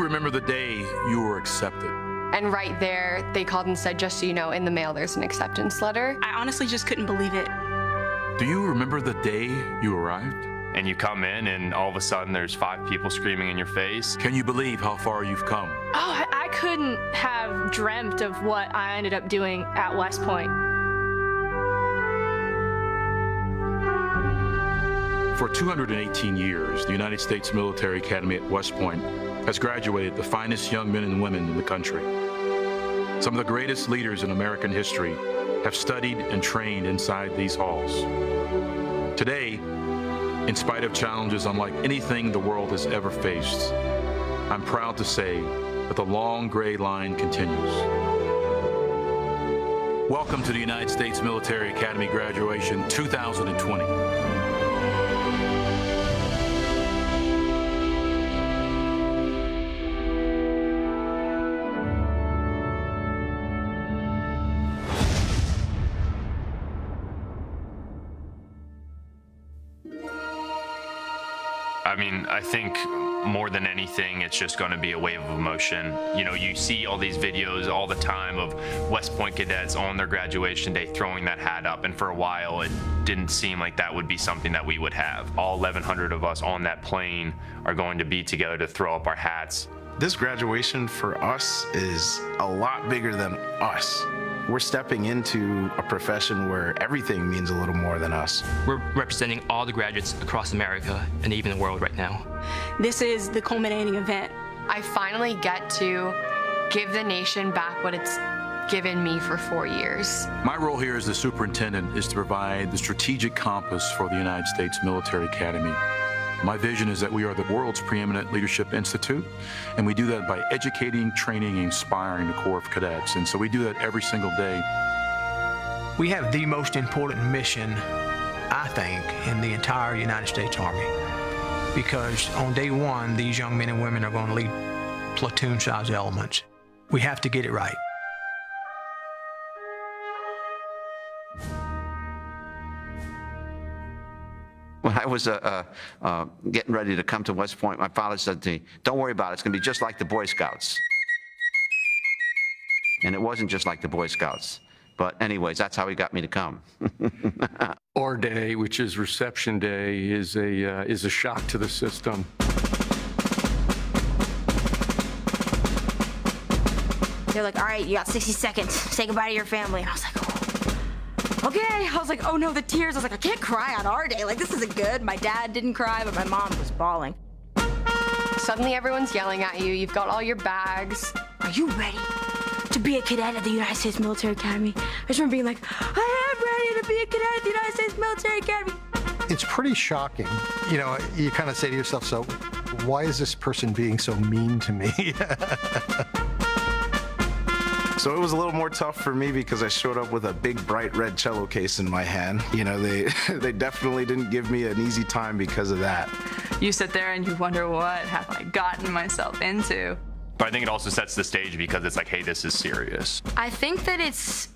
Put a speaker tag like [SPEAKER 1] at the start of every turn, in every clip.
[SPEAKER 1] remember the day you were accepted?
[SPEAKER 2] And right there, they called and said, just so you know, in the mail there's an acceptance letter.
[SPEAKER 3] I honestly just couldn't believe it.
[SPEAKER 1] Do you remember the day you arrived?
[SPEAKER 4] And you come in and all of a sudden there's 5 people screaming in your face.
[SPEAKER 1] Can you believe how far you've come?
[SPEAKER 5] Oh, I couldn't have dreamt of what I ended up doing at West Point.
[SPEAKER 1] For 218 years, the United States Military Academy at West Point has graduated the finest young men and women in the country. Some of the greatest leaders in American history have studied and trained inside these halls. Today, in spite of challenges unlike anything the world has ever faced, I'm proud to say that the long gray line continues. Welcome to the United States Military Academy graduation 2020.
[SPEAKER 4] I mean, I think more than anything, it's just going to be a wave of emotion. You know, you see all these videos all the time of West Point cadets on their graduation day throwing that hat up, and for a while it didn't seem like that would be something that we would have. All 1,100 of us on that plane are going to be together to throw up our hats.
[SPEAKER 6] This graduation for us is a lot bigger than us. We're stepping into a profession where everything means a little more than us.
[SPEAKER 7] We're representing all the graduates across America and even the world right now.
[SPEAKER 3] This is the culminating event.
[SPEAKER 2] I finally get to give the nation back what it's given me for 4 years.
[SPEAKER 1] My role here as the superintendent is to provide the strategic compass for the United States Military Academy. My vision is that we are the world's preeminent leadership institute, and we do that by educating, training, and inspiring the Corps of Cadets, and so we do that every single day.
[SPEAKER 8] We have the most important mission, I think, in the entire United States Army, because on day one, these young men and women are going to lead platoon-sized elements. We have to get it right.
[SPEAKER 9] When I was getting ready to come to West Point, my father said to me, "Don't worry about it, it's going to be just like the Boy Scouts." And it wasn't just like the Boy Scouts. But anyways, that's how he got me to come.
[SPEAKER 10] Our day, which is reception day, is a shock to the system.
[SPEAKER 11] They're like, all right, you got 60 seconds. Say goodbye to your family. And I was like, okay. I was like, oh no, the tears. I was like, I can't cry on our day. Like, this isn't good. My dad didn't cry, but my mom was bawling.
[SPEAKER 2] Suddenly everyone's yelling at you. You've got all your bags.
[SPEAKER 11] Are you ready to be a cadet at the United States Military Academy? I just remember being like, I am ready to be a cadet at the United States Military Academy.
[SPEAKER 12] It's pretty shocking. You know, you kind of say to yourself, so why is this person being so mean to me?
[SPEAKER 6] So it was a little more tough for me because I showed up with a big bright red cello case in my hand. You know, they definitely didn't give me an easy time because of that.
[SPEAKER 13] You sit there and you wonder, what have I gotten myself into?
[SPEAKER 4] But I think it also sets the stage because it's like, hey, this is serious.
[SPEAKER 11] I think that it's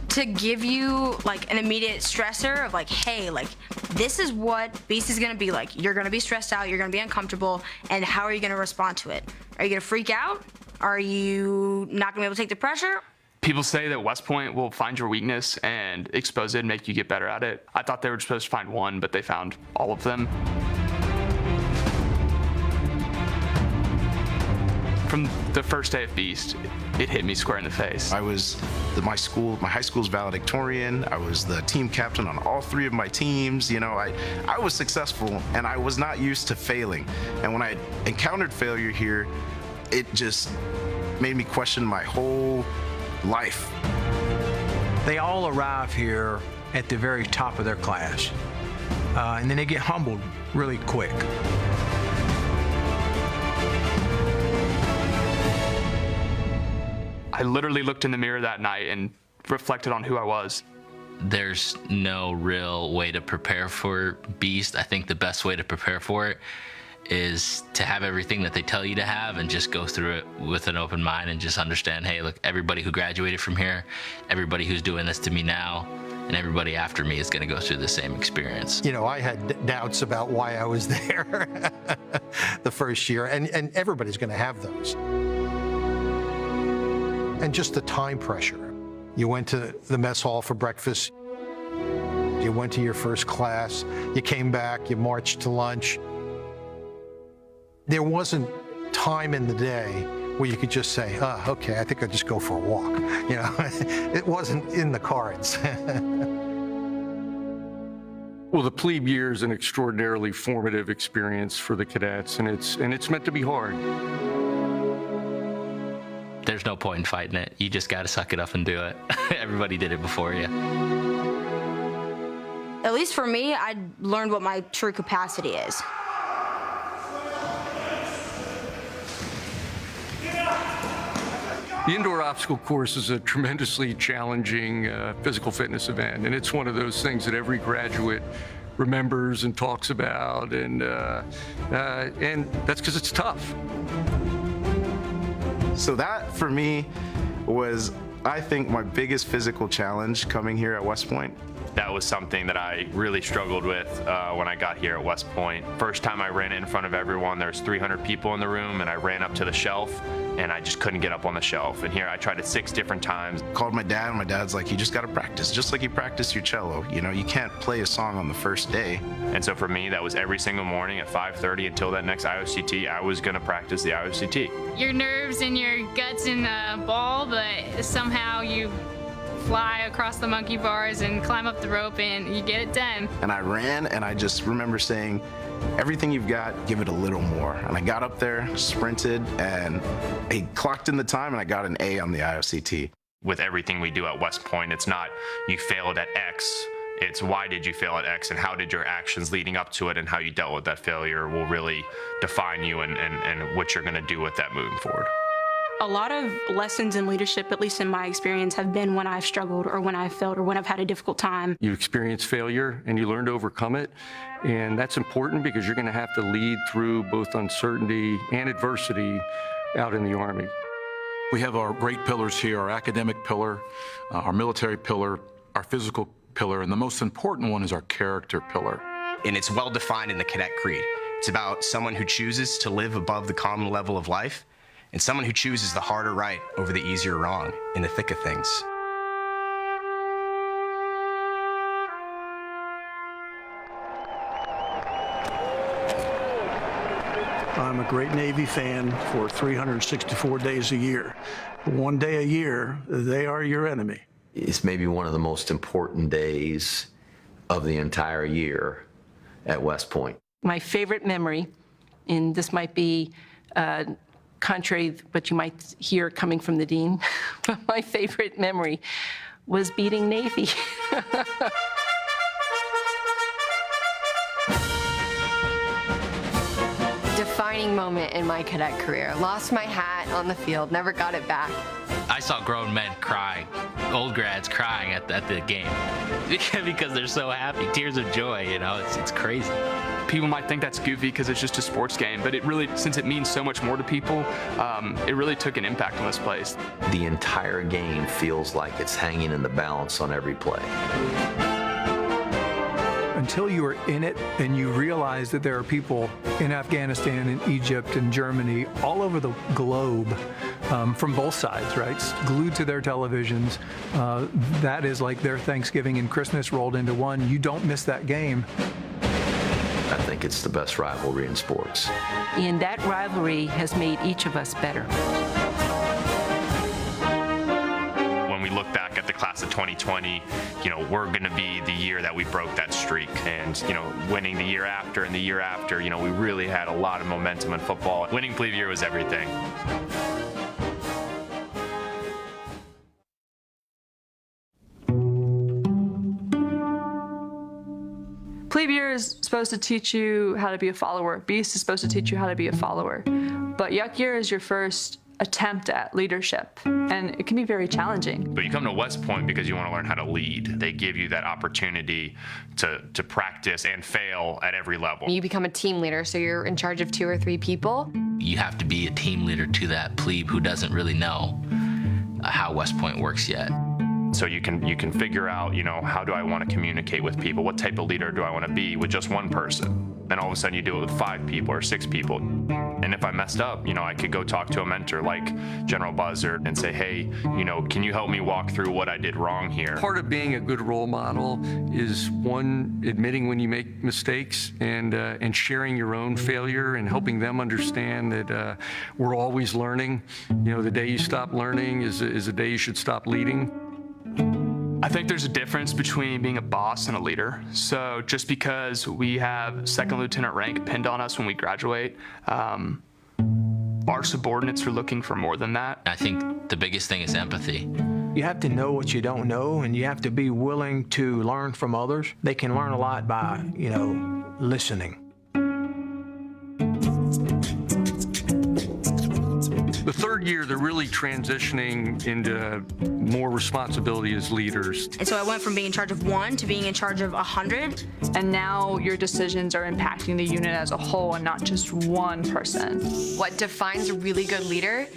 [SPEAKER 11] to give you like an immediate stressor of like, hey, like this is what Beast is gonna be like. You're gonna be stressed out, you're gonna be uncomfortable, and how are you gonna respond to it? Are you gonna freak out? Are you not gonna be able to take the pressure?
[SPEAKER 7] People say that West Point will find your weakness and expose it and make you get better at it. I thought they were supposed to find one, but they found all of them. From the first day of Beast, it hit me square in the face.
[SPEAKER 6] I was my high school's valedictorian. I was the team captain on all 3 of my teams. You know, I was successful, and I was not used to failing. And when I encountered failure here, it just made me question my whole life.
[SPEAKER 8] They all arrive here at the very top of their class, and then they get humbled really quick.
[SPEAKER 7] I literally looked in the mirror that night and reflected on who I was.
[SPEAKER 14] There's no real way to prepare for Beast. I think the best way to prepare for it is to have everything that they tell you to have and just go through it with an open mind and just understand, hey, look, everybody who graduated from here, everybody who's doing this to me now and everybody after me is going to go through the same experience.
[SPEAKER 12] You know, I had doubts about why I was there the first year, and everybody's going to have those. And just the time pressure. You went to the mess hall for breakfast. You went to your first class. You came back. You marched to lunch. There wasn't time in the day where you could just say, oh, okay, I think I'll just go for a walk. You know, it wasn't in the cards.
[SPEAKER 10] Well, the plebe year is an extraordinarily formative experience for the cadets, and it's meant to be hard.
[SPEAKER 14] There's no point in fighting it. You just got to suck it up and do it. Everybody did it before you.
[SPEAKER 11] At least for me, I learned what my true capacity is.
[SPEAKER 10] The indoor obstacle course is a tremendously challenging physical fitness event, and it's one of those things that every graduate remembers and talks about, and that's because it's tough.
[SPEAKER 6] So that, for me, was, I think, my biggest physical challenge coming here at West Point.
[SPEAKER 4] That was something that I really struggled with when I got here at West Point. First time I ran it in front of everyone, there's 300 people in the room, and I ran up to the shelf, and I just couldn't get up on the shelf. And here I tried it 6 different times.
[SPEAKER 6] Called my dad, and my dad's like, you just gotta practice, just like you practice your cello. You know, you can't play a song on the first day.
[SPEAKER 4] And so for me, that was every single morning at 5:30 until that next IOCT, I was gonna practice the IOCT.
[SPEAKER 15] Your nerves and your guts in the ball, but somehow you fly across the monkey bars and climb up the rope and you get it done.
[SPEAKER 6] And I ran, and I just remember saying, everything you've got, give it a little more. And I got up there, sprinted, and I clocked in the time, and I got an A on the IOCT.
[SPEAKER 4] With everything we do at West Point, it's not you failed at X, it's why did you fail at X, and how did your actions leading up to it and how you dealt with that failure will really define you and what you're gonna do with that moving forward.
[SPEAKER 3] A lot of lessons in leadership, at least in my experience, have been when I've struggled or when I've failed or when I've had a difficult time.
[SPEAKER 10] You experience failure and you learn to overcome it, and that's important because you're going to have to lead through both uncertainty and adversity out in the Army.
[SPEAKER 1] We have our great pillars here, our academic pillar, our military pillar, our physical pillar, and the most important one is our character pillar.
[SPEAKER 16] And it's well defined in the Cadet Creed. It's about someone who chooses to live above the common level of life, and someone who chooses the harder right over the easier wrong in the thick of things.
[SPEAKER 17] I'm a great Navy fan for 364 days a year. One day a year, they are your enemy.
[SPEAKER 18] It's maybe one of the most important days of the entire year at West Point.
[SPEAKER 19] My favorite memory, and this might be contrary what you might hear coming from the dean, but my favorite memory was beating Navy.
[SPEAKER 2] Defining moment in my cadet career. Lost my hat on the field, never got it back.
[SPEAKER 14] I saw grown men crying, old grads crying at the game because they're so happy, tears of joy, you know, it's crazy.
[SPEAKER 7] People might think that's goofy because it's just a sports game, but it really, since it means so much more to people, it really took an impact on this place.
[SPEAKER 18] The entire game feels like it's hanging in the balance on every play.
[SPEAKER 20] Until you are in it and you realize that there are people in Afghanistan and Egypt and Germany all over the globe from both sides, right? Glued to their televisions. That is like their Thanksgiving and Christmas rolled into one. You don't miss that game.
[SPEAKER 18] I think it's the best rivalry in sports.
[SPEAKER 19] And that rivalry has made each of us better.
[SPEAKER 4] When we look back at the class of 2020, you know, we're going to be the year that we broke that streak. And, you know, winning the year after and the year after, you know, we really had a lot of momentum in football. Winning plebe year was everything.
[SPEAKER 13] Plebe year is supposed to teach you how to be a follower. Beast is supposed to teach you how to be a follower. But Yuck year is your first attempt at leadership, and it can be very challenging.
[SPEAKER 4] But you come to West Point because you want to learn how to lead. They give you that opportunity to practice and fail at every level.
[SPEAKER 2] You become a team leader, so you're in charge of 2 or 3 people.
[SPEAKER 14] You have to be a team leader to that plebe who doesn't really know how West Point works yet.
[SPEAKER 4] So you can figure out, how do I want to communicate with people? What type of leader do I want to be with just one person? Then all of a sudden you do it with 5 people or 6 people. And if I messed up, I could go talk to a mentor like General Buzzard and say, hey, can you help me walk through what I did wrong here?
[SPEAKER 10] Part of being a good role model is, one, admitting when you make mistakes and sharing your own failure and helping them understand that we're always learning. The day you stop learning is the day you should stop leading.
[SPEAKER 7] I think there's a difference between being a boss and a leader. So just because we have second lieutenant rank pinned on us when we graduate, our subordinates are looking for more than that.
[SPEAKER 14] I think the biggest thing is empathy.
[SPEAKER 8] You have to know what you don't know, and you have to be willing to learn from others. They can learn a lot by, listening.
[SPEAKER 10] The third year, they're really transitioning into more responsibility as leaders.
[SPEAKER 11] And so I went from being in charge of 1 to being in charge of 100.
[SPEAKER 13] And now your decisions are impacting the unit as a whole and not just one person.
[SPEAKER 2] What defines a really good leader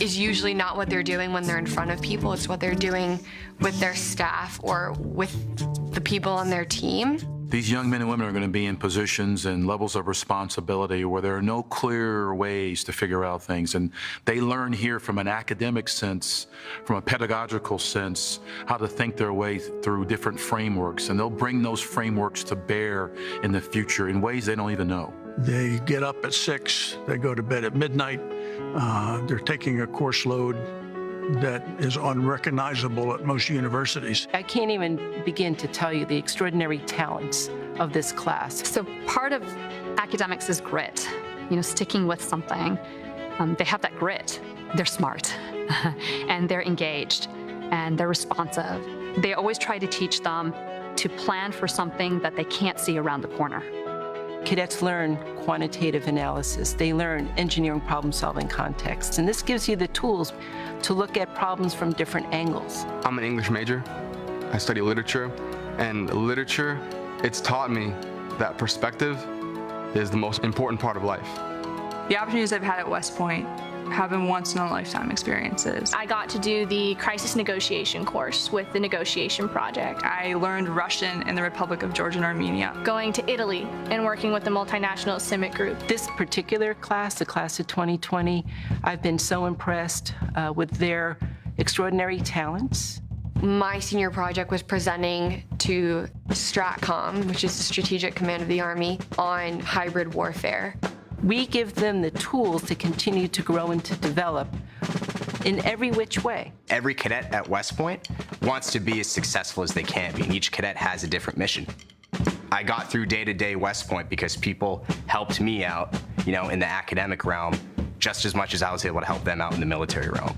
[SPEAKER 2] is usually not what they're doing when they're in front of people. It's what they're doing with their staff or with the people on their team.
[SPEAKER 1] These young men and women are going to be in positions and levels of responsibility where there are no clear ways to figure out things. And they learn here from an academic sense, from a pedagogical sense, how to think their way through different frameworks. And they'll bring those frameworks to bear in the future in ways they don't even know.
[SPEAKER 17] They get up at 6, they go to bed at midnight. They're taking a course load that is unrecognizable at most universities.
[SPEAKER 19] I can't even begin to tell you the extraordinary talents of this class.
[SPEAKER 21] So part of academics is grit, sticking with something. They have that grit. They're smart and they're engaged and they're responsive. They always try to teach them to plan for something that they can't see around the corner.
[SPEAKER 19] Cadets learn quantitative analysis. They learn engineering problem-solving contexts. And this gives you the tools to look at problems from different angles.
[SPEAKER 22] I'm an English major. I study literature. And literature, it's taught me that perspective is the most important part of life.
[SPEAKER 13] The opportunities I've had at West Point have been once-in-a-lifetime experiences.
[SPEAKER 5] I got to do the crisis negotiation course with the negotiation project.
[SPEAKER 13] I learned Russian in the Republic of Georgia and Armenia.
[SPEAKER 5] Going to Italy and working with the multinational CIMIC group.
[SPEAKER 19] This particular class, the class of 2020, I've been so impressed with their extraordinary talents.
[SPEAKER 2] My senior project was presenting to STRATCOM, which is the Strategic Command of the Army, on hybrid warfare.
[SPEAKER 19] We give them the tools to continue to grow and to develop in every which way.
[SPEAKER 16] Every cadet at West Point wants to be as successful as they can be, and each cadet has a different mission. I got through day-to-day West Point because people helped me out, in the academic realm, just as much as I was able to help them out in the military realm.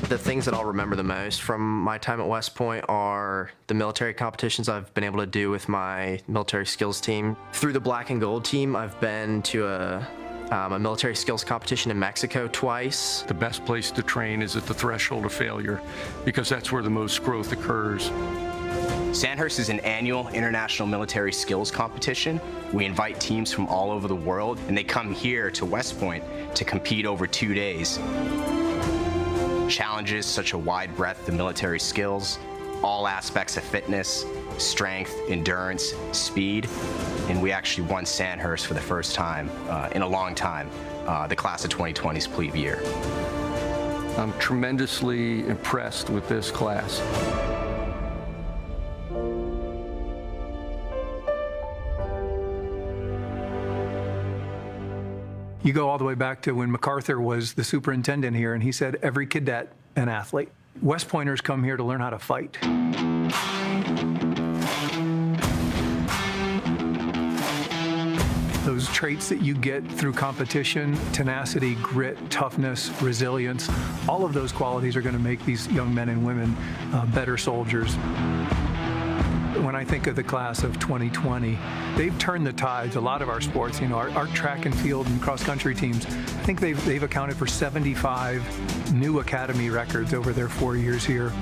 [SPEAKER 23] The things that I'll remember the most from my time at West Point are the military competitions I've been able to do with my military skills team. Through the Black and Gold team, I've been to a military skills competition in Mexico twice.
[SPEAKER 10] The best place to train is at the threshold of failure because that's where the most growth occurs.
[SPEAKER 16] Sandhurst is an annual international military skills competition. We invite teams from all over the world, and they come here to West Point to compete over 2 days. Challenges such a wide breadth of military skills, all aspects of fitness, strength, endurance, speed, and we actually won Sandhurst for the first time in a long time, the class of 2020's plebe year.
[SPEAKER 10] I'm tremendously impressed with this class.
[SPEAKER 20] You go all the way back to when MacArthur was the superintendent here, and he said every cadet an athlete. West Pointers come here to learn how to fight. Those traits that you get through competition, tenacity, grit, toughness, resilience, all of those qualities are going to make these young men and women better soldiers. When I think of the class of 2020, they've turned the tides. A lot of our sports, our track and field and cross-country teams, I think they've accounted for 75 new academy records over their 4 years here.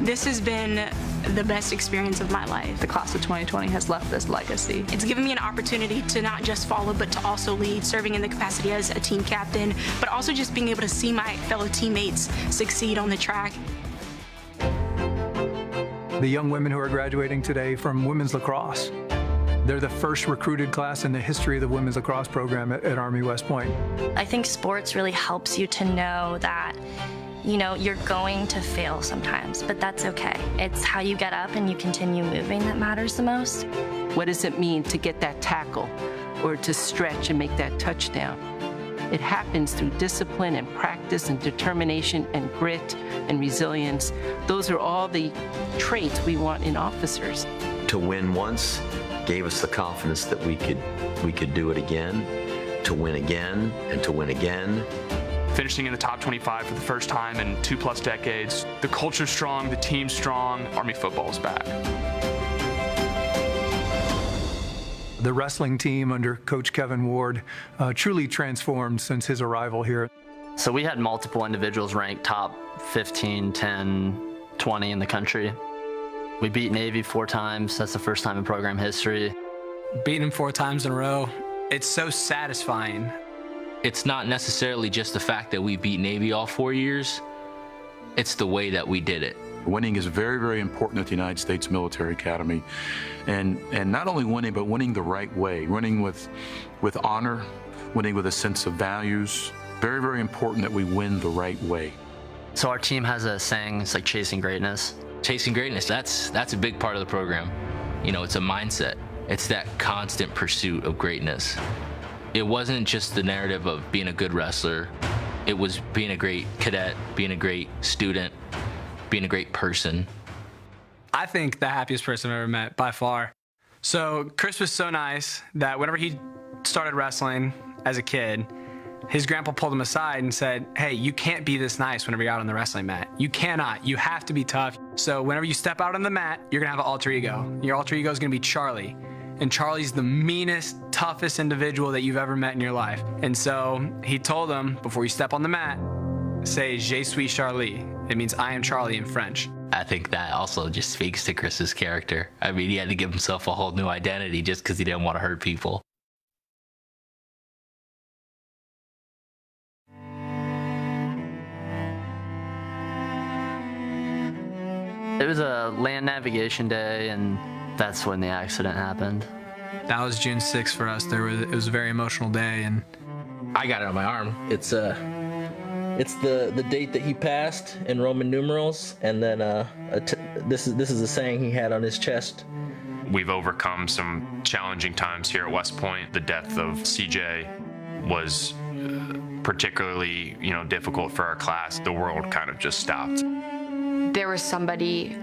[SPEAKER 3] This has been the best experience of my life.
[SPEAKER 13] The class of 2020 has left this legacy.
[SPEAKER 3] It's given me an opportunity to not just follow, but to also lead, serving in the capacity as a team captain, but also just being able to see my fellow teammates succeed on the track.
[SPEAKER 20] The young women who are graduating today from women's lacrosse. They're the first recruited class in the history of the women's lacrosse program at Army West Point.
[SPEAKER 9] I think sports really helps you to know that, you're going to fail sometimes, but that's okay. It's how you get up and you continue moving that matters the most.
[SPEAKER 19] What does it mean to get that tackle or to stretch and make that touchdown? It happens through discipline and practice and determination and grit and resilience. Those are all the traits we want in officers.
[SPEAKER 18] To win once gave us the confidence that we could do it again, to win again, and to win again.
[SPEAKER 7] Finishing in the top 25 for the first time in 2+ decades. The culture's strong, the team's strong, Army football is back.
[SPEAKER 20] The wrestling team under Coach Kevin Ward truly transformed since his arrival here.
[SPEAKER 12] So we had multiple individuals ranked top 15, 10, 20 in the country. We beat Navy 4 times. That's the first time in program history.
[SPEAKER 15] Beating them 4 times in a row, it's so satisfying.
[SPEAKER 14] It's not necessarily just the fact that we beat Navy all 4 years. It's the way that we did it.
[SPEAKER 1] Winning is very, very important at the United States Military Academy. And not only winning, but winning the right way. Winning with honor, winning with a sense of values. Very, very important that we win the right way.
[SPEAKER 12] So our team has a saying, it's like chasing greatness.
[SPEAKER 14] Chasing greatness, that's a big part of the program. It's a mindset. It's that constant pursuit of greatness. It wasn't just the narrative of being a good wrestler. It was being a great cadet, being a great student, being a great person.
[SPEAKER 15] I think the happiest person I've ever met, by far. So Chris was so nice that whenever he started wrestling as a kid, his grandpa pulled him aside and said, hey, you can't be this nice whenever you're out on the wrestling mat. You cannot. You have to be tough. So whenever you step out on the mat, you're going to have an alter ego. Your alter ego is going to be Charlie. And Charlie's the meanest, toughest individual that you've ever met in your life. And so he told him, before you step on the mat, say, Je suis Charlie. It means I am Charlie in French.
[SPEAKER 14] I think that also just speaks to Chris's character. I mean, he had to give himself a whole new identity just because he didn't want to hurt people.
[SPEAKER 12] It was a land navigation day, and that's when the accident happened.
[SPEAKER 15] That was June 6th for us. It was a very emotional day, and
[SPEAKER 24] I got it on my arm. It's the date that he passed in Roman numerals, and then this is a saying he had on his chest.
[SPEAKER 4] We've overcome some challenging times here at West Point. The death of CJ was particularly, difficult for our class. The world kind of just stopped.
[SPEAKER 2] There was somebody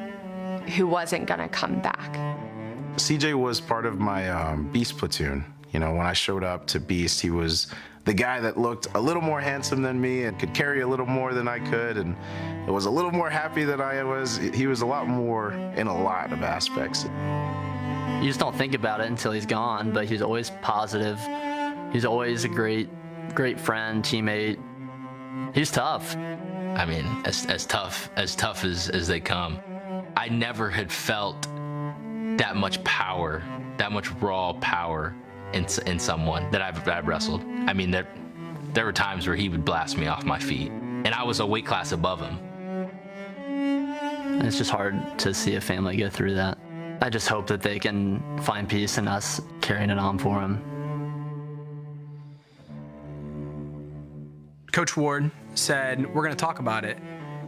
[SPEAKER 2] who wasn't gonna come back.
[SPEAKER 6] CJ was part of my Beast platoon. When I showed up to Beast, he was the guy that looked a little more handsome than me and could carry a little more than I could, and was a little more happy than I was. He was a lot more in a lot of aspects.
[SPEAKER 12] You just don't think about it until he's gone, but he's always positive. He's always a great friend, teammate. He's tough.
[SPEAKER 14] I mean, as tough as they come. I never had felt that much power, that much raw power in someone that I've wrestled. I mean, there were times where he would blast me off my feet, and I was a weight class above him.
[SPEAKER 12] It's just hard to see a family go through that. I just hope that they can find peace in us carrying it on for him.
[SPEAKER 15] Coach Ward said, we're going to talk about it.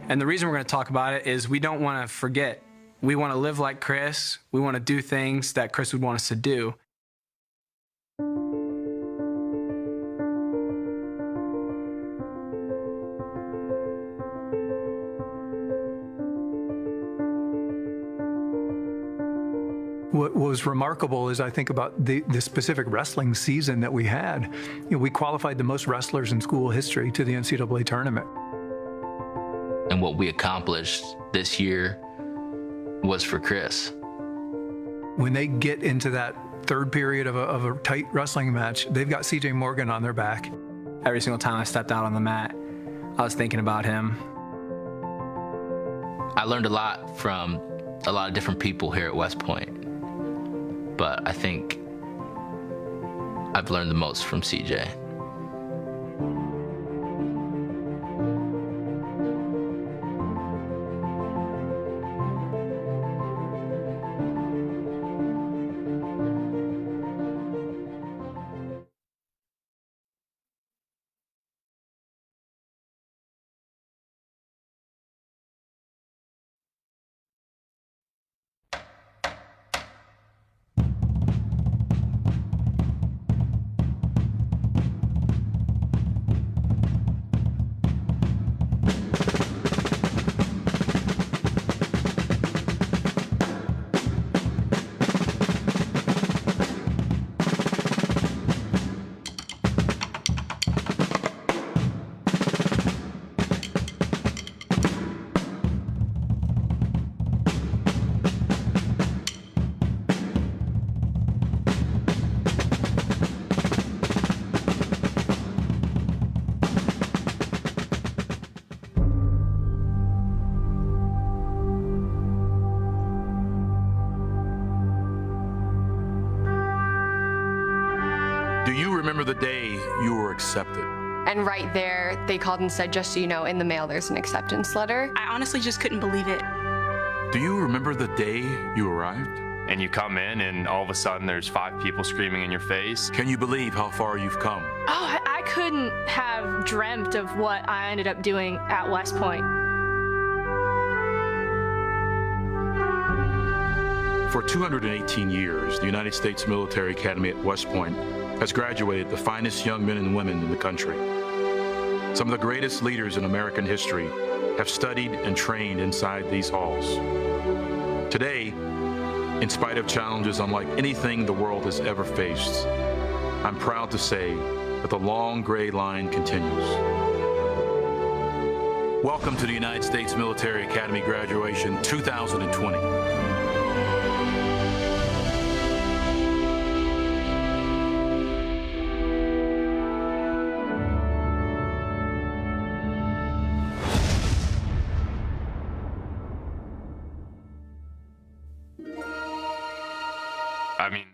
[SPEAKER 15] And the reason we're going to talk about it is we don't want to forget. We want to live like Chris. We want to do things that Chris would want us to do.
[SPEAKER 20] What was remarkable is I think about the specific wrestling season that we had. We qualified the most wrestlers in school history to the NCAA tournament.
[SPEAKER 14] And what we accomplished this year was for Chris.
[SPEAKER 20] When they get into that third period of a tight wrestling match, they've got CJ Morgan on their back.
[SPEAKER 15] Every single time I stepped out on the mat, I was thinking about him.
[SPEAKER 14] I learned a lot from a lot of different people here at West Point, but I think I've learned the most from CJ.
[SPEAKER 1] Do you remember the day you were accepted?
[SPEAKER 2] And right there, they called and said, just so you know, in the mail there's an acceptance letter.
[SPEAKER 3] I honestly just couldn't believe it.
[SPEAKER 1] Do you remember the day you arrived?
[SPEAKER 4] And you come in and all of a sudden there's 5 people screaming in your face.
[SPEAKER 1] Can you believe how far you've come?
[SPEAKER 5] Oh, I couldn't have dreamt of what I ended up doing at West Point.
[SPEAKER 1] For 218 years, the United States Military Academy at West Point has graduated the finest young men and women in the country. Some of the greatest leaders in American history have studied and trained inside these halls. Today, in spite of challenges unlike anything the world has ever faced, I'm proud to say that the long gray line continues. Welcome to the United States Military Academy graduation 2020.
[SPEAKER 4] I mean,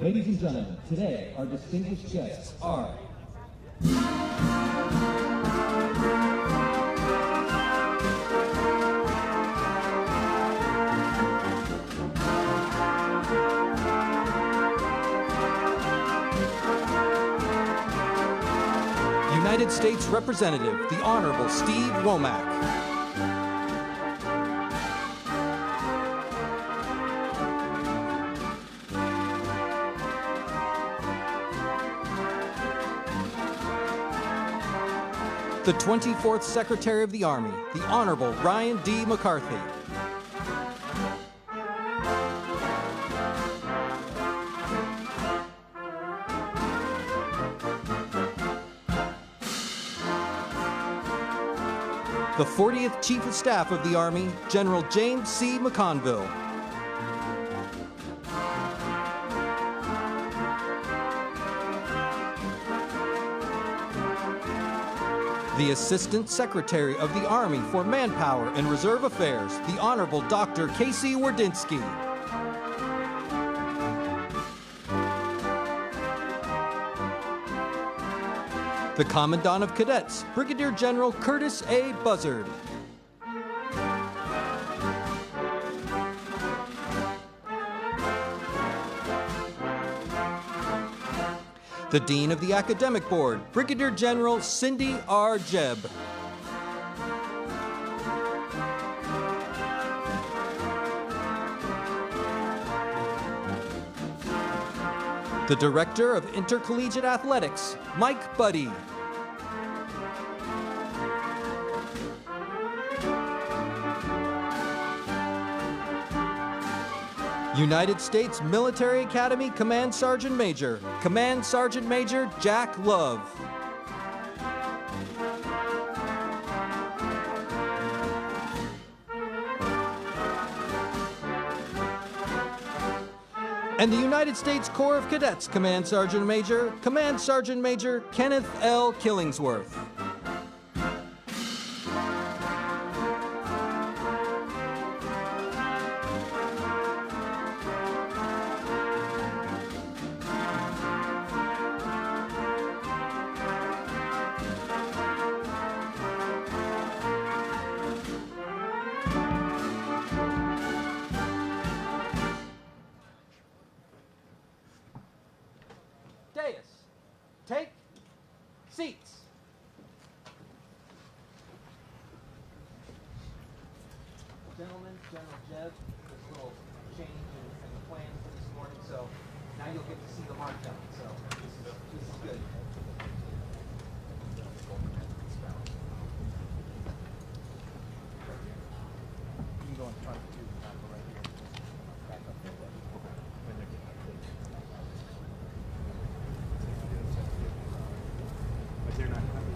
[SPEAKER 8] Ladies and gentlemen, today our distinguished guests are United States Representative, the Honorable Steve Womack. The 24th Secretary of the Army, the Honorable Ryan D. McCarthy. The 40th Chief of Staff of the Army, General James C. McConville. The Assistant Secretary of the Army for Manpower and Reserve Affairs, the Honorable Dr. Casey Wardynski. The Commandant of Cadets, Brigadier General Curtis A. Buzzard. The Dean of the Academic Board, Brigadier General Cindy R. Jebb. The Director of Intercollegiate Athletics, Mike Buddy. United States Military Academy Command Sergeant Major, Command Sergeant Major Jack Love. And the United States Corps of Cadets Command Sergeant Major Kenneth L. Killingsworth. Take seats. Gentlemen, General Jebb, there's a little change in the plan for this morning, so now you'll get to see the markdown. So this is good. You can go in front too, not go right here. Back up there. When they're getting up there. But they're not coming.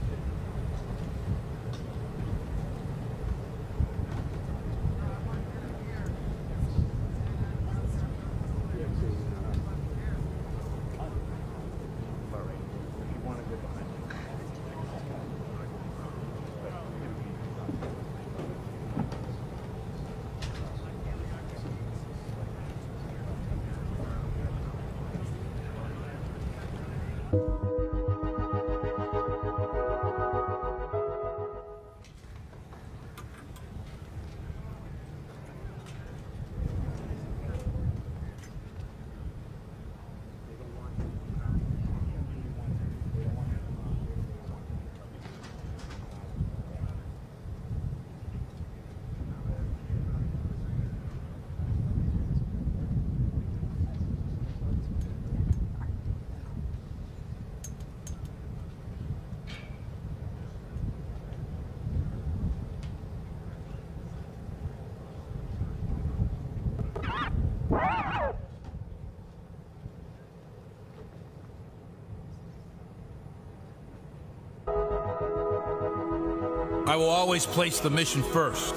[SPEAKER 1] I will always place the mission first.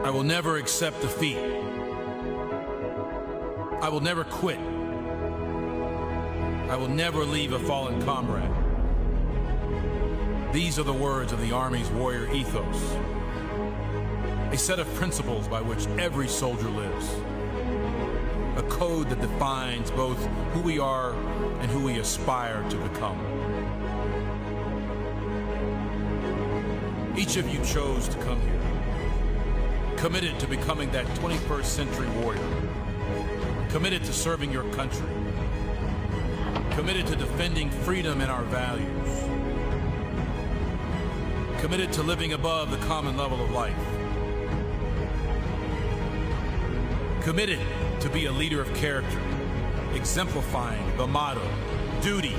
[SPEAKER 1] I will never accept defeat. I will never quit. I will never leave a fallen comrade. These are the words of the Army's warrior ethos, a set of principles by which every soldier lives. a code that defines both who we are and who we aspire to become. Each of you chose to come here, committed to becoming that 21st century warrior, committed to serving your country, committed to defending freedom and our values, committed to living above the common level of life, committed to be a leader of character, exemplifying the motto, duty,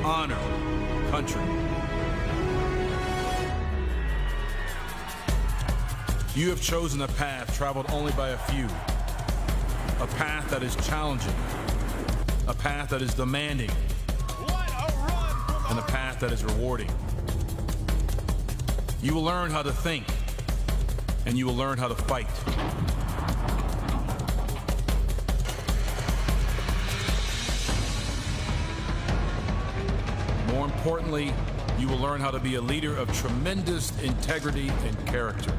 [SPEAKER 1] honor, country. You have chosen a path traveled only by a few, a path that is challenging, a path that is demanding, and a path that is rewarding. You will learn how to think, and you will learn how to fight. More importantly, you will learn how to be a leader of tremendous integrity and character.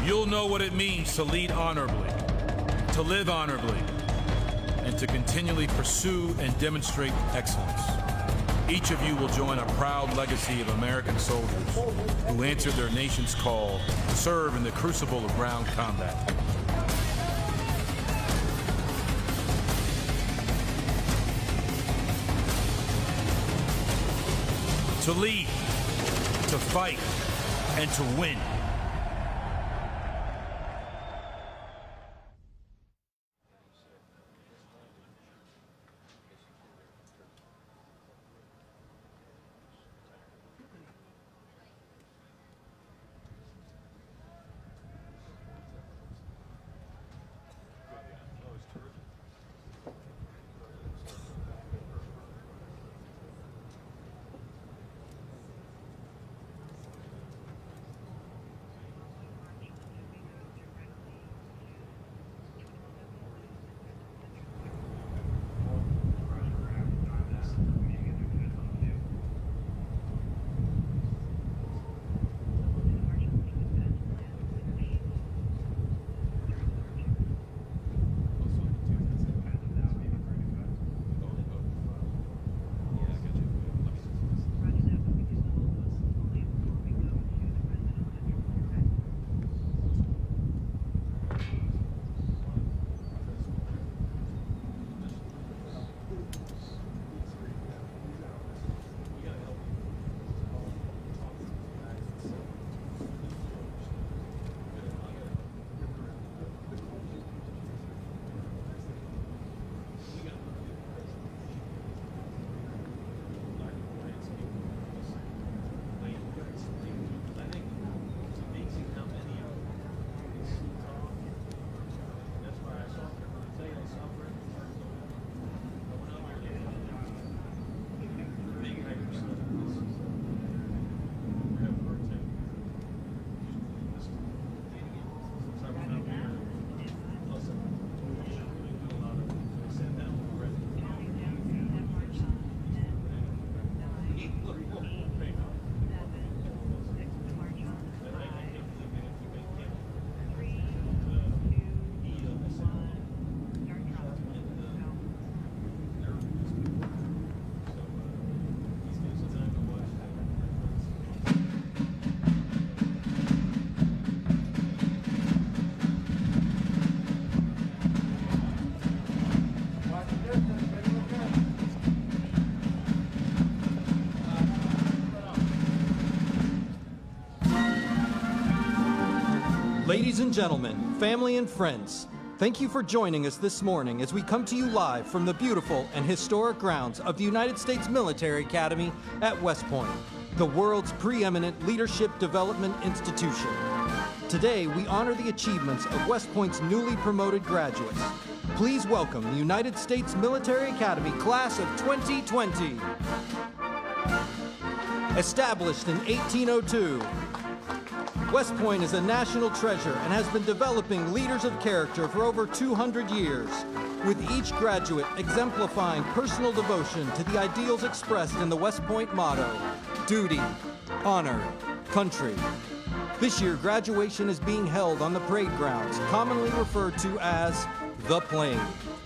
[SPEAKER 1] You'll know what it means to lead honorably, to live honorably, and to continually pursue and demonstrate excellence. Each of you will join a proud legacy of American soldiers who answered their nation's call to serve in the crucible of ground combat. To lead, to fight, and to win.
[SPEAKER 11] Ladies and gentlemen, family and friends, thank you for joining us this morning as we come to you live from the beautiful and historic grounds of the United States Military Academy at West Point, the world's preeminent leadership development institution. Today, we honor the achievements of West Point's newly promoted graduates. Please welcome the United States Military Academy Class of 2020. Established in 1802, West Point is a national treasure and has been developing leaders of character for over 200 years, with each graduate exemplifying personal devotion to the ideals expressed in the West Point motto, duty, honor, country. This year, graduation is being held on the parade grounds, commonly referred to as the Plain.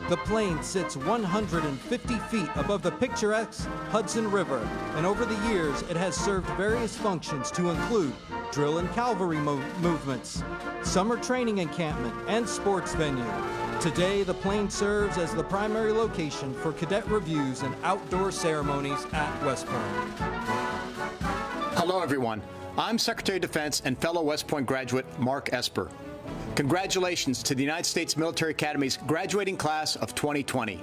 [SPEAKER 11] The Plain sits 150 feet above the picturesque Hudson River, and over the years, it has served various functions to include drill and cavalry movements, summer training encampment, and sports venue. Today, the Plain serves as the primary location for cadet reviews and outdoor ceremonies at West Point.
[SPEAKER 17] Hello, everyone. I'm Secretary of Defense and fellow West Point graduate Mark Esper. Congratulations to the United States Military Academy's graduating class of 2020.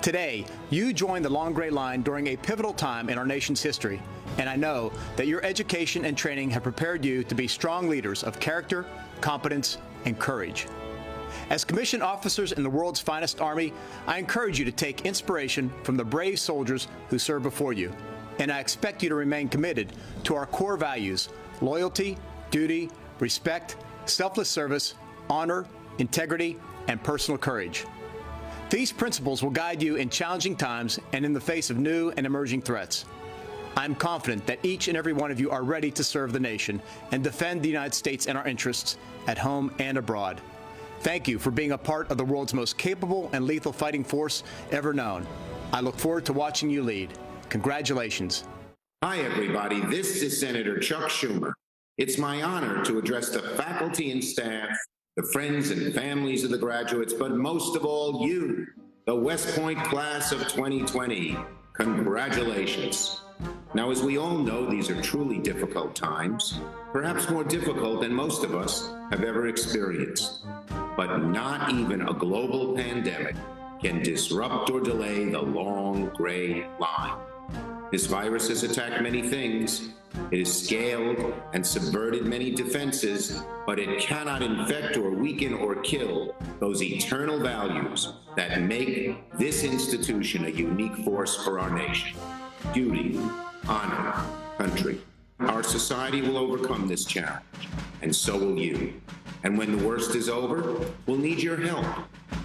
[SPEAKER 17] Today, you joined the Long Gray Line during a pivotal time in our nation's history, and I know that your education and training have prepared you to be strong leaders of character, competence, and courage. As commissioned officers in the world's finest army, I encourage you to take inspiration from the brave soldiers who serve before you, and I expect you to remain committed to our core values: loyalty, duty, respect, selfless service, honor, integrity, and personal courage. These principles will guide you in challenging times and in the face of new and emerging threats. I'm confident that each and every one of you are ready to serve the nation and defend the United States and our interests at home and abroad. Thank you for being a part of the world's most capable and lethal fighting force ever known. I look forward to watching you lead. Congratulations.
[SPEAKER 21] Hi, everybody. This is Senator Chuck Schumer. It's my honor to address the faculty and staff, the friends and families of the graduates, but most of all, you, the West Point class of 2020. Congratulations. Now, as we all know, these are truly difficult times, perhaps more difficult than most of us have ever experienced. But not even a global pandemic can disrupt or delay the Long Gray Line. This virus has attacked many things. It has scaled and subverted many defenses, but it cannot infect or weaken or kill those eternal values that make this institution a unique force for our nation: duty, honor, country. Our society will overcome this challenge, and so will you. And when the worst is over, we'll need your help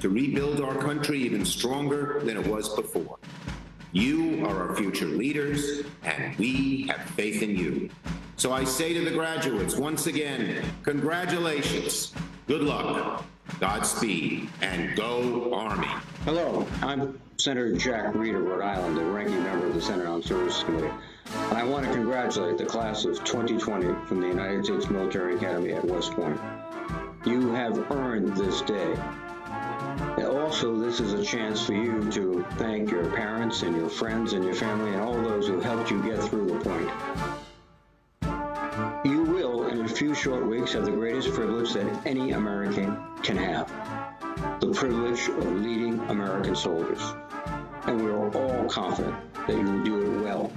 [SPEAKER 21] to rebuild our country even stronger than it was before. You are our future leaders, and we have faith in you. So I say to the graduates, once again, congratulations, good luck, Godspeed, and go Army.
[SPEAKER 22] Hello, I'm Senator Jack Reed of Rhode Island, the ranking member of the Senate Armed Services Committee. And I want to congratulate the class of 2020 from the United States Military Academy at West Point. You have earned this day. And also, this is a chance for you to thank your parents and your friends and your family and all those who helped you get through the point. You will, in a few short weeks, have the greatest privilege that any American can have: the privilege of leading American soldiers. And we are all confident that you will do it well.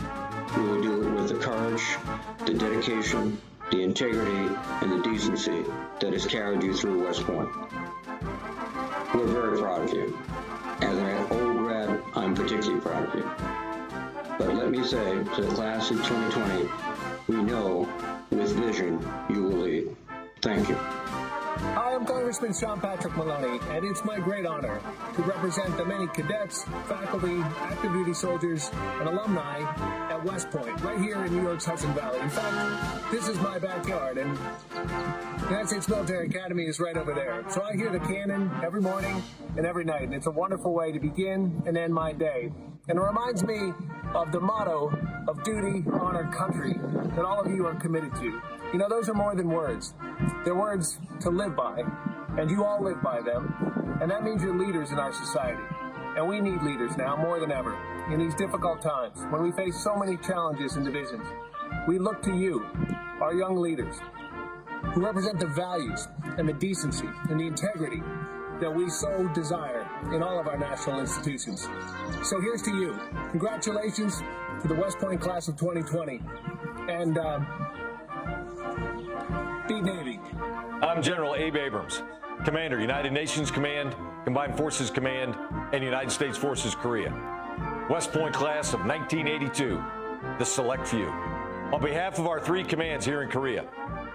[SPEAKER 22] You will do it with the courage, the dedication, the integrity, and the decency that has carried you through West Point. We're very proud of you. As an old grad, I'm particularly proud of you. But let me say to the class of 2020, we know with vision you will lead. Thank you.
[SPEAKER 23] Hi, I'm Congressman Sean Patrick Maloney, and it's my great honor to represent the many cadets, faculty, active duty soldiers, and alumni at West Point, right here in New York's Hudson Valley. In fact, this is my backyard, and the United States Military Academy is right over there. So I hear the cannon every morning and every night, and it's a wonderful way to begin and end my day. And it reminds me of the motto of duty, honor, country that all of you are committed to. You know, those are more than words. They're words to live by, and you all live by them. And that means you're leaders in our society. And we need leaders now more than ever in these difficult times when we face so many challenges and divisions. We look to you, our young leaders, who represent the values and the decency and the integrity that we so desire in all of our national institutions. So here's to you. Congratulations to the West Point class of 2020. And be Navy.
[SPEAKER 25] I'm General Abe Abrams, Commander, United Nations Command, Combined Forces Command, and United States Forces Korea. West Point class of 1982, the select few. On behalf of our three commands here in Korea,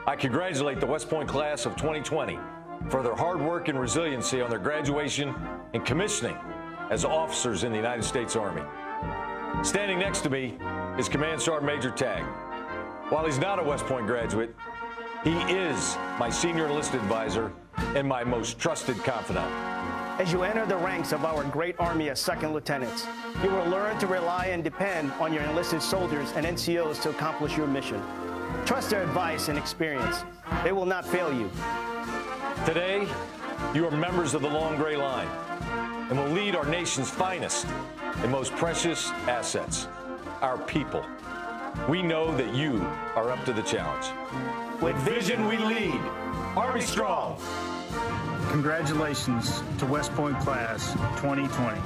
[SPEAKER 25] I congratulate the West Point class of 2020 for their hard work and resiliency on their graduation and commissioning as officers in the United States Army. Standing next to me is Command Sergeant Major Tagg. While he's not a West Point graduate, He is my senior enlisted advisor and my most trusted confidant.
[SPEAKER 9] As you enter the ranks of our great Army as second lieutenants, you will learn to rely and depend on your enlisted soldiers and NCOs to accomplish your mission. Trust their advice and experience. They will not fail you.
[SPEAKER 25] Today, you are members of the Long Gray Line and will lead our nation's finest and most precious assets, our people. We know that you are up to the challenge. With vision, we lead. Army strong.
[SPEAKER 10] Congratulations to West Point Class 2020.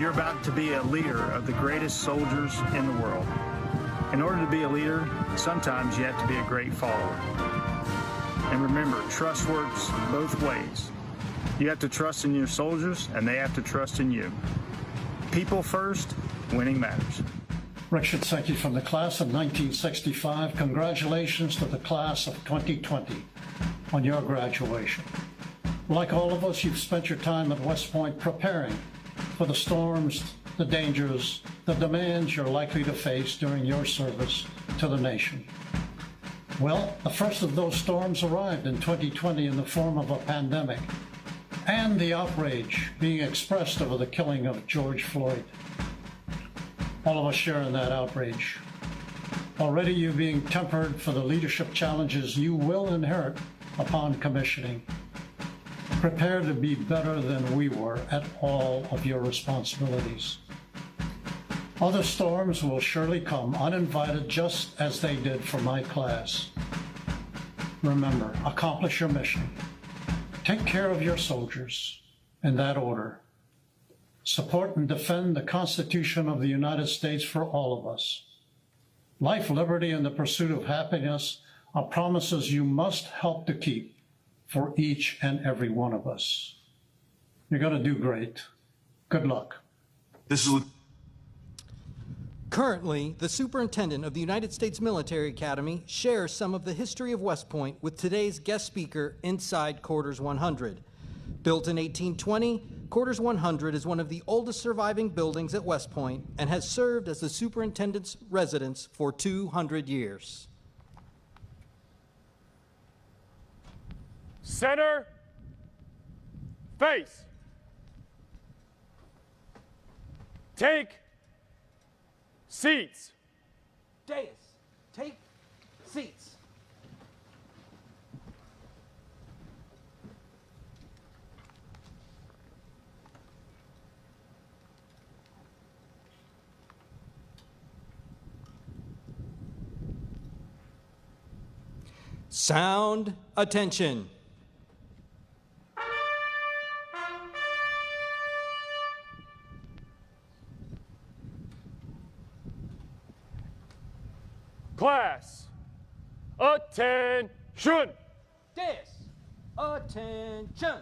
[SPEAKER 10] You're about to be a leader of the greatest soldiers in the world. In order to be a leader, sometimes you have to be a great follower. And remember, trust works both ways. You have to trust in your soldiers, and they have to trust in you. People first, winning matters.
[SPEAKER 13] Richard Sankey from the class of 1965. Congratulations to the class of 2020 on your graduation. Like all of us, you've spent your time at West Point preparing for the storms, the dangers, the demands you're likely to face during your service to the nation. Well, the first of those storms arrived in 2020 in the form of a pandemic and the outrage being expressed over the killing of George Floyd. All of us share in that outrage. Already you're being tempered for the leadership challenges you will inherit upon commissioning. Prepare to be better than we were at all of your responsibilities. Other storms will surely come uninvited, just as they did for my class. Remember, accomplish your mission. Take care of your soldiers in that order. Support and defend the Constitution of the United States for all of us. Life, liberty, and the pursuit of happiness are promises you must help to keep for each and every one of us. You're going to do great. Good luck.
[SPEAKER 11] Currently, the superintendent of the United States Military Academy shares some of the history of West Point with today's guest speaker inside Quarters 100. Built in 1820, Quarters 100 is one of the oldest surviving buildings at West Point and has served as the superintendent's residence for 200 years.
[SPEAKER 16] Center, face. Take seats.
[SPEAKER 11] Dais, take seats. Sound attention.
[SPEAKER 16] Class, attention.
[SPEAKER 11] Dais, attention.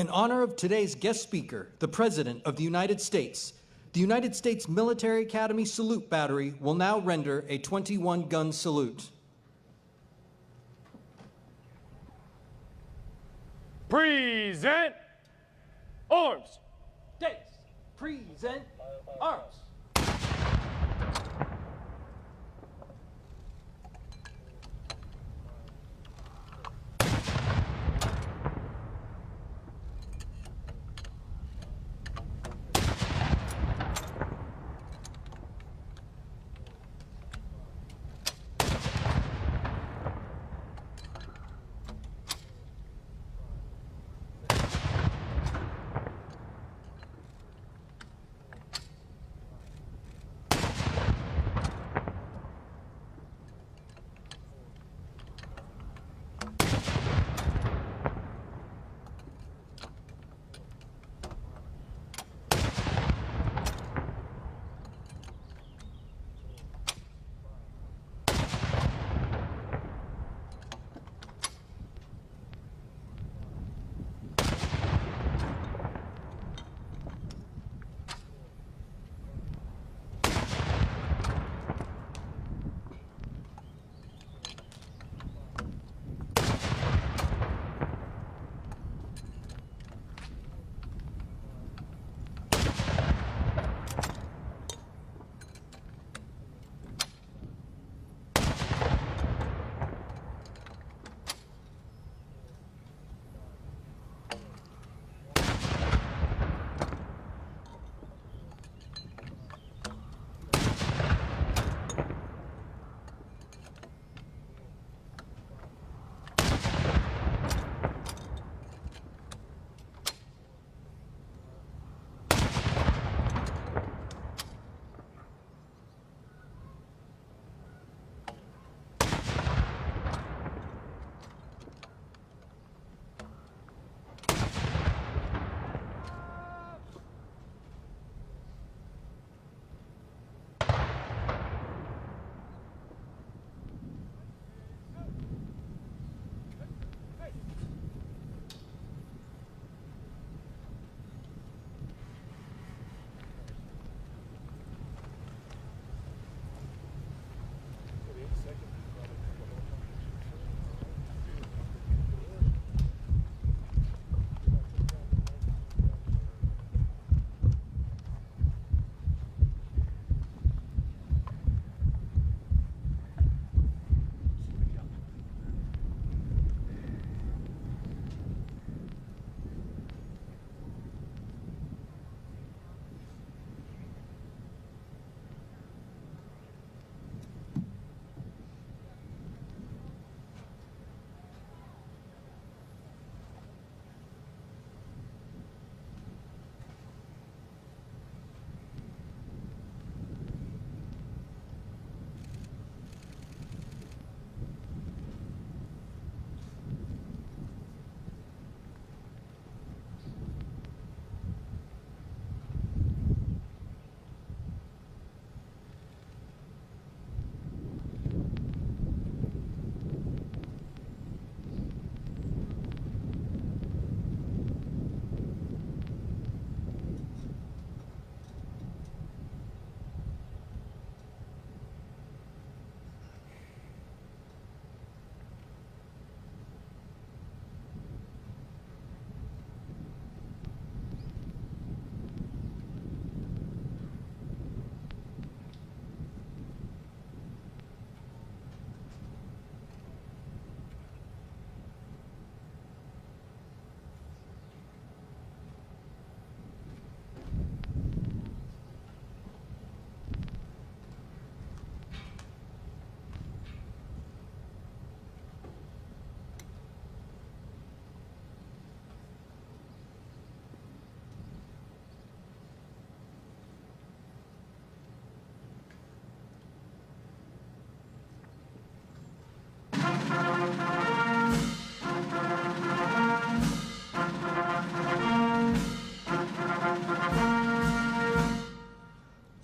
[SPEAKER 11] In honor of today's guest speaker, the President of the United States Military Academy Salute Battery will now render a 21-gun salute.
[SPEAKER 16] Present arms.
[SPEAKER 11] Days. Present arms.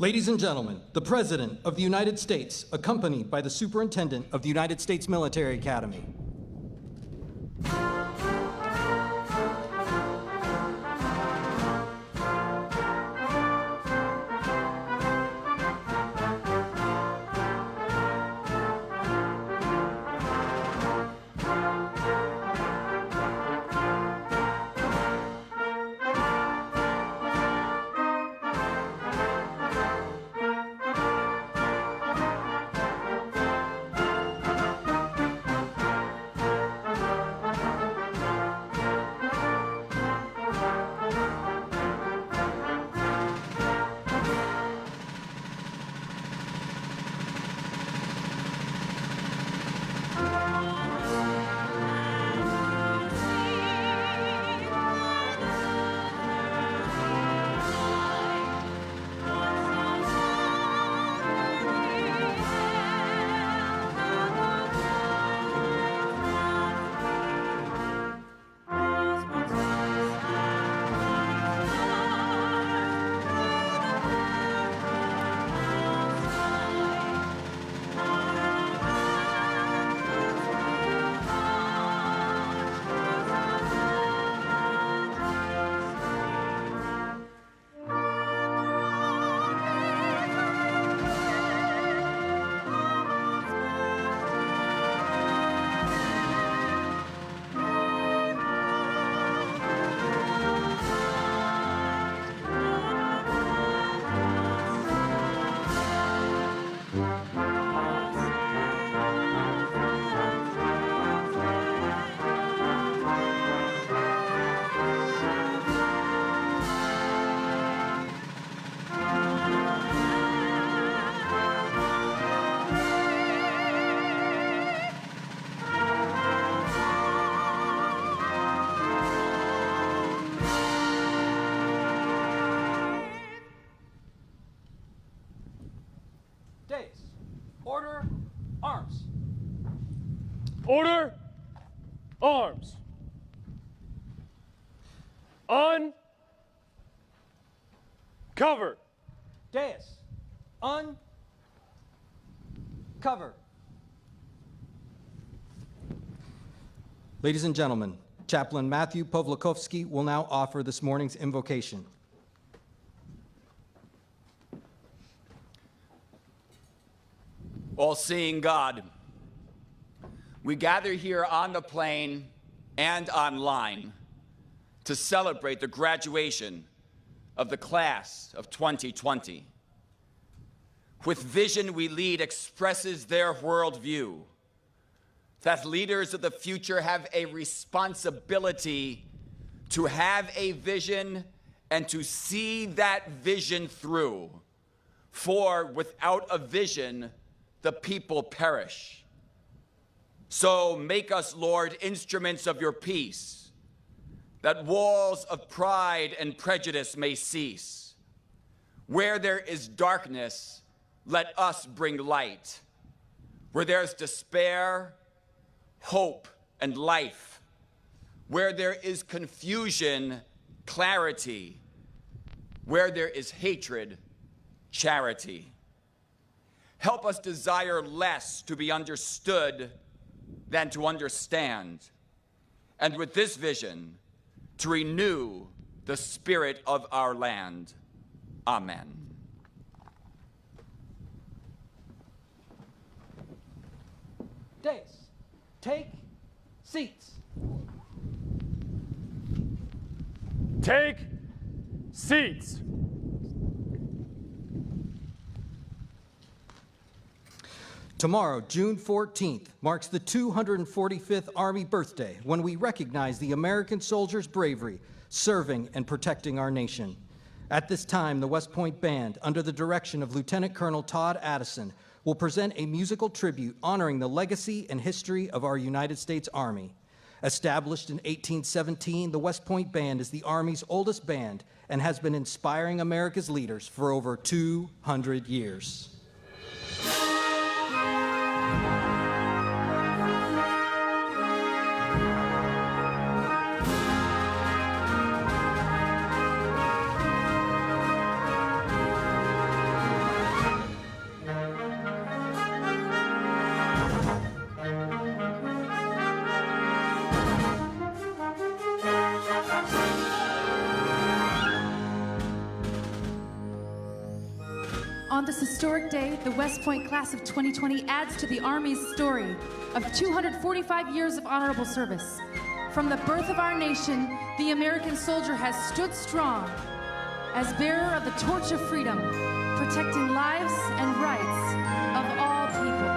[SPEAKER 11] Ladies and gentlemen, the President of the United States, accompanied by the Superintendent of the United States Military Academy. Days. Order. Arms.
[SPEAKER 16] Order. Arms. Uncover.
[SPEAKER 11] Dais. Uncover. Ladies and gentlemen, Chaplain Matthew Pawlikowski will now offer this morning's invocation.
[SPEAKER 6] All-seeing God, we gather here on the plain and online to celebrate the graduation of the class of 2020. With Vision We Lead expresses their worldview that leaders of the future have a responsibility to have a vision and to see that vision through. For without a vision, the people perish. So make us, Lord, instruments of your peace, that walls of pride and prejudice may cease. Where there is darkness, let us bring light. Where there's despair, hope, and life. Where there is confusion, clarity. Where there is hatred, charity. Help us desire less to be understood than to understand. And with this vision, to renew the spirit of our land. Amen.
[SPEAKER 11] Days. Take seats.
[SPEAKER 16] Take seats.
[SPEAKER 11] Tomorrow, June 14th, marks the 245th Army birthday when we recognize the American soldiers' bravery serving and protecting our nation. At this time, the West Point Band, under the direction of Lieutenant Colonel Todd Addison, will present a musical tribute honoring the legacy and history of our United States Army. Established in 1817, the West Point Band is the Army's oldest band and has been inspiring America's leaders for over 200 years.
[SPEAKER 7] On this historic day, the West Point class of 2020 adds to the Army's story of 245 years of honorable service. From the birth of our nation, the American soldier has stood strong as bearer of the torch of freedom, protecting lives and rights of all people.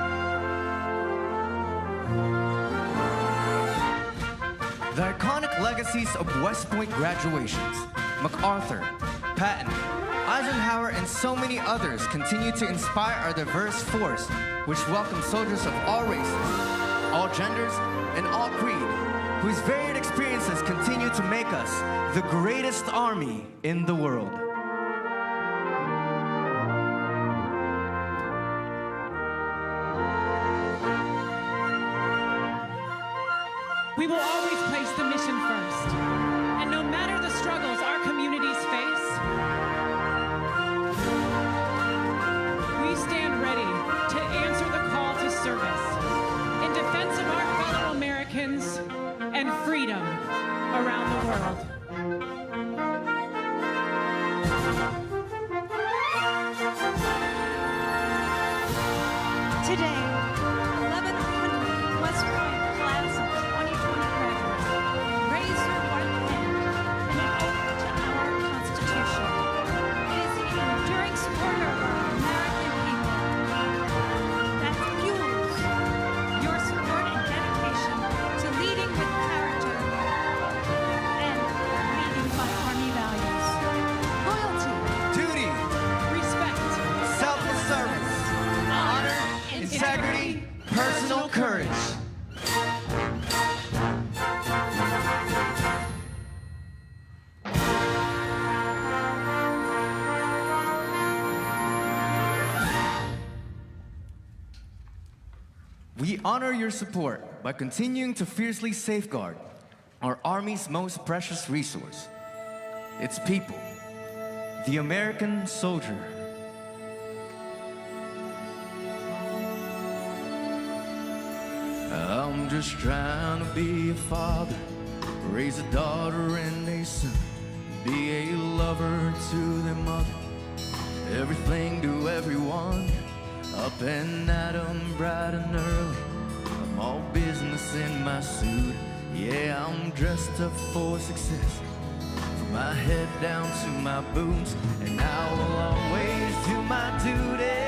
[SPEAKER 18] The iconic legacies of West Point graduations, MacArthur, Patton, Eisenhower, and so many others continue to inspire our diverse force, which welcomes soldiers of all races, all genders, and all creed, whose varied experiences continue to make us the greatest army in the world.
[SPEAKER 19] We will always place the mission first, and no matter the struggles our communities face, we stand ready to answer the call to service in defense of our fellow Americans and freedom around the world.
[SPEAKER 24] Today, 1,100 West Point class of 2020 graduates
[SPEAKER 18] We honor your support by continuing to fiercely safeguard our Army's most precious resource, its people, the American soldier. I'm just trying to be a father, raise a daughter and a son, be a lover to their mother, everything to everyone, up and at 'em bright and early. I'm all business in my suit, yeah, I'm dressed up for success, from my head down to my boots, and I will always do my duty,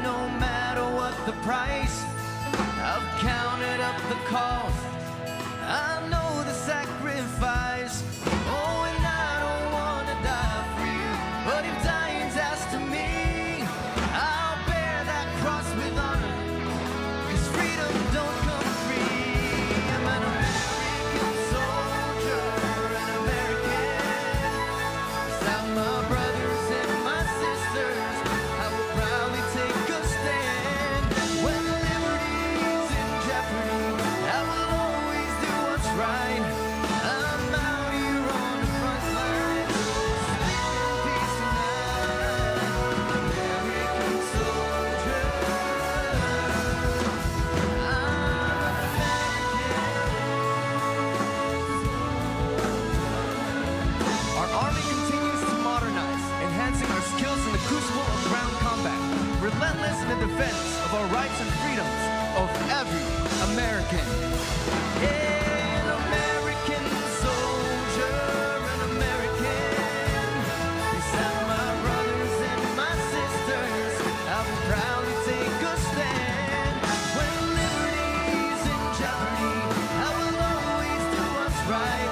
[SPEAKER 18] no matter what the price. I've counted up the cost, I know the sacrifice. Oh, and I don't want to die for you, but if dying's asked of me, I'll bear that cross with honor, 'cause freedom don't come free. I'm an American soldier, an American. Without my brothers and my sisters, I will proudly take a stand. When liberty's in jeopardy, I will always do what's right. I'm out here on the front line, sleep in peace tonight. American soldier, Our Army continues to modernize, enhancing our skills in the crucible of ground combat, relentless in the defense of our rights and freedoms of every American. Yeah, an American soldier, an American. Beside my brothers and my sisters, I will proudly take a stand. When liberty's in jeopardy, I will always do what's right.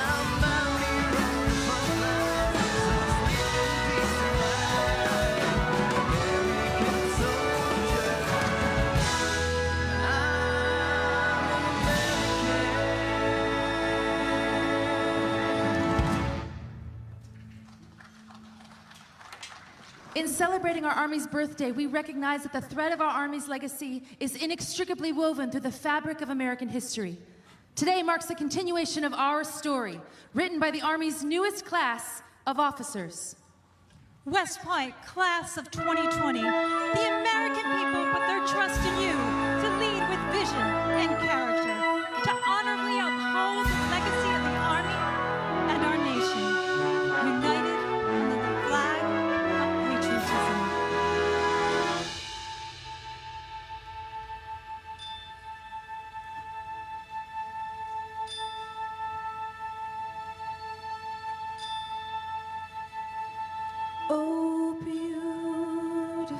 [SPEAKER 18] I'm out here on the front line, so sleep in peace tonight. American soldier,
[SPEAKER 7] In celebrating our Army's birthday, we recognize that the thread of our Army's legacy is inextricably woven through the fabric of American history. Today marks a continuation of our story, written by the Army's newest class of officers.
[SPEAKER 12] West Point, class of 2020, the American people put their trust in you to lead with vision and character, to honorably uphold the legacy of the Army and our nation, united under the flag of patriotism.
[SPEAKER 7] Oh, beautiful,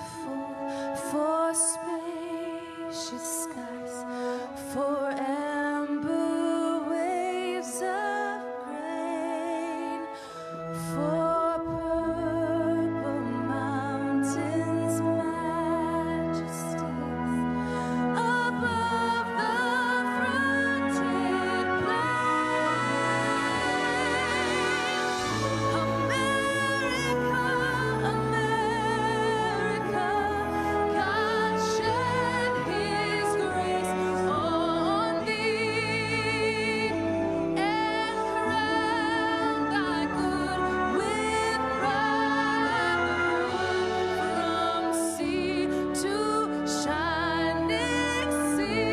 [SPEAKER 7] for spacious skies, for amber waves of grain, for purple mountains' majesties, above the fronted America, God shed His grace on thee, and crown thy good with brotherhood from sea to shining sea.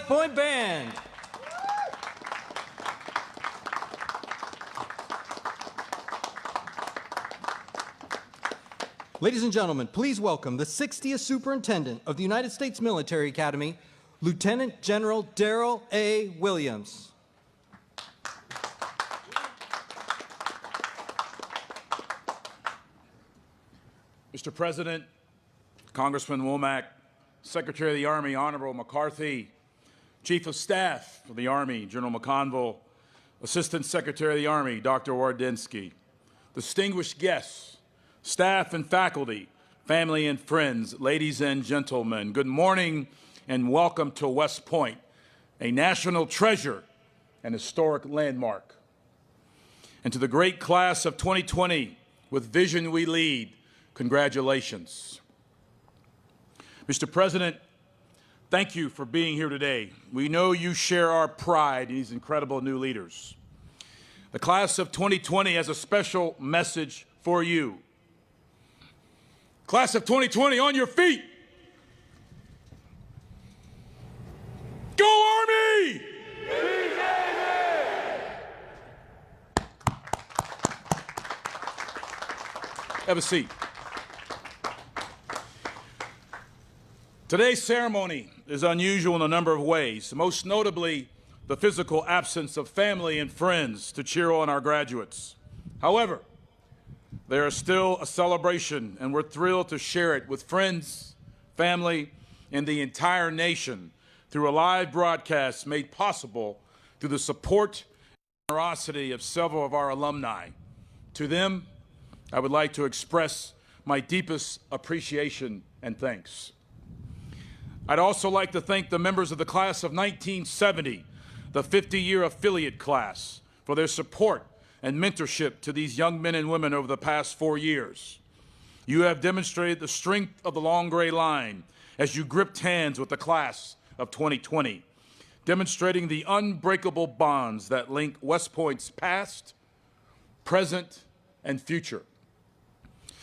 [SPEAKER 11] Point Band. Ladies and gentlemen, please welcome the 60th Superintendent of the United States Military Academy, Lieutenant General Darrell A. Williams.
[SPEAKER 1] Mr. President, Congressman Womack, Secretary of the Army, Honorable McCarthy, Chief of Staff of the Army, General McConville, Assistant Secretary of the Army, Dr. Wardynski, distinguished guests, staff and faculty, family and friends, ladies and gentlemen, good morning and welcome to West Point, a national treasure and historic landmark. And to the great class of 2020, with vision we lead, congratulations. Mr. President, thank you for being here today. We know you share our pride in these incredible new leaders. The class of 2020 has a special message for you. Class of 2020, on your feet. Go Army! Have a seat. Today's ceremony is unusual in a number of ways, most notably the physical absence of family and friends to cheer on our graduates. However, there is still a celebration, and we're thrilled to share it with friends, family, and the entire nation through a live broadcast made possible through the support and generosity of several of our alumni. To them, I would like to express my deepest appreciation and thanks. I'd also like to thank the members of the class of 1970, the 50-year affiliate class, for their support and mentorship to these young men and women over the past 4 years. You have demonstrated the strength of the long gray line as you gripped hands with the class of 2020, demonstrating the unbreakable bonds that link West Point's past, present, and future.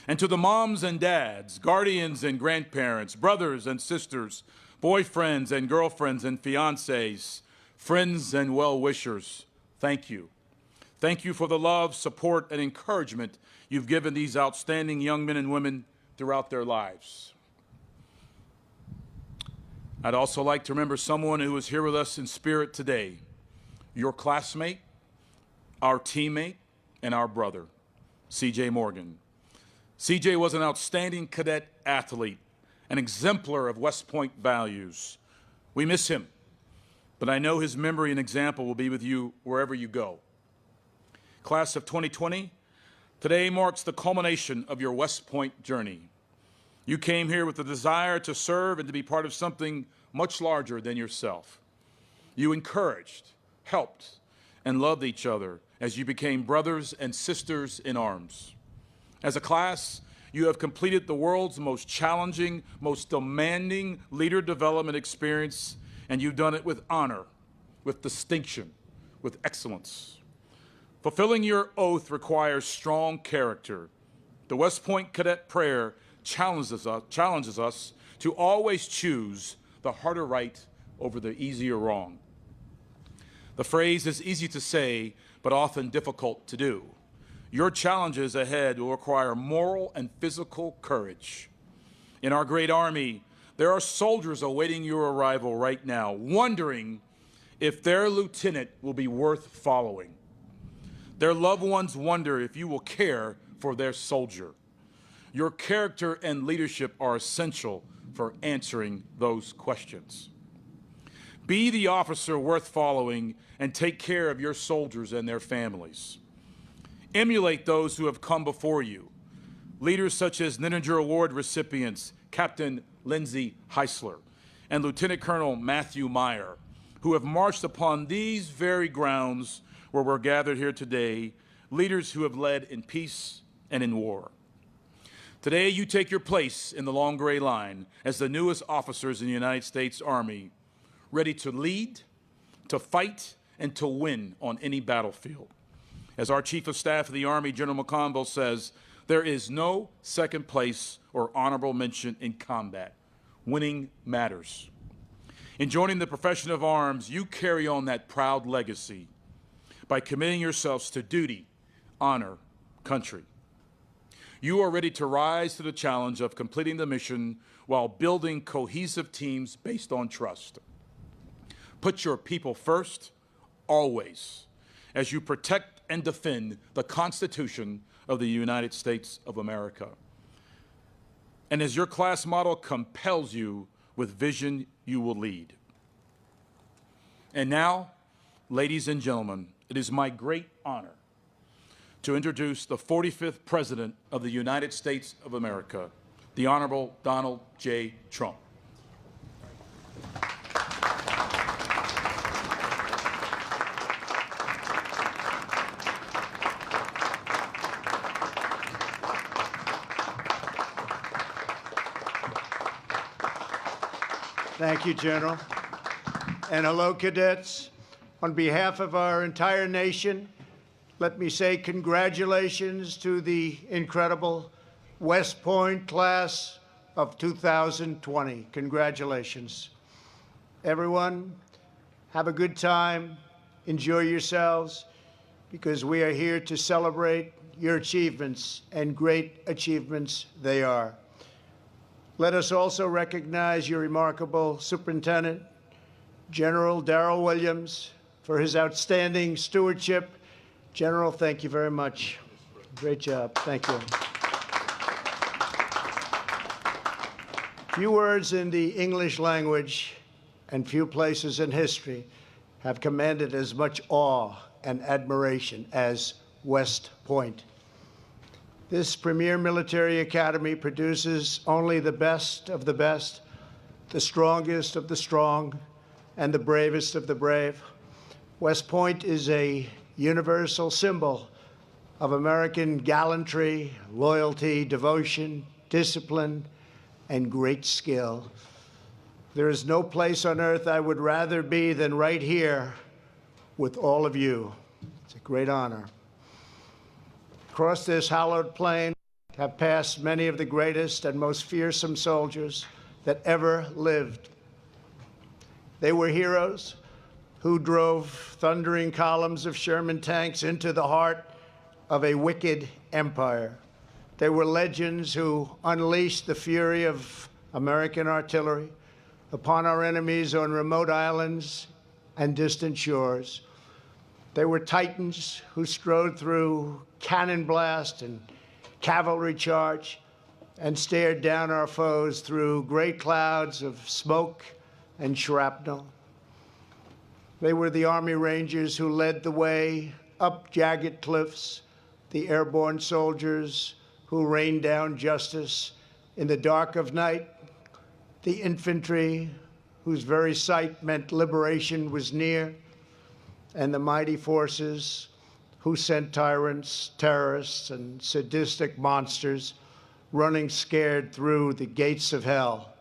[SPEAKER 1] And to the moms and dads, guardians and grandparents, brothers and sisters, boyfriends and girlfriends and fiancés, friends and well-wishers, thank you. Thank you for the love, support, and encouragement you've given these outstanding young men and women throughout their lives. I'd also like to remember someone who is here with us in spirit today, your classmate, our teammate, and our brother, C.J. Morgan. C.J. was an outstanding cadet athlete, an exemplar of West Point values. We miss him, but I know his memory and example will be with you wherever you go. Class of 2020, today marks the culmination of your West Point journey. You came here with the desire to serve and to be part of something much larger than yourself. You encouraged, helped, and loved each other as you became brothers and sisters in arms. As a class, you have completed the world's most challenging, most demanding leader development experience, and you've done it with honor, with distinction, with excellence. Fulfilling your oath requires strong character. The West Point Cadet Prayer challenges us to always choose the harder right over the easier wrong. The phrase is easy to say, but often difficult to do. Your challenges ahead will require moral and physical courage. In our great Army, there are soldiers awaiting your arrival right now, wondering if their lieutenant will be worth following. Their loved ones wonder if you will care for their soldier. Your character and leadership are essential for answering those questions. Be the officer worth following and take care of your soldiers and their families. Emulate those who have come before you. Leaders such as Nininger Award recipients, Captain Lindsay Heisler and Lieutenant Colonel Matthew Meyer, who have marched upon these very grounds where we're gathered here today, leaders who have led in peace and in war. Today, you take your place in the long gray line as the newest officers in the United States Army, ready to lead, to fight, and to win on any battlefield. As our Chief of Staff of the Army, General McConville, says, there is no second place or honorable mention in combat. Winning matters. In joining the profession of arms, you carry on that proud legacy by committing yourselves to duty, honor, country. You are ready to rise to the challenge of completing the mission while building cohesive teams based on trust. Put your people first, always, as you protect and defend the Constitution of the United States of America. And as your class model compels you with vision, you will lead. And now, ladies and gentlemen, it is my great honor to introduce the 45th President of the United States of America, the Honorable Donald J. Trump.
[SPEAKER 2] Thank you, General. And hello, cadets. On behalf of our entire nation, let me say congratulations to the incredible West Point class of 2020. Congratulations. Everyone, have a good time, enjoy yourselves, because we are here to celebrate your achievements, and great achievements they are. Let us also recognize your remarkable superintendent, General Darrell Williams, for his outstanding stewardship. General, thank you very much. Great job. Thank you. Few words in the English language and few places in history have commanded as much awe and admiration as West Point. This premier military academy produces only the best of the best, the strongest of the strong, and the bravest of the brave. West Point is a universal symbol of American gallantry, loyalty, devotion, discipline, and great skill. There is no place on earth I would rather be than right here with all of you. It's a great honor. Across this hallowed plain have passed many of the greatest and most fearsome soldiers that ever lived. They were heroes who drove thundering columns of Sherman tanks into the heart of a wicked empire. They were legends who unleashed the fury of American artillery upon our enemies on remote islands and distant shores. They were titans who strode through cannon blast and cavalry charge and stared down our foes through great clouds of smoke and shrapnel. They were the Army Rangers who led the way up jagged cliffs, the airborne soldiers who rained down justice in the dark of night, the infantry whose very sight meant liberation was near, and the mighty forces who sent tyrants, terrorists, and sadistic monsters running scared through the gates of hell.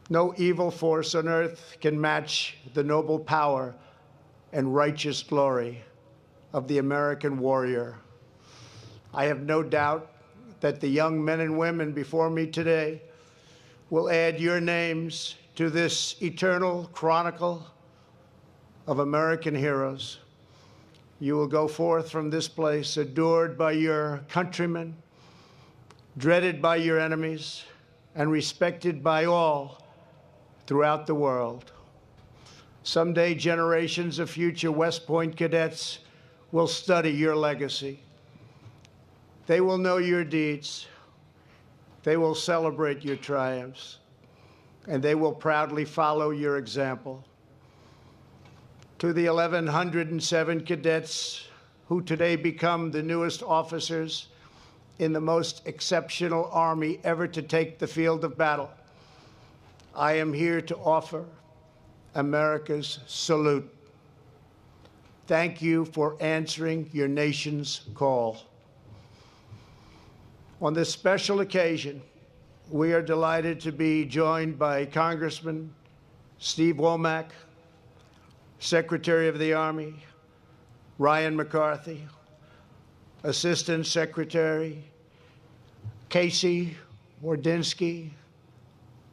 [SPEAKER 2] No evil force on earth can match the noble power and righteous glory of the American warrior. I have no doubt that the young men and women before me today will add your names to this eternal chronicle of American heroes. You will go forth from this place adored by your countrymen, dreaded by your enemies, and respected by all throughout the world. Someday, generations of future West Point cadets will study your legacy. They will know your deeds. They will celebrate your triumphs, and they will proudly follow your example. To the 1,107 cadets who today become the newest officers in the most exceptional Army ever to take the field of battle, I am here to offer America's salute. Thank you for answering your nation's call. On this special occasion, we are delighted to be joined by Congressman Steve Womack, Secretary of the Army Ryan McCarthy, Assistant Secretary Casey Wardinsky,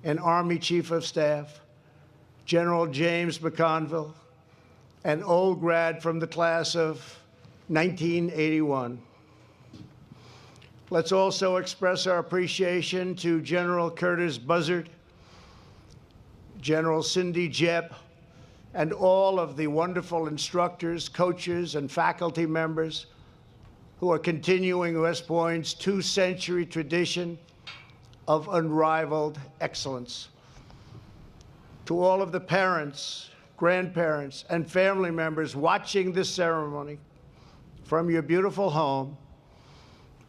[SPEAKER 2] and Army Chief of Staff General James McConville, an old grad from the class of 1981. Let's also express our appreciation to General Curtis Buzzard, General Cindy Jebb, and all of the wonderful instructors, coaches, and faculty members who are continuing West Point's two-century tradition of unrivaled excellence. To all of the parents, grandparents, and family members watching this ceremony from your beautiful home,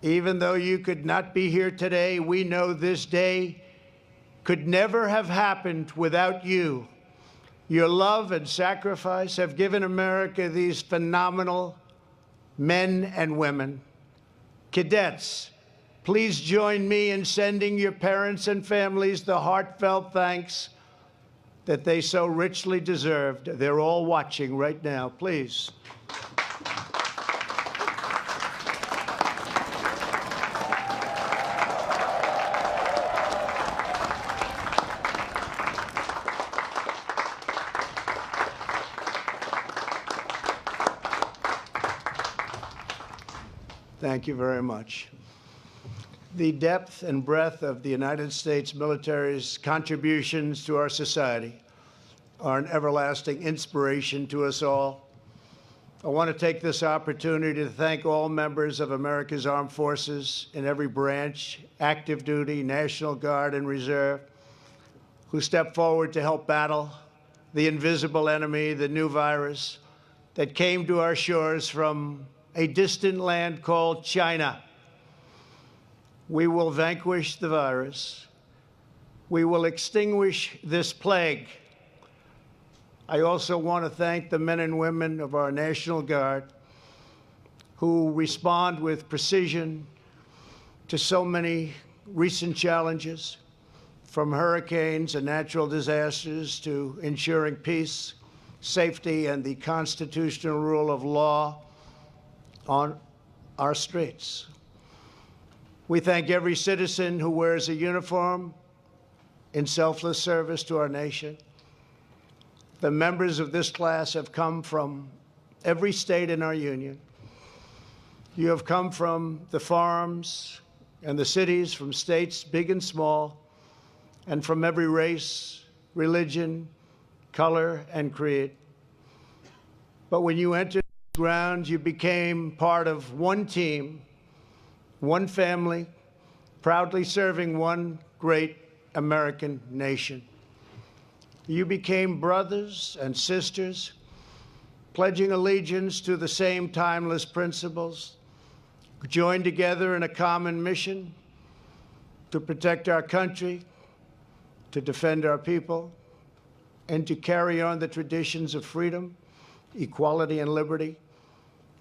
[SPEAKER 2] even though you could not be here today, we know this day could never have happened without you. Your love and sacrifice have given America these phenomenal men and women. Cadets, please join me in sending your parents and families the heartfelt thanks that they so richly deserved. They're all watching right now. Please. Thank you very much. The depth and breadth of the United States military's contributions to our society are an everlasting inspiration to us all. I want to take this opportunity to thank all members of America's armed forces in every branch, active duty, National Guard, and Reserve, who stepped forward to help battle the invisible enemy, the new virus that came to our shores from a distant land called China. We will vanquish the virus. We will extinguish this plague. I also want to thank the men and women of our National Guard who respond with precision to so many recent challenges, from hurricanes and natural disasters to ensuring peace, safety, and the constitutional rule of law on our streets. We thank every citizen who wears a uniform in selfless service to our nation. The members of this class have come from every state in our union. You have come from the farms and the cities, from states big and small, and from every race, religion, color, and creed. But when you entered the grounds, you became part of one team, one family, proudly serving one great American nation. You became brothers and sisters, pledging allegiance to the same timeless principles, joined together in a common mission to protect our country, to defend our people, and to carry on the traditions of freedom, equality, and liberty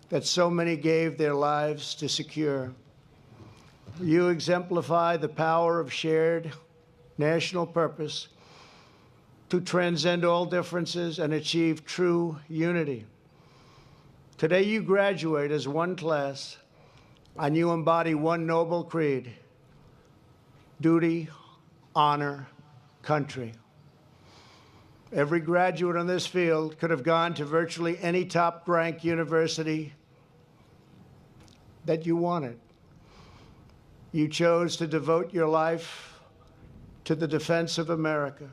[SPEAKER 2] that so many gave their lives to secure. You exemplify the power of shared national purpose to transcend all differences and achieve true unity. Today you graduate as one class, and you embody one noble creed: duty, honor, country. Every graduate on this field could have gone to virtually any top-ranked university that you wanted. You chose to devote your life to the defense of America.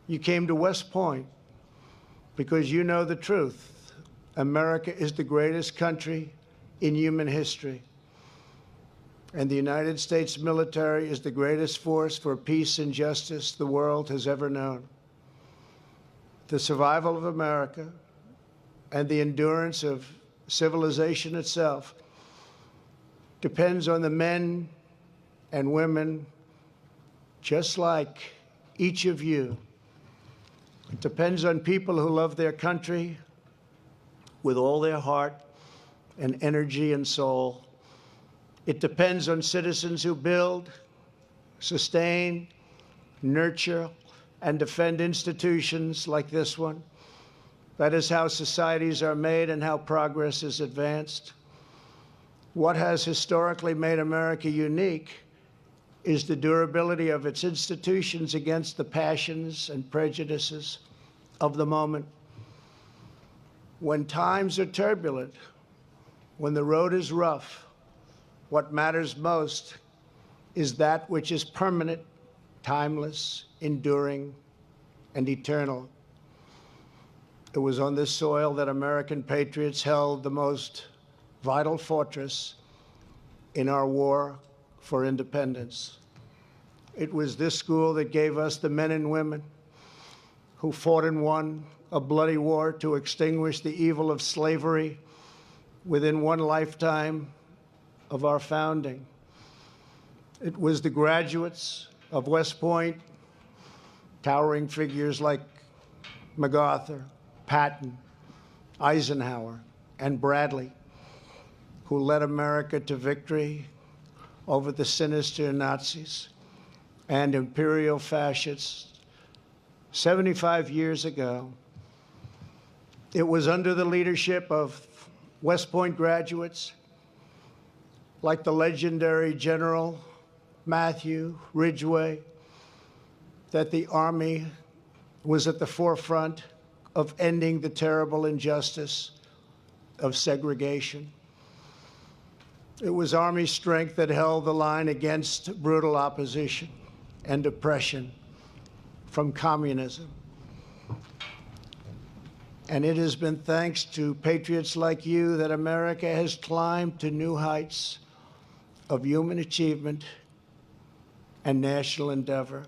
[SPEAKER 2] You came to West Point because you know the truth. America is the greatest country in human history, and the United States military is the greatest force for peace and justice the world has ever known. The survival of America and the endurance of civilization itself depends on the men and women just like each of you. It depends on people who love their country with all their heart and energy and soul. It depends on citizens who build, sustain, nurture, and defend institutions like this one. That is how societies are made and how progress is advanced. What has historically made America unique is the durability of its institutions against the passions and prejudices of the moment. When times are turbulent, when the road is rough, what matters most is that which is permanent, timeless, enduring, and eternal. It was on this soil that American patriots held the most vital fortress in our war for independence. It was this school that gave us the men and women who fought and won a bloody war to extinguish the evil of slavery within one lifetime of our founding. It was the graduates of West Point, towering figures like MacArthur, Patton, Eisenhower, and Bradley, who led America to victory over the sinister Nazis and imperial fascists 75 years ago. It was under the leadership of West Point graduates like the legendary General Matthew Ridgway that the Army was at the forefront of ending the terrible injustice of segregation. It was Army strength that held the line against brutal opposition and oppression from communism. And it has been thanks to patriots like you that America has climbed to new heights of human achievement and national endeavor.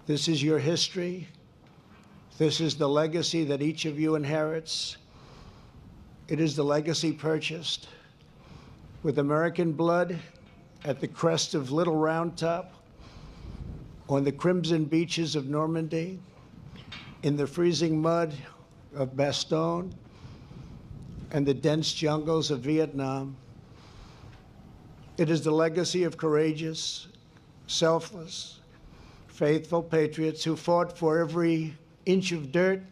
[SPEAKER 2] This is your history. This is the legacy that each of you inherits. It is the legacy purchased with American blood at the crest of Little Round Top, on the crimson beaches of Normandy, in the freezing mud of Bastogne, and the dense jungles of Vietnam. It is the legacy of courageous, selfless, faithful patriots who fought for every inch of dirt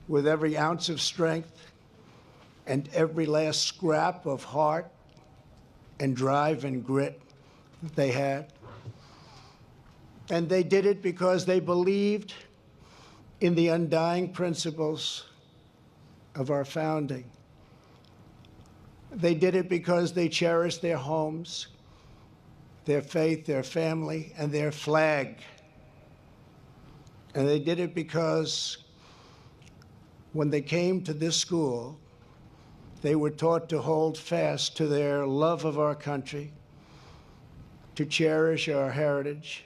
[SPEAKER 2] with every ounce of strength and every last scrap of heart and drive and grit that they had. And they did it because they believed in the undying principles of our founding. They did it because they cherished their homes, their faith, their family, and their flag. And they did it because when they came to this school, they were taught to hold fast to their love of our country, to cherish our heritage,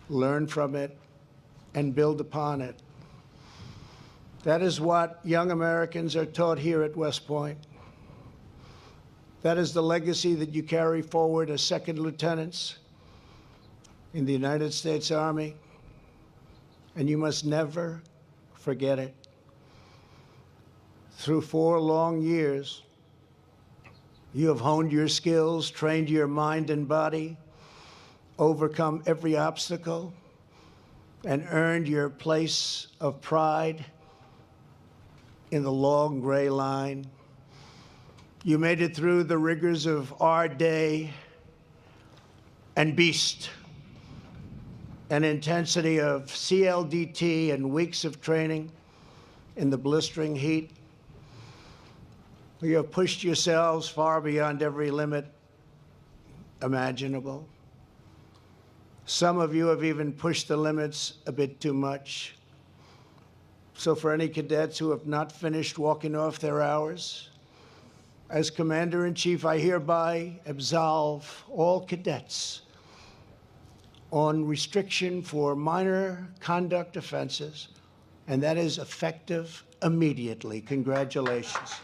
[SPEAKER 2] learn from it, and build upon it. That is what young Americans are taught here at West Point. That is the legacy that you carry forward as second lieutenants in the United States Army, and you must never forget it. Through 4 long years, you have honed your skills, trained your mind and body, overcome every obstacle, and earned your place of pride in the long gray line. You made it through the rigors of our day and beast, an intensity of CLDT and weeks of training in the blistering heat. You have pushed yourselves far beyond every limit imaginable. Some of you have even pushed the limits a bit too much. So for any cadets who have not finished walking off their hours, as Commander-in-Chief, I hereby absolve all cadets on restriction for minor conduct offenses, and that is effective immediately. Congratulations.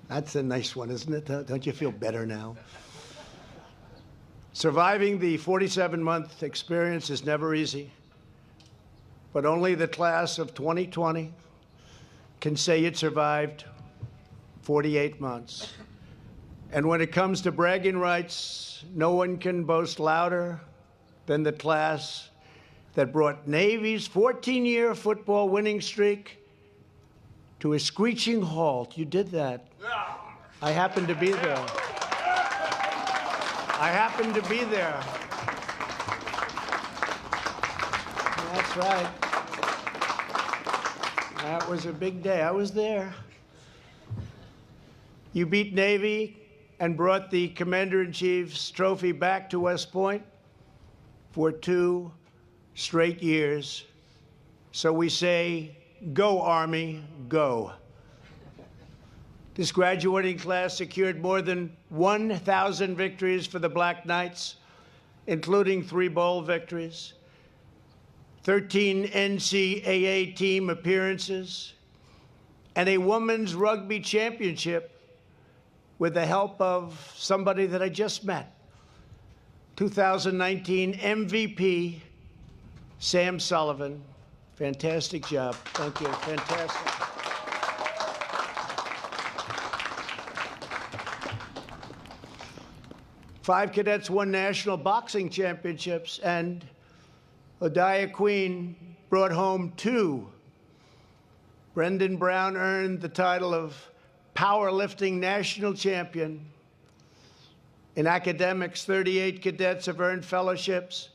[SPEAKER 2] That's a nice one, isn't it? Don't you feel better now? Surviving the 47-month experience is never easy, but only the class of 2020 can say it survived 48 months. And when it comes to bragging rights, no one can boast louder than the class that brought Navy's 14-year football winning streak to a screeching halt. You did that. I happened to be there. I happened to be there. That's right. That was a big day. I was there. You beat Navy and brought the Commander-in-Chief's trophy back to West Point for 2 straight years. So we say, go Army, go. This graduating class secured more than 1,000 victories for the Black Knights, including 3 bowl victories, 13 NCAA team appearances, and a women's rugby championship with the help of somebody that I just met, 2019 MVP, Sam Sullivan. Fantastic job. Thank you. Fantastic. Five cadets won national boxing championships, and Odia Queen brought home 2. Brendan Brown earned the title of powerlifting national champion. In academics, 38 cadets have earned fellowships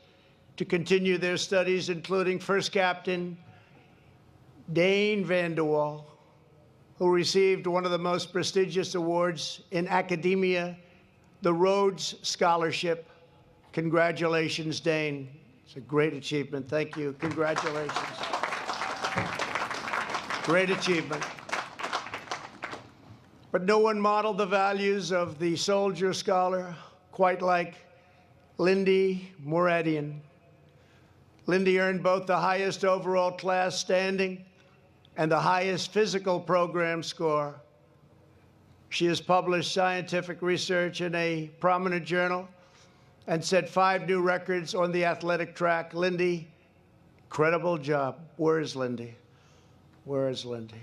[SPEAKER 2] to continue their studies, including First Captain Dane Vanderwall, who received one of the most prestigious awards in academia, the Rhodes Scholarship. Congratulations, Dane. It's a great achievement. Thank you. Congratulations. Great achievement. But no one modeled the values of the soldier scholar quite like Lindy Moradian. Lindy earned both the highest overall class standing and the highest physical program score. She has published scientific research in a prominent journal and set 5 new records on the athletic track. Lindy, incredible job. Where is Lindy? Where is Lindy?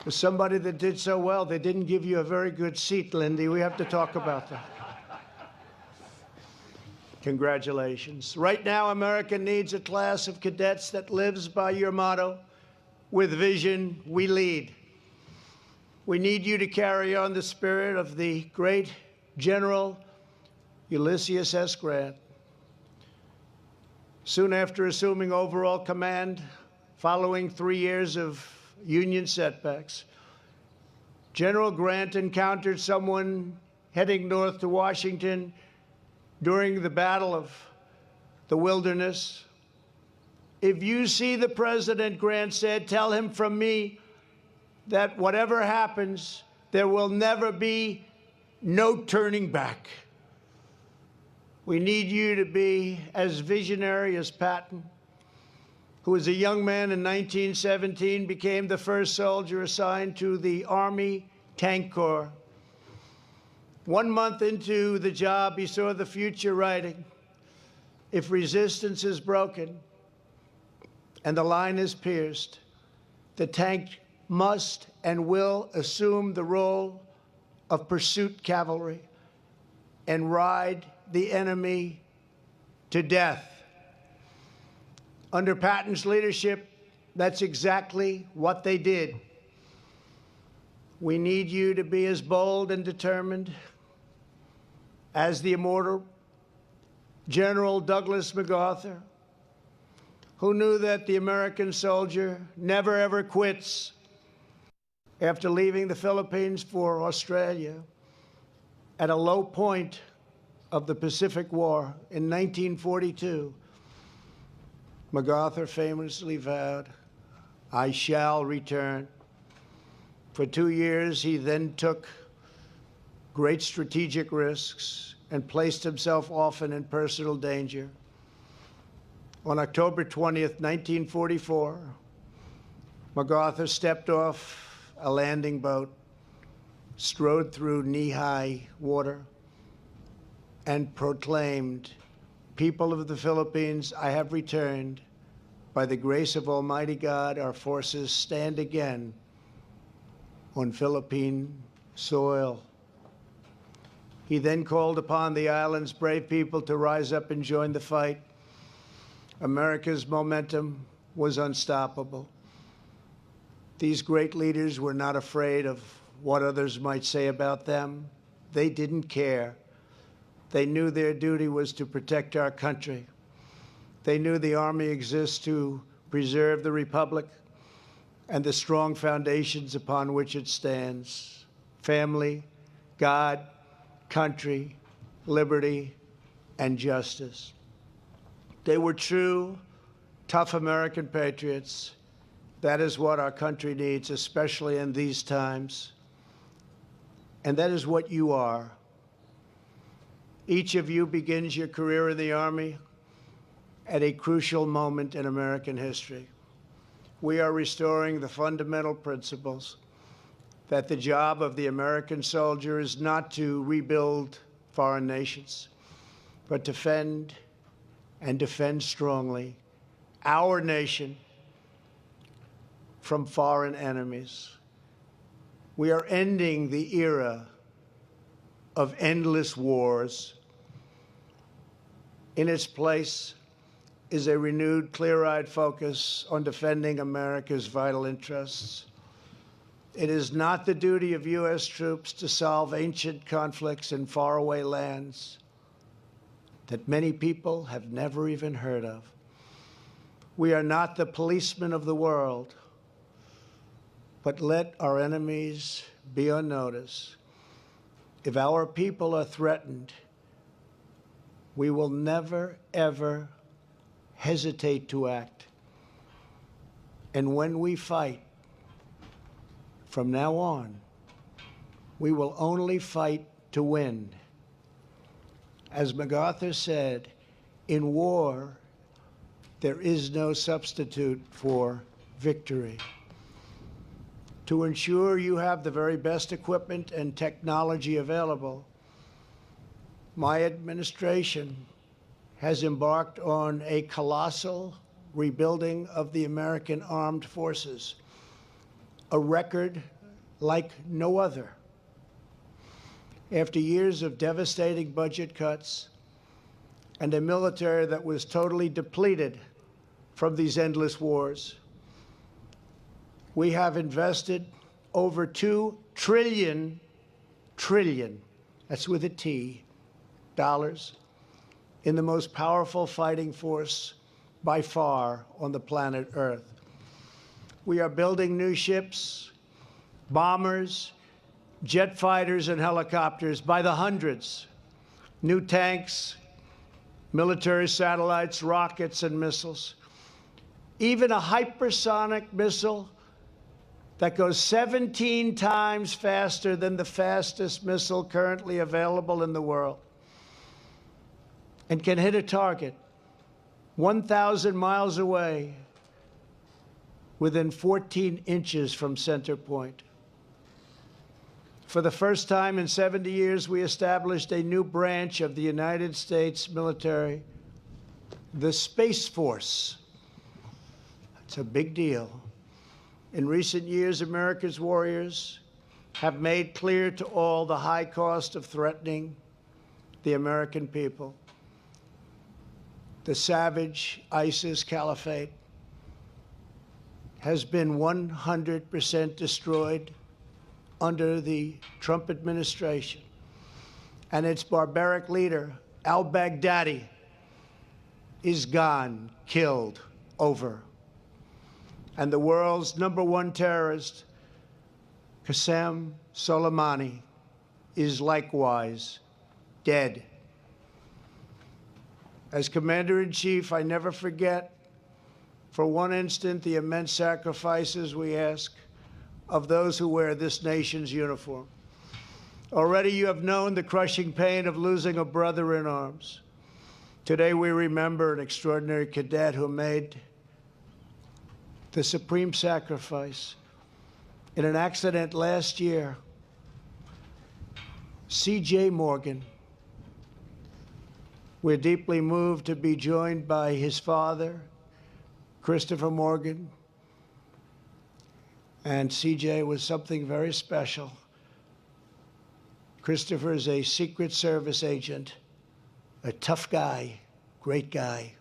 [SPEAKER 2] For somebody that did so well, they didn't give you a very good seat, Lindy. We have to talk about that. Congratulations. Right now, America needs a class of cadets that lives by your motto, with vision, we lead. We need you to carry on the spirit of the great General Ulysses S. Grant. Soon after assuming overall command, following 3 years of Union setbacks, General Grant encountered someone heading north to Washington during the Battle of the Wilderness. If you see the president, Grant said, tell him from me that whatever happens, there will never be no turning back. We need you to be as visionary as Patton, who as a young man in 1917 became the first soldier assigned to the Army Tank Corps. 1 month into the job, he saw the future writing. If resistance is broken and the line is pierced, the tank must and will assume the role of pursuit cavalry and ride the enemy to death. Under Patton's leadership, that's exactly what they did. We need you to be as bold and determined as the immortal General Douglas MacArthur, who knew that the American soldier never ever quits. After leaving the Philippines for Australia at a low point of the Pacific War in 1942, MacArthur famously vowed, I shall return. For 2 years, he then took great strategic risks and placed himself often in personal danger. On October 20th, 1944, MacArthur stepped off a landing boat, strode through knee-high water, and proclaimed, people of the Philippines, I have returned. By the grace of Almighty God, our forces stand again on Philippine soil. He then called upon the island's brave people to rise up and join the fight. America's momentum was unstoppable. These great leaders were not afraid of what others might say about them. They didn't care. They knew their duty was to protect our country. They knew the Army exists to preserve the Republic and the strong foundations upon which it stands: family, God, country, liberty, and justice. They were true, tough American patriots. That is what our country needs, especially in these times. And that is what you are. Each of you begins your career in the Army at a crucial moment in American history. We are restoring the fundamental principles that the job of the American soldier is not to rebuild foreign nations, but defend and defend strongly our nation from foreign enemies. We are ending the era of endless wars. In its place is a renewed, clear-eyed focus on defending America's vital interests. It is not the duty of U.S. troops to solve ancient conflicts in faraway lands that many people have never even heard of. We are not the policemen of the world, but let our enemies be on notice. If our people are threatened, we will never, ever hesitate to act. And when we fight, from now on, we will only fight to win. As MacArthur said, in war, there is no substitute for victory. To ensure you have the very best equipment and technology available, my administration has embarked on a colossal rebuilding of the American armed forces, a record like no other. After years of devastating budget cuts and a military that was totally depleted from these endless wars, we have invested over $2 trillion, that's with a T, dollars, in the most powerful fighting force by far on the planet Earth. We are building new ships, bombers, jet fighters, and helicopters by the hundreds, new tanks, military satellites, rockets, and missiles, even a hypersonic missile that goes 17 times faster than the fastest missile currently available in the world and can hit a target 1,000 miles away within 14 inches from center point. For the first time in 70 years, we established a new branch of the United States military, the Space Force. It's a big deal. In recent years, America's warriors have made clear to all the high cost of threatening the American people. The savage ISIS caliphate has been 100% destroyed under the Trump administration, and its barbaric leader, al-Baghdadi, is gone, killed, over. And the world's #1 terrorist, Qasem Soleimani, is likewise dead. As Commander-in-Chief, I never forget for one instant the immense sacrifices we ask of those who wear this nation's uniform. Already you have known the crushing pain of losing a brother in arms. Today we remember an extraordinary cadet who made the supreme sacrifice in an accident last year. C.J. Morgan. We're deeply moved to be joined by his father, Christopher Morgan. And C.J. was something very special. Christopher is a Secret Service agent, a tough guy, great guy.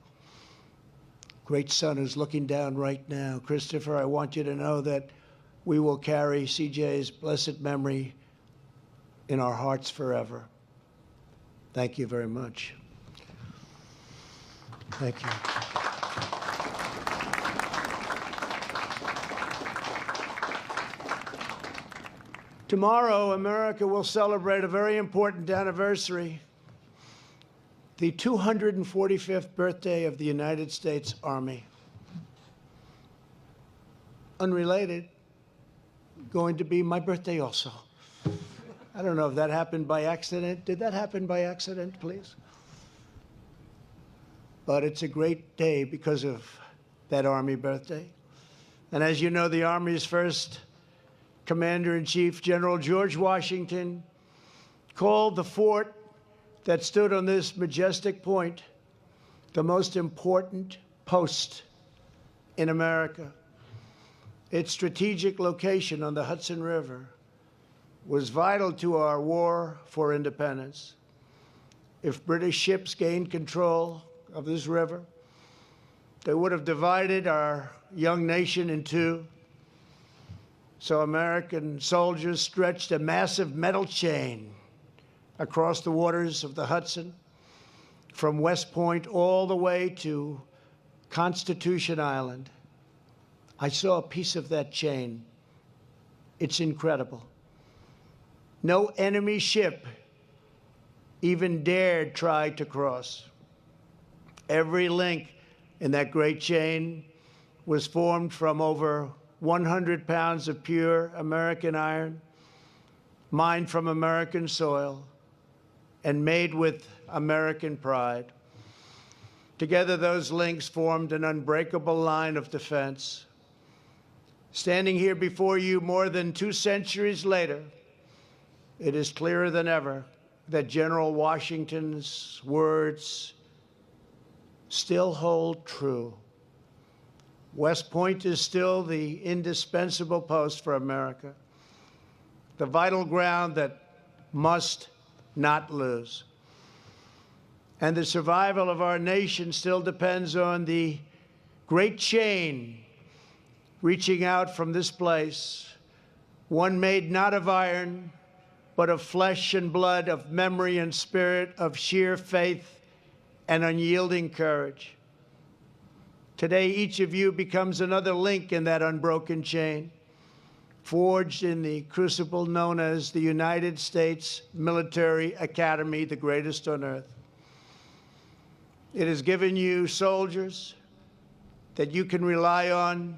[SPEAKER 2] Great son who's looking down right now. Christopher, I want you to know that we will carry CJ's blessed memory in our hearts forever. Thank you very much. Thank you. Tomorrow, America will celebrate a very important anniversary, the 245th birthday of the United States Army. Unrelated, going to be my birthday also. I don't know if that happened by accident. Did that happen by accident, please? But it's a great day because of that Army birthday. And as you know, the Army's first Commander-in-Chief, General George Washington, called the fort that stood on this majestic point the most important post in America. Its strategic location on the Hudson River was vital to our war for independence. If British ships gained control of this river, they would have divided our young nation in two. So American soldiers stretched a massive metal chain across the waters of the Hudson from West Point all the way to Constitution Island. I saw a piece of that chain. It's incredible. No enemy ship even dared try to cross. Every link in that great chain was formed from over 100 pounds of pure American iron, mined from American soil, and made with American pride. Together, those links formed an unbreakable line of defense. Standing here before you more than 2 centuries later, it is clearer than ever that General Washington's words still hold true. West Point is still the indispensable post for America, the vital ground that must not lose. And the survival of our nation still depends on the great chain reaching out from this place, one made not of iron, but of flesh and blood, of memory and spirit, of sheer faith and unyielding courage. Today, each of you becomes another link in that unbroken chain, forged in the crucible known as the United States Military Academy, the greatest on earth. It has given you soldiers that you can rely on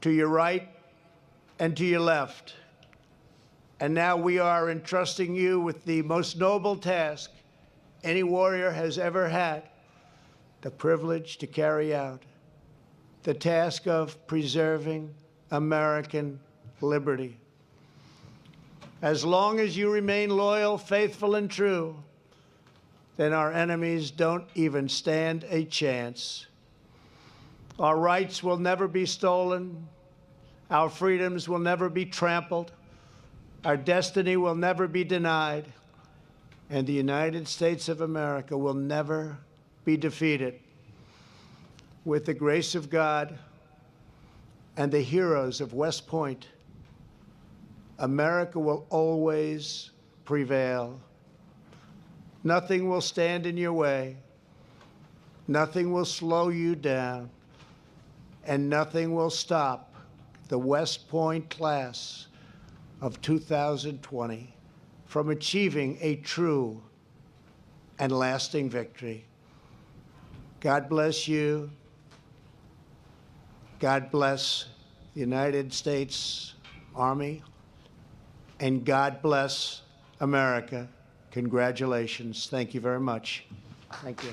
[SPEAKER 2] to your right and to your left. And now we are entrusting you with the most noble task any warrior has ever had, the privilege to carry out, the task of preserving American liberty. As long as you remain loyal, faithful, and true, then our enemies don't even stand a chance. Our rights will never be stolen. Our freedoms will never be trampled. Our destiny will never be denied. And the United States of America will never be defeated. With the grace of God and the heroes of West Point, America will always prevail. Nothing will stand in your way. Nothing will slow you down. And nothing will stop the West Point class of 2020 from achieving a true and lasting victory. God bless you. God bless the United States Army. And God bless America. Congratulations. Thank you very much. Thank you.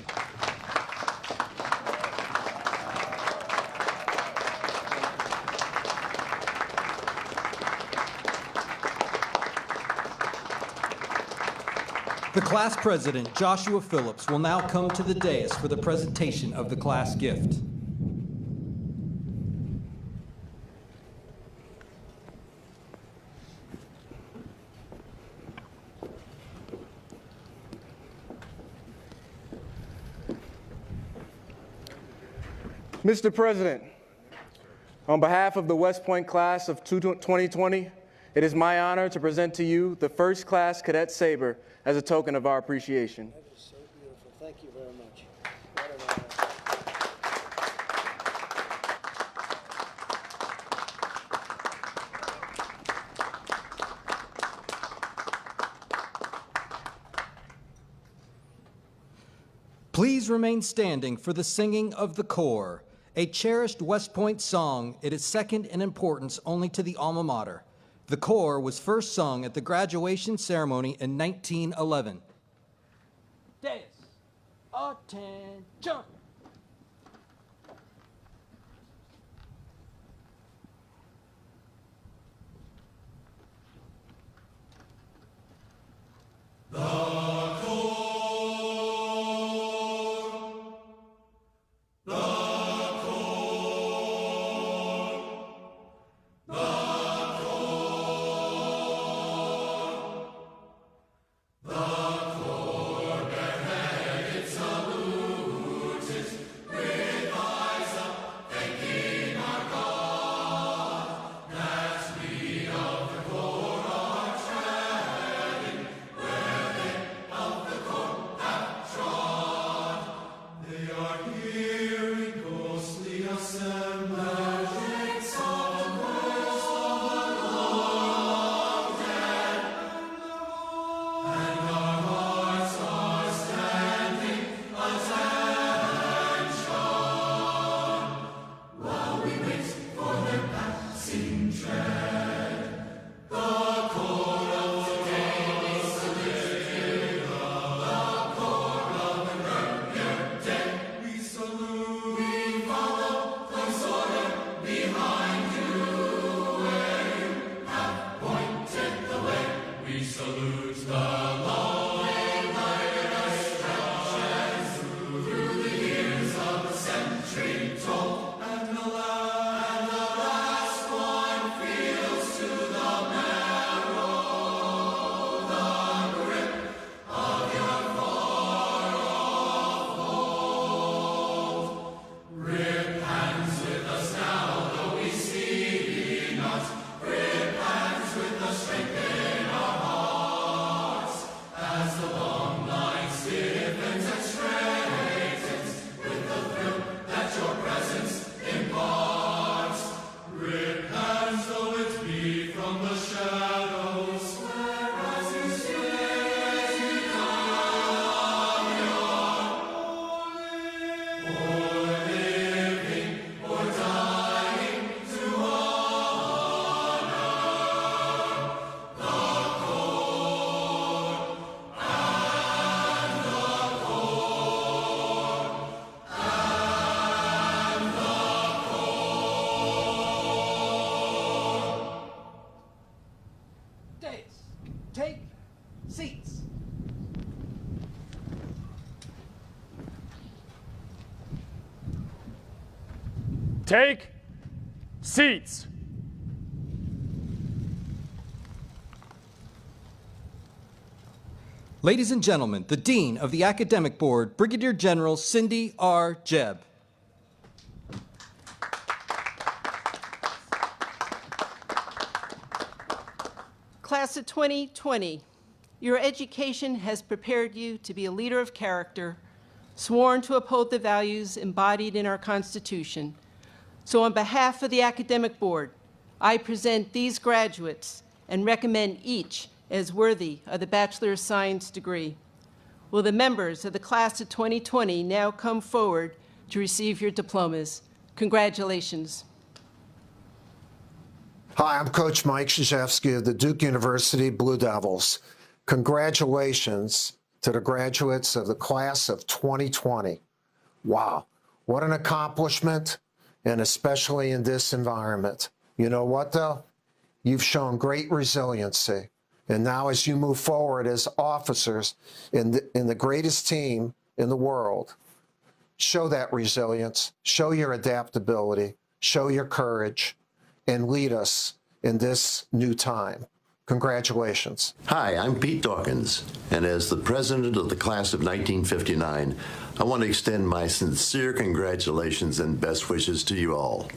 [SPEAKER 11] The class president, Joshua Phillips, will now come to the dais for the presentation of the class gift.
[SPEAKER 3] Mr. President, on behalf of the West Point class of 2020, it is my honor to present to you the first class cadet saber as a token of our appreciation.
[SPEAKER 2] That is so beautiful. Thank you very much.
[SPEAKER 11] Please remain standing for the singing of the corps, a cherished West Point song. It is second in importance only to the alma mater. The corps was first sung at the graduation ceremony in 1911.
[SPEAKER 8] Deus, attention. Take seats.
[SPEAKER 16] Take seats.
[SPEAKER 11] Ladies and gentlemen, the Dean of the Academic Board, Brigadier General Cindy R. Jebb.
[SPEAKER 5] Class of 2020, your education has prepared you to be a leader of character, sworn to uphold the values embodied in our Constitution. So on behalf of the Academic Board, I present these graduates and recommend each as worthy of the Bachelor of Science degree. Will the members of the Class of 2020 now come forward to receive your diplomas? Congratulations.
[SPEAKER 14] Hi, I'm Coach Mike Krzyzewski of the Duke University Blue Devils. Congratulations to the graduates of the Class of 2020. Wow, what an accomplishment, and especially in this environment. You know what, though? You've shown great resiliency. And now as you move forward as officers in the greatest team in the world, show that resilience, show your adaptability, show your courage, and lead us in this new time. Congratulations.
[SPEAKER 15] Hi, I'm Pete Dawkins, and as the president of the class of 1959, I want to extend my sincere congratulations and best wishes to you all.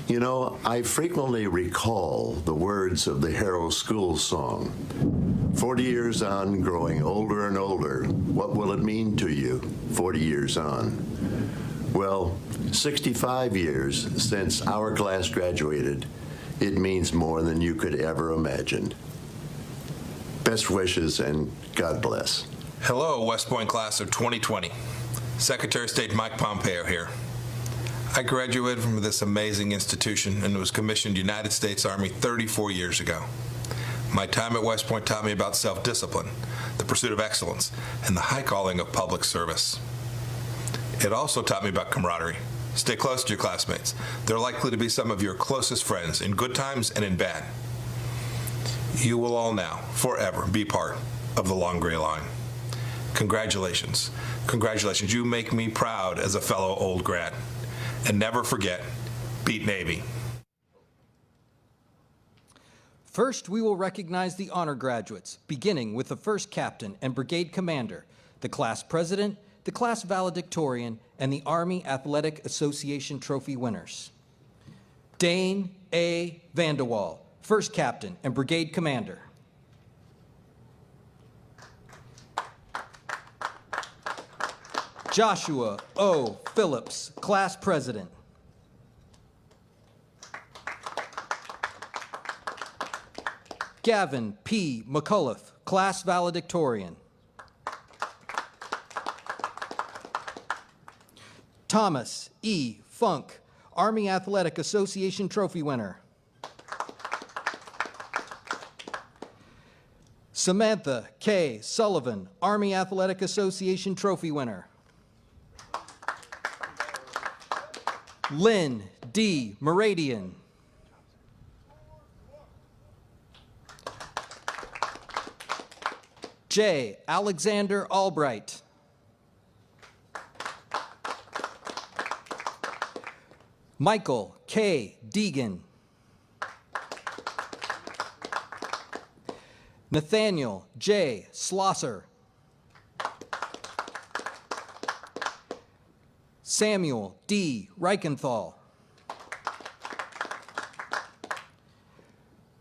[SPEAKER 15] You know, I frequently recall the words of the Harrow School song. 40 years on, growing older and older, what will it mean to you 40 years on? Well, 65 years since our class graduated, it means more than you could ever imagine. Best wishes and God bless.
[SPEAKER 20] Hello, West Point class of 2020.
[SPEAKER 4] Secretary of State Mike Pompeo here. I graduated from this amazing institution and was commissioned United States Army 34 years ago. My time at West Point taught me about self-discipline, the pursuit of excellence, and the high calling of public service. It also taught me about camaraderie. Stay close to your classmates. They're likely to be some of your closest friends in good times and in bad. You will all now, forever, be part of the Long Gray Line. Congratulations. Congratulations. You make me proud as a fellow old grad. And never forget, beat Navy.
[SPEAKER 11] First, we will recognize the honor graduates, beginning with the first captain and brigade commander, the class president, the class valedictorian, and the Army Athletic Association trophy winners. Dane A. Vanderwall, first captain and brigade commander. Joshua O. Phillips, class president. Gavin P. McCullough, class valedictorian. Thomas E. Funk, Army Athletic Association trophy winner. Samantha K. Sullivan, Army Athletic Association trophy winner. Lynn D. Meradian. J. Alexander Albright. Michael K. Deegan. Nathaniel J. Slosser. Samuel D. Reichenthal.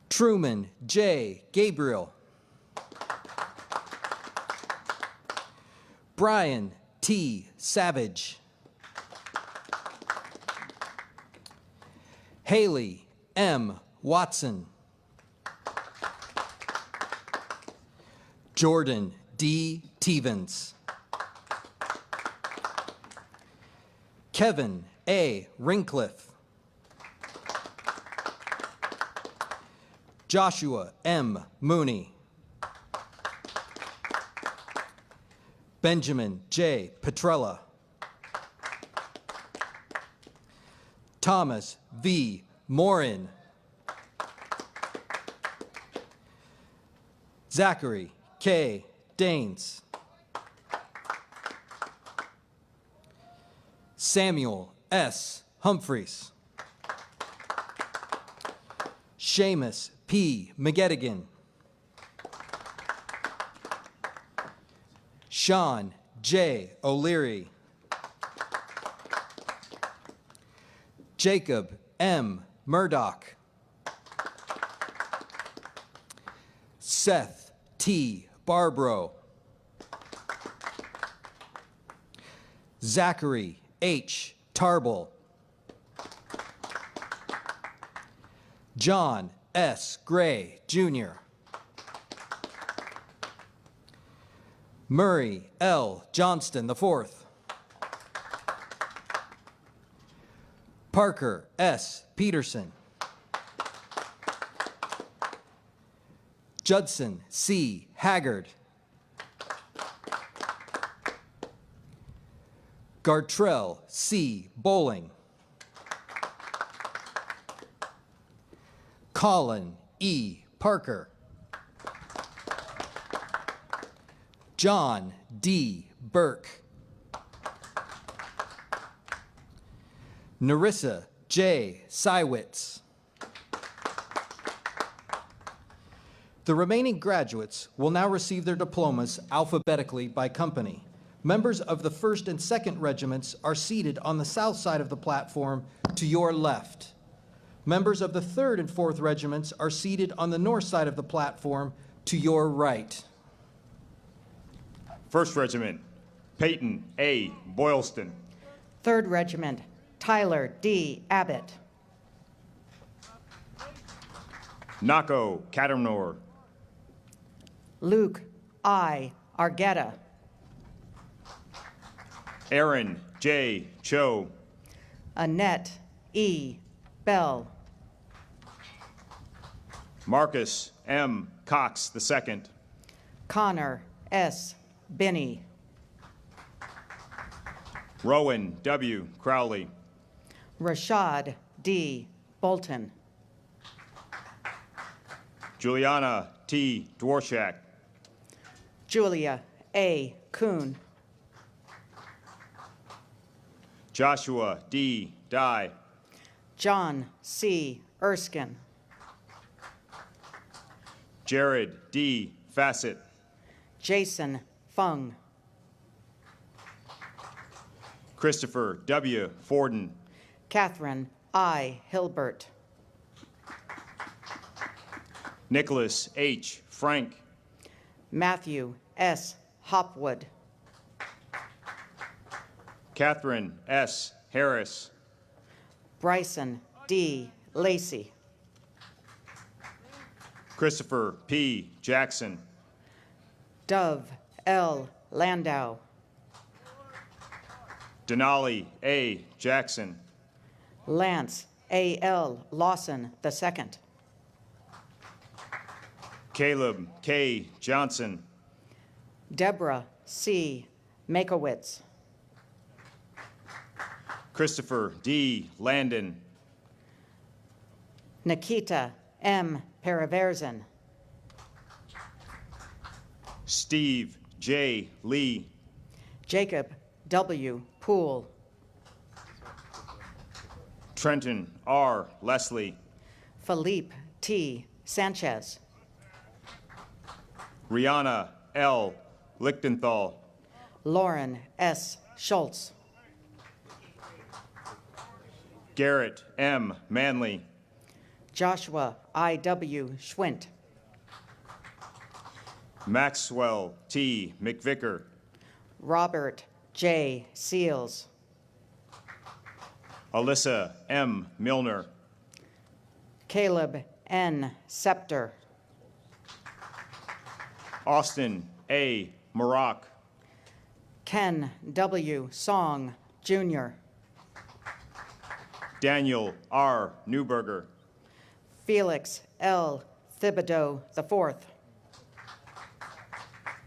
[SPEAKER 11] Truman J. Gabriel. Brian T. Savage. Haley M. Watson. Jordan D. Tevens. Kevin A. Rincliffe. Joshua M. Mooney. Benjamin J. Petrella. Thomas V. Morin. Zachary K. Danes. Samuel S. Humphreys. Seamus P. McGettigan. Sean J. O'Leary. Jacob M. Murdoch. Seth T. Barbro. Zachary H. Tarble. John S. Gray, Jr. Murray L. Johnston, IV. Parker S. Peterson. Judson C. Haggard. Gartrell C. Bowling. Colin E. Parker. John D. Burke. Narissa J. Sywitz. The remaining graduates will now receive their diplomas alphabetically by company. Members of the 1st and 2nd regiments are seated on the south side of the platform to your left. Members of the 3rd and 4th regiments are seated on the north side of the platform to your right.
[SPEAKER 16] 1st Regiment, Peyton A. Boylston.
[SPEAKER 17] 3rd Regiment, Tyler D. Abbott.
[SPEAKER 16] Nako Catamnor.
[SPEAKER 17] Luke I. Argetta.
[SPEAKER 16] Aaron J. Cho.
[SPEAKER 17] Annette E. Bell.
[SPEAKER 16] Marcus M. Cox II.
[SPEAKER 17] Connor S. Binney.
[SPEAKER 16] Rowan W. Crowley.
[SPEAKER 17] Rashad D. Bolton.
[SPEAKER 16] Juliana T. Dworshak.
[SPEAKER 17] Julia A. Kuhn.
[SPEAKER 16] Joshua D. Dye.
[SPEAKER 17] John C. Erskine.
[SPEAKER 16] Jared D. Fassett.
[SPEAKER 17] Jason Fung.
[SPEAKER 16] Christopher W. Forden.
[SPEAKER 17] Catherine I. Hilbert.
[SPEAKER 16] Nicholas H. Frank.
[SPEAKER 17] Matthew S. Hopwood.
[SPEAKER 16] Catherine S. Harris.
[SPEAKER 17] Bryson D. Lacey.
[SPEAKER 16] Christopher P. Jackson.
[SPEAKER 17] Dove L. Landau.
[SPEAKER 16] Denali A. Jackson.
[SPEAKER 17] Lance A. L. Lawson II.
[SPEAKER 16] Caleb K. Johnson.
[SPEAKER 17] Deborah C. Makowitz.
[SPEAKER 16] Christopher D. Landon.
[SPEAKER 17] Nikita M. Paraverzen.
[SPEAKER 16] Steve J. Lee.
[SPEAKER 17] Jacob W. Poole.
[SPEAKER 16] Trenton R. Leslie.
[SPEAKER 17] Philippe T. Sanchez.
[SPEAKER 16] Rihanna L. Lichtenthal.
[SPEAKER 17] Lauren S. Schultz.
[SPEAKER 16] Garrett M. Manley.
[SPEAKER 17] Joshua I.W. Schwint.
[SPEAKER 16] Maxwell T. McVicker.
[SPEAKER 17] Robert J. Seals.
[SPEAKER 16] Alyssa M. Milner.
[SPEAKER 17] Caleb N. Scepter.
[SPEAKER 16] Austin A. Maroc.
[SPEAKER 17] Ken W. Song, Jr.
[SPEAKER 16] Daniel R. Newberger.
[SPEAKER 17] Felix L. Thibodeau IV.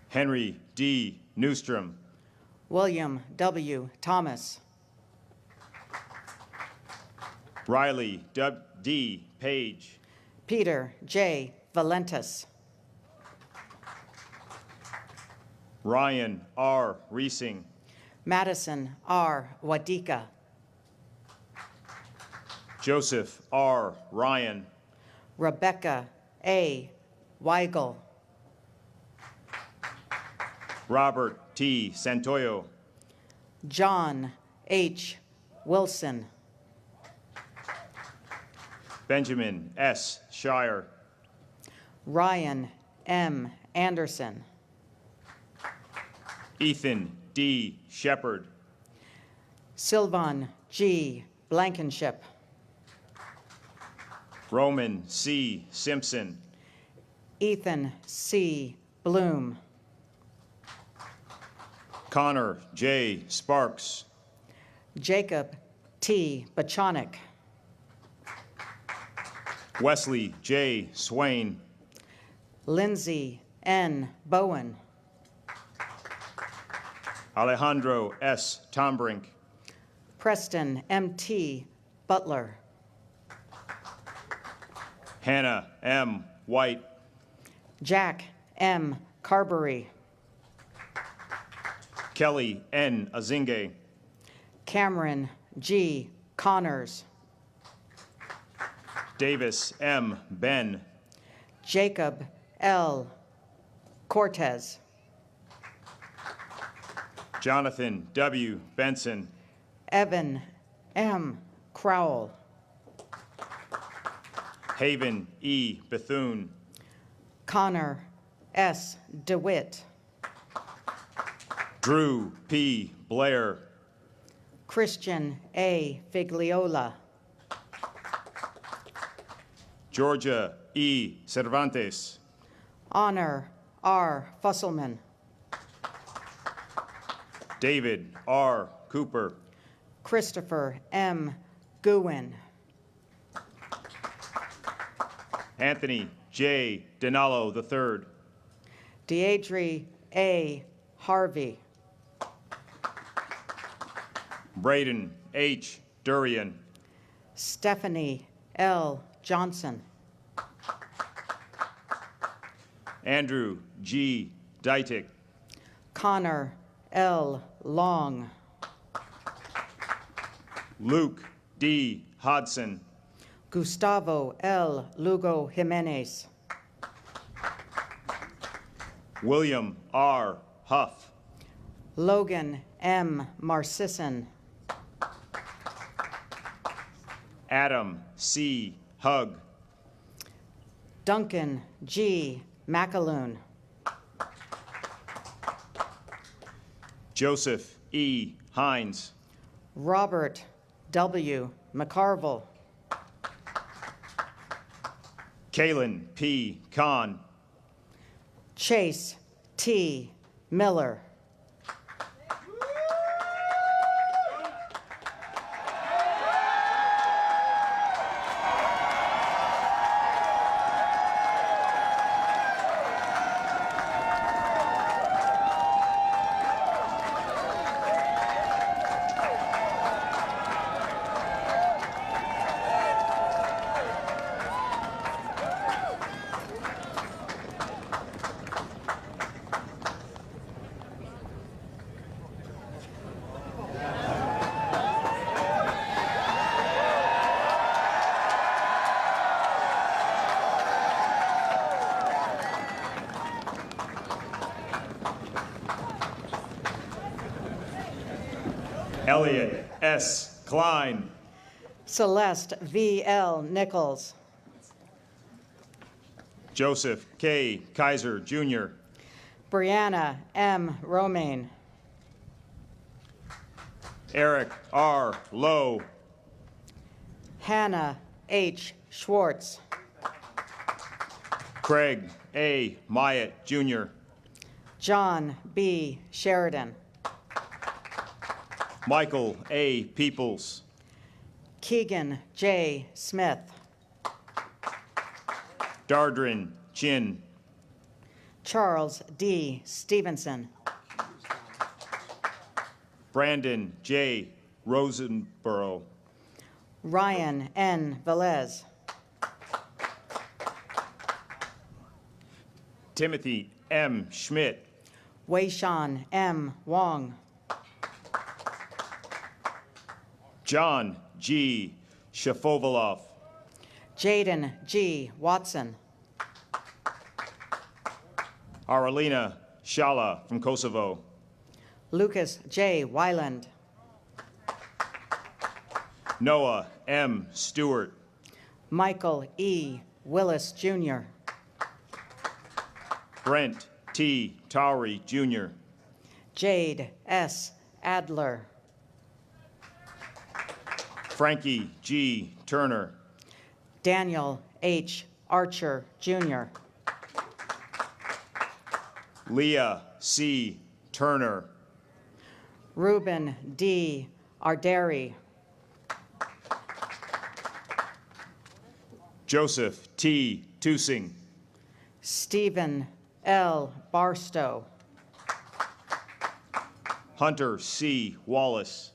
[SPEAKER 16] Henry D. Newstrom.
[SPEAKER 17] William W. Thomas.
[SPEAKER 16] Riley D. Page.
[SPEAKER 17] Peter J. Valentis.
[SPEAKER 16] Ryan R. Reesing.
[SPEAKER 17] Madison R. Wadika.
[SPEAKER 16] Joseph R. Ryan.
[SPEAKER 17] Rebecca A. Weigel.
[SPEAKER 16] Robert T. Santoyo.
[SPEAKER 17] John H. Wilson.
[SPEAKER 16] Benjamin S. Shire.
[SPEAKER 17] Ryan M. Anderson.
[SPEAKER 16] Ethan D. Shepard.
[SPEAKER 17] Sylvan G. Blankenship.
[SPEAKER 16] Roman C. Simpson.
[SPEAKER 17] Ethan C. Bloom.
[SPEAKER 16] Connor J. Sparks.
[SPEAKER 17] Jacob T. Bachonik.
[SPEAKER 16] Wesley J. Swain.
[SPEAKER 17] Lindsay N. Bowen.
[SPEAKER 16] Alejandro S. Tombrink.
[SPEAKER 17] Preston M.T. Butler.
[SPEAKER 16] Hannah M. White.
[SPEAKER 17] Jack M. Carberry.
[SPEAKER 16] Kelly N. Azinge.
[SPEAKER 17] Cameron G. Connors.
[SPEAKER 16] Davis M. Ben.
[SPEAKER 17] Jacob L. Cortez.
[SPEAKER 16] Jonathan W. Benson.
[SPEAKER 17] Evan M. Crowell.
[SPEAKER 16] Haven E. Bethune.
[SPEAKER 17] Connor S. DeWitt.
[SPEAKER 16] Drew P. Blair.
[SPEAKER 17] Christian A. Figliola.
[SPEAKER 16] Georgia E. Cervantes.
[SPEAKER 17] Honor R. Fusselman.
[SPEAKER 16] David R. Cooper.
[SPEAKER 17] Christopher M. Guin.
[SPEAKER 16] Anthony J. Dinallo III.
[SPEAKER 17] Deidre A. Harvey.
[SPEAKER 16] Braden H. Durian.
[SPEAKER 17] Stephanie L. Johnson.
[SPEAKER 16] Andrew G. Dietic.
[SPEAKER 17] Connor L. Long.
[SPEAKER 16] Luke D. Hodson.
[SPEAKER 17] Gustavo L. Lugo Jimenez.
[SPEAKER 16] William R. Huff.
[SPEAKER 17] Logan M. Marcisson.
[SPEAKER 16] Adam C. Hug.
[SPEAKER 17] Duncan G. McAloon.
[SPEAKER 16] Joseph E. Hines.
[SPEAKER 17] Robert W. McCarville.
[SPEAKER 16] Kalen P. Kahn.
[SPEAKER 17] Chase T. Miller.
[SPEAKER 16] Elliot S. Klein.
[SPEAKER 17] Celeste V. L. Nichols.
[SPEAKER 16] Joseph K. Kaiser Jr.
[SPEAKER 17] Brianna M. Romaine.
[SPEAKER 16] Eric R. Lowe.
[SPEAKER 17] Hannah H. Schwartz.
[SPEAKER 16] Craig A. Myatt Jr.
[SPEAKER 17] John B. Sheridan.
[SPEAKER 16] Michael A. Peoples.
[SPEAKER 17] Keegan J. Smith.
[SPEAKER 16] Dardrin Chin.
[SPEAKER 17] Charles D. Stevenson.
[SPEAKER 16] Brandon J. Rosenborough.
[SPEAKER 17] Ryan N. Velez.
[SPEAKER 16] Timothy M. Schmidt.
[SPEAKER 17] Weishan M. Wong.
[SPEAKER 16] John G. Shafovalov.
[SPEAKER 17] Jaden G. Watson.
[SPEAKER 16] Aralina Shala from Kosovo.
[SPEAKER 17] Lucas J. Weiland.
[SPEAKER 16] Noah M. Stewart.
[SPEAKER 17] Michael E. Willis Jr.
[SPEAKER 16] Brent T. Towry Jr.
[SPEAKER 17] Jade S. Adler.
[SPEAKER 16] Frankie G. Turner.
[SPEAKER 17] Daniel H. Archer Jr.
[SPEAKER 16] Leah C. Turner.
[SPEAKER 17] Ruben D. Arderi.
[SPEAKER 16] Joseph T. Tusing.
[SPEAKER 17] Stephen L. Barstow.
[SPEAKER 16] Hunter C. Wallace.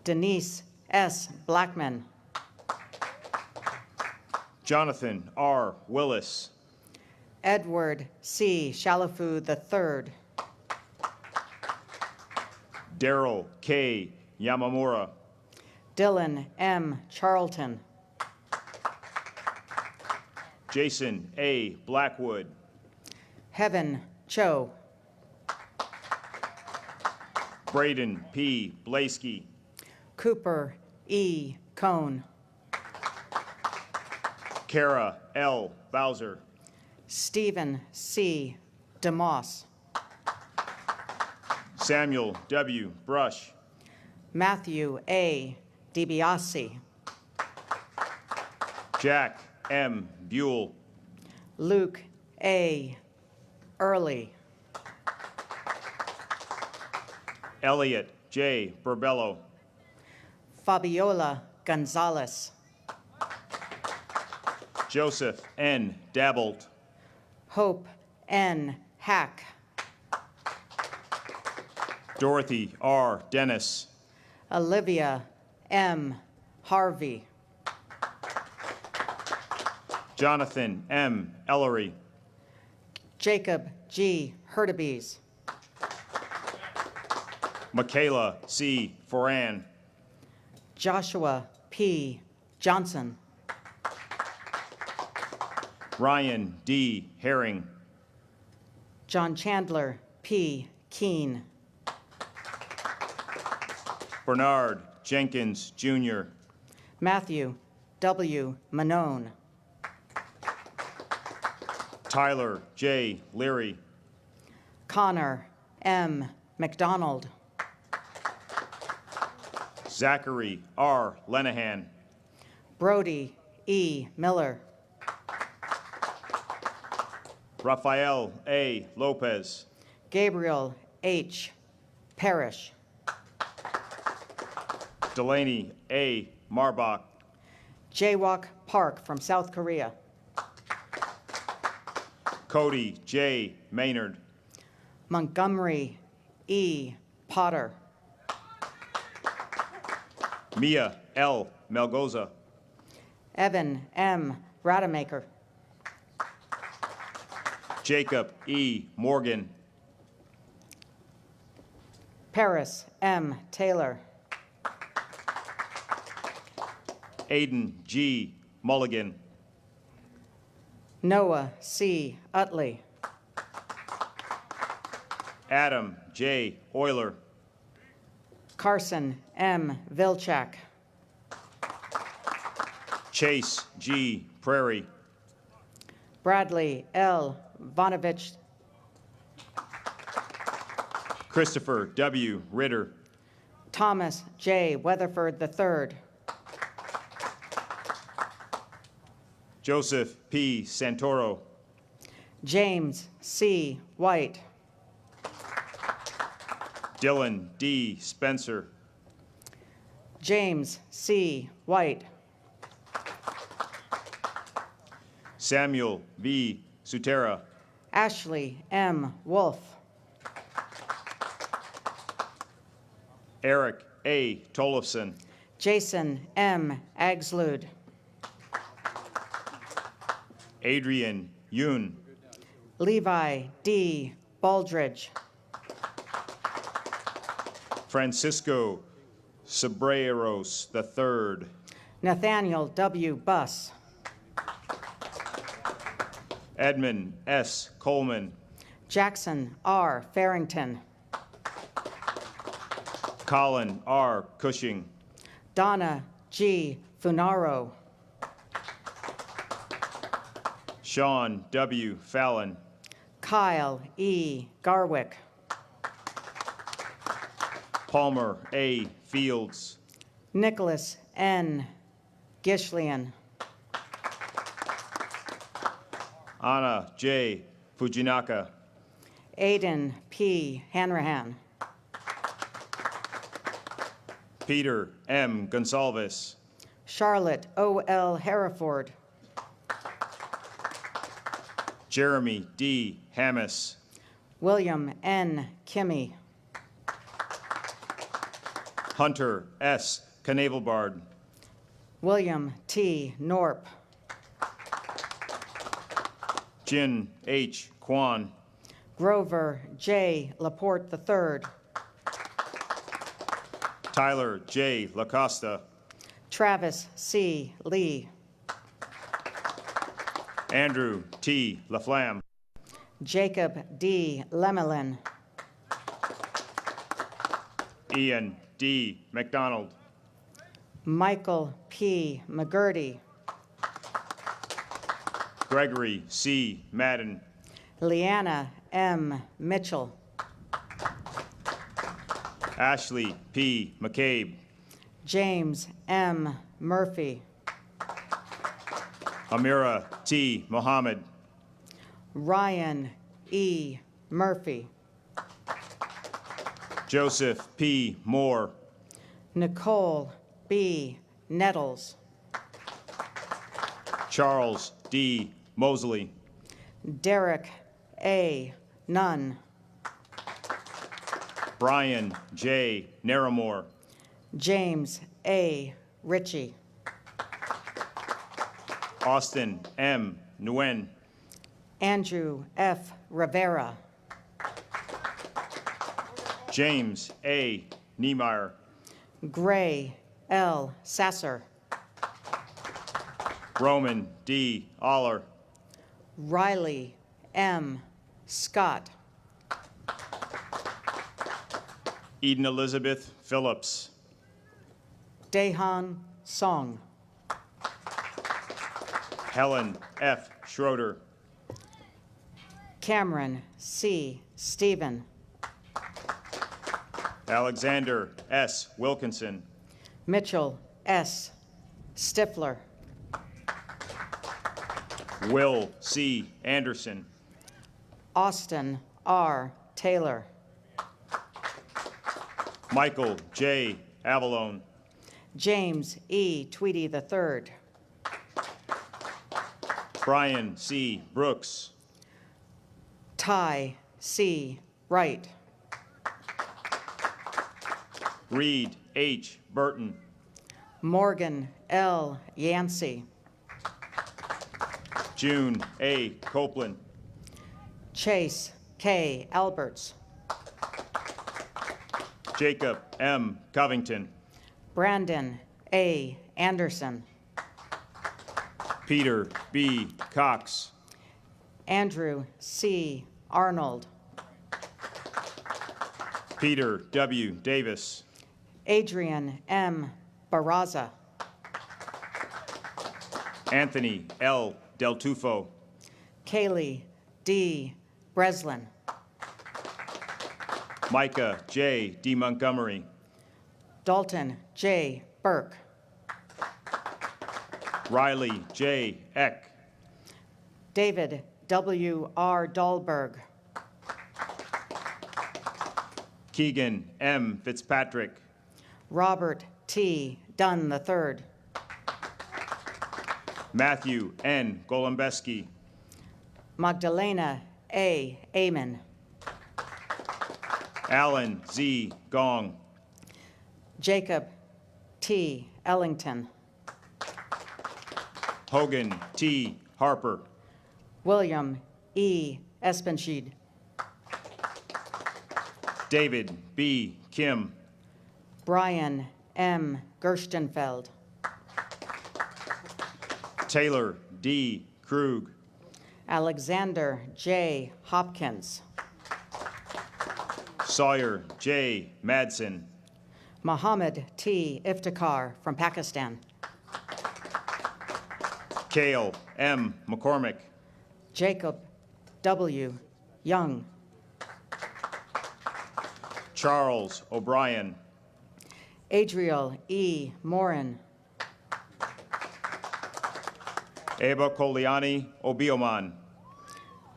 [SPEAKER 17] Denise S. Blackman.
[SPEAKER 16] Jonathan R. Willis.
[SPEAKER 17] Edward C. Shalafu III.
[SPEAKER 16] Daryl K. Yamamura.
[SPEAKER 17] Dylan M. Charlton.
[SPEAKER 16] Jason A. Blackwood.
[SPEAKER 17] Heaven Cho.
[SPEAKER 16] Braden P. Blaskey.
[SPEAKER 17] Cooper E. Cohn.
[SPEAKER 16] Kara L. Bowser.
[SPEAKER 17] Stephen C. DeMoss.
[SPEAKER 16] Samuel W. Brush.
[SPEAKER 17] Matthew A. DiBiase.
[SPEAKER 16] Jack M. Buell.
[SPEAKER 17] Luke A. Early.
[SPEAKER 16] Elliot J. Burbello.
[SPEAKER 17] Fabiola Gonzalez.
[SPEAKER 16] Joseph N. Dabbled.
[SPEAKER 17] Hope N. Hack.
[SPEAKER 16] Dorothy R. Dennis.
[SPEAKER 17] Olivia M. Harvey.
[SPEAKER 16] Jonathan M. Ellery.
[SPEAKER 17] Jacob G. Hurtubise.
[SPEAKER 16] Michaela C. Foran.
[SPEAKER 17] Joshua P. Johnson.
[SPEAKER 16] Ryan D. Herring.
[SPEAKER 17] John Chandler P. Keene.
[SPEAKER 16] Bernard Jenkins, Jr.
[SPEAKER 17] Matthew W. Manone.
[SPEAKER 16] Tyler J. Leary.
[SPEAKER 17] Connor M. McDonald.
[SPEAKER 16] Zachary R. Lenahan.
[SPEAKER 17] Brody E. Miller.
[SPEAKER 16] Rafael A. Lopez.
[SPEAKER 17] Gabriel H. Parrish.
[SPEAKER 16] Delaney A. Marbach.
[SPEAKER 17] Jaywalk Park from South Korea.
[SPEAKER 16] Cody J. Maynard.
[SPEAKER 17] Montgomery E. Potter.
[SPEAKER 16] Mia L. Melgoza.
[SPEAKER 17] Evan M. Rademacher.
[SPEAKER 16] Jacob E. Morgan.
[SPEAKER 17] Paris M. Taylor.
[SPEAKER 16] Aiden G. Mulligan.
[SPEAKER 17] Noah C. Utley.
[SPEAKER 16] Adam J. Euler.
[SPEAKER 17] Carson M. Vilchak.
[SPEAKER 16] Chase G. Prairie.
[SPEAKER 17] Bradley L. Vonovich.
[SPEAKER 16] Christopher W. Ritter.
[SPEAKER 17] Thomas J. Weatherford III.
[SPEAKER 16] Joseph P. Santoro.
[SPEAKER 17] James C. White.
[SPEAKER 16] Dylan D. Spencer.
[SPEAKER 17] James C. White.
[SPEAKER 16] Samuel V. Sutera.
[SPEAKER 17] Ashley M. Wolf.
[SPEAKER 16] Eric A. Tollefson.
[SPEAKER 17] Jason M. Agslud.
[SPEAKER 16] Adrian Yoon.
[SPEAKER 17] Levi D. Baldridge.
[SPEAKER 16] Francisco Sobreros III.
[SPEAKER 17] Nathaniel W. Buss.
[SPEAKER 16] Edmund S. Coleman.
[SPEAKER 17] Jackson R. Farrington.
[SPEAKER 16] Colin R. Cushing.
[SPEAKER 17] Donna G. Funaro.
[SPEAKER 16] Sean W. Fallon.
[SPEAKER 17] Kyle E. Garwick.
[SPEAKER 16] Palmer A. Fields.
[SPEAKER 17] Nicholas N. Gishlian.
[SPEAKER 16] Anna J. Fujinaka.
[SPEAKER 17] Aiden P. Hanrahan.
[SPEAKER 16] Peter M. Gonsalves.
[SPEAKER 17] Charlotte O. L. Hereford.
[SPEAKER 16] Jeremy D. Hammis.
[SPEAKER 17] William N. Kimmy.
[SPEAKER 16] Hunter S. Knavelbard.
[SPEAKER 17] William T. Norp.
[SPEAKER 16] Jin H. Kwan.
[SPEAKER 17] Grover J. Laporte III.
[SPEAKER 16] Tyler J. LaCosta.
[SPEAKER 17] Travis C. Lee.
[SPEAKER 16] Andrew T. LaFlamme.
[SPEAKER 17] Jacob D. Lemelin.
[SPEAKER 16] Ian D. McDonald.
[SPEAKER 17] Michael P. McGurdy.
[SPEAKER 16] Gregory C. Madden.
[SPEAKER 17] Leanna M. Mitchell.
[SPEAKER 16] Ashley P. McCabe.
[SPEAKER 17] James M. Murphy.
[SPEAKER 16] Amira T. Mohammed.
[SPEAKER 17] Ryan E. Murphy.
[SPEAKER 16] Joseph P. Moore.
[SPEAKER 17] Nicole B. Nettles.
[SPEAKER 16] Charles D. Mosley.
[SPEAKER 17] Derek A. Nunn.
[SPEAKER 16] Brian J. Naramore.
[SPEAKER 17] James A. Ritchie.
[SPEAKER 16] Austin M. Nguyen.
[SPEAKER 17] Andrew F. Rivera.
[SPEAKER 16] James A. Niemeyer.
[SPEAKER 17] Gray L. Sasser.
[SPEAKER 16] Roman D. Aller.
[SPEAKER 17] Riley M. Scott.
[SPEAKER 16] Eden Elizabeth Phillips.
[SPEAKER 17] Daehan Song.
[SPEAKER 16] Helen F. Schroeder.
[SPEAKER 17] Cameron C. Stephen.
[SPEAKER 16] Alexander S. Wilkinson.
[SPEAKER 17] Mitchell S. Stifler.
[SPEAKER 16] Will C. Anderson.
[SPEAKER 17] Austin R. Taylor.
[SPEAKER 16] Michael J. Avalone.
[SPEAKER 17] James E. Tweedy III.
[SPEAKER 16] Brian C. Brooks.
[SPEAKER 17] Ty C. Wright.
[SPEAKER 16] Reed H. Burton.
[SPEAKER 17] Morgan L. Yancey.
[SPEAKER 16] June A. Copeland.
[SPEAKER 17] Chase K. Alberts.
[SPEAKER 16] Jacob M. Covington.
[SPEAKER 17] Brandon A. Anderson.
[SPEAKER 16] Peter B. Cox.
[SPEAKER 17] Andrew C. Arnold.
[SPEAKER 16] Peter W. Davis.
[SPEAKER 17] Adrian M. Barraza.
[SPEAKER 16] Anthony L. Del Tufo.
[SPEAKER 17] Kaylee D. Breslin.
[SPEAKER 16] Micah J. D. Montgomery.
[SPEAKER 17] Dalton J. Burke.
[SPEAKER 16] Riley J. Eck.
[SPEAKER 17] David W. R. Dahlberg.
[SPEAKER 16] Keegan M. Fitzpatrick.
[SPEAKER 17] Robert T. Dunn III.
[SPEAKER 16] Matthew N. Golombeski.
[SPEAKER 17] Magdalena A. Amon.
[SPEAKER 16] Alan Z. Gong.
[SPEAKER 17] Jacob T. Ellington.
[SPEAKER 16] Hogan T. Harper.
[SPEAKER 17] William E. Espenschied.
[SPEAKER 16] David B. Kim.
[SPEAKER 17] Brian M. Gerstenfeld.
[SPEAKER 16] Taylor D. Krug.
[SPEAKER 17] Alexander J. Hopkins.
[SPEAKER 16] Sawyer J. Madsen.
[SPEAKER 17] Mohammed T. Iftikhar from Pakistan.
[SPEAKER 16] Cale M. McCormick.
[SPEAKER 17] Jacob W. Young.
[SPEAKER 16] Charles O'Brien.
[SPEAKER 17] Adriel E. Morin.
[SPEAKER 16] Eva Koliani Obioman.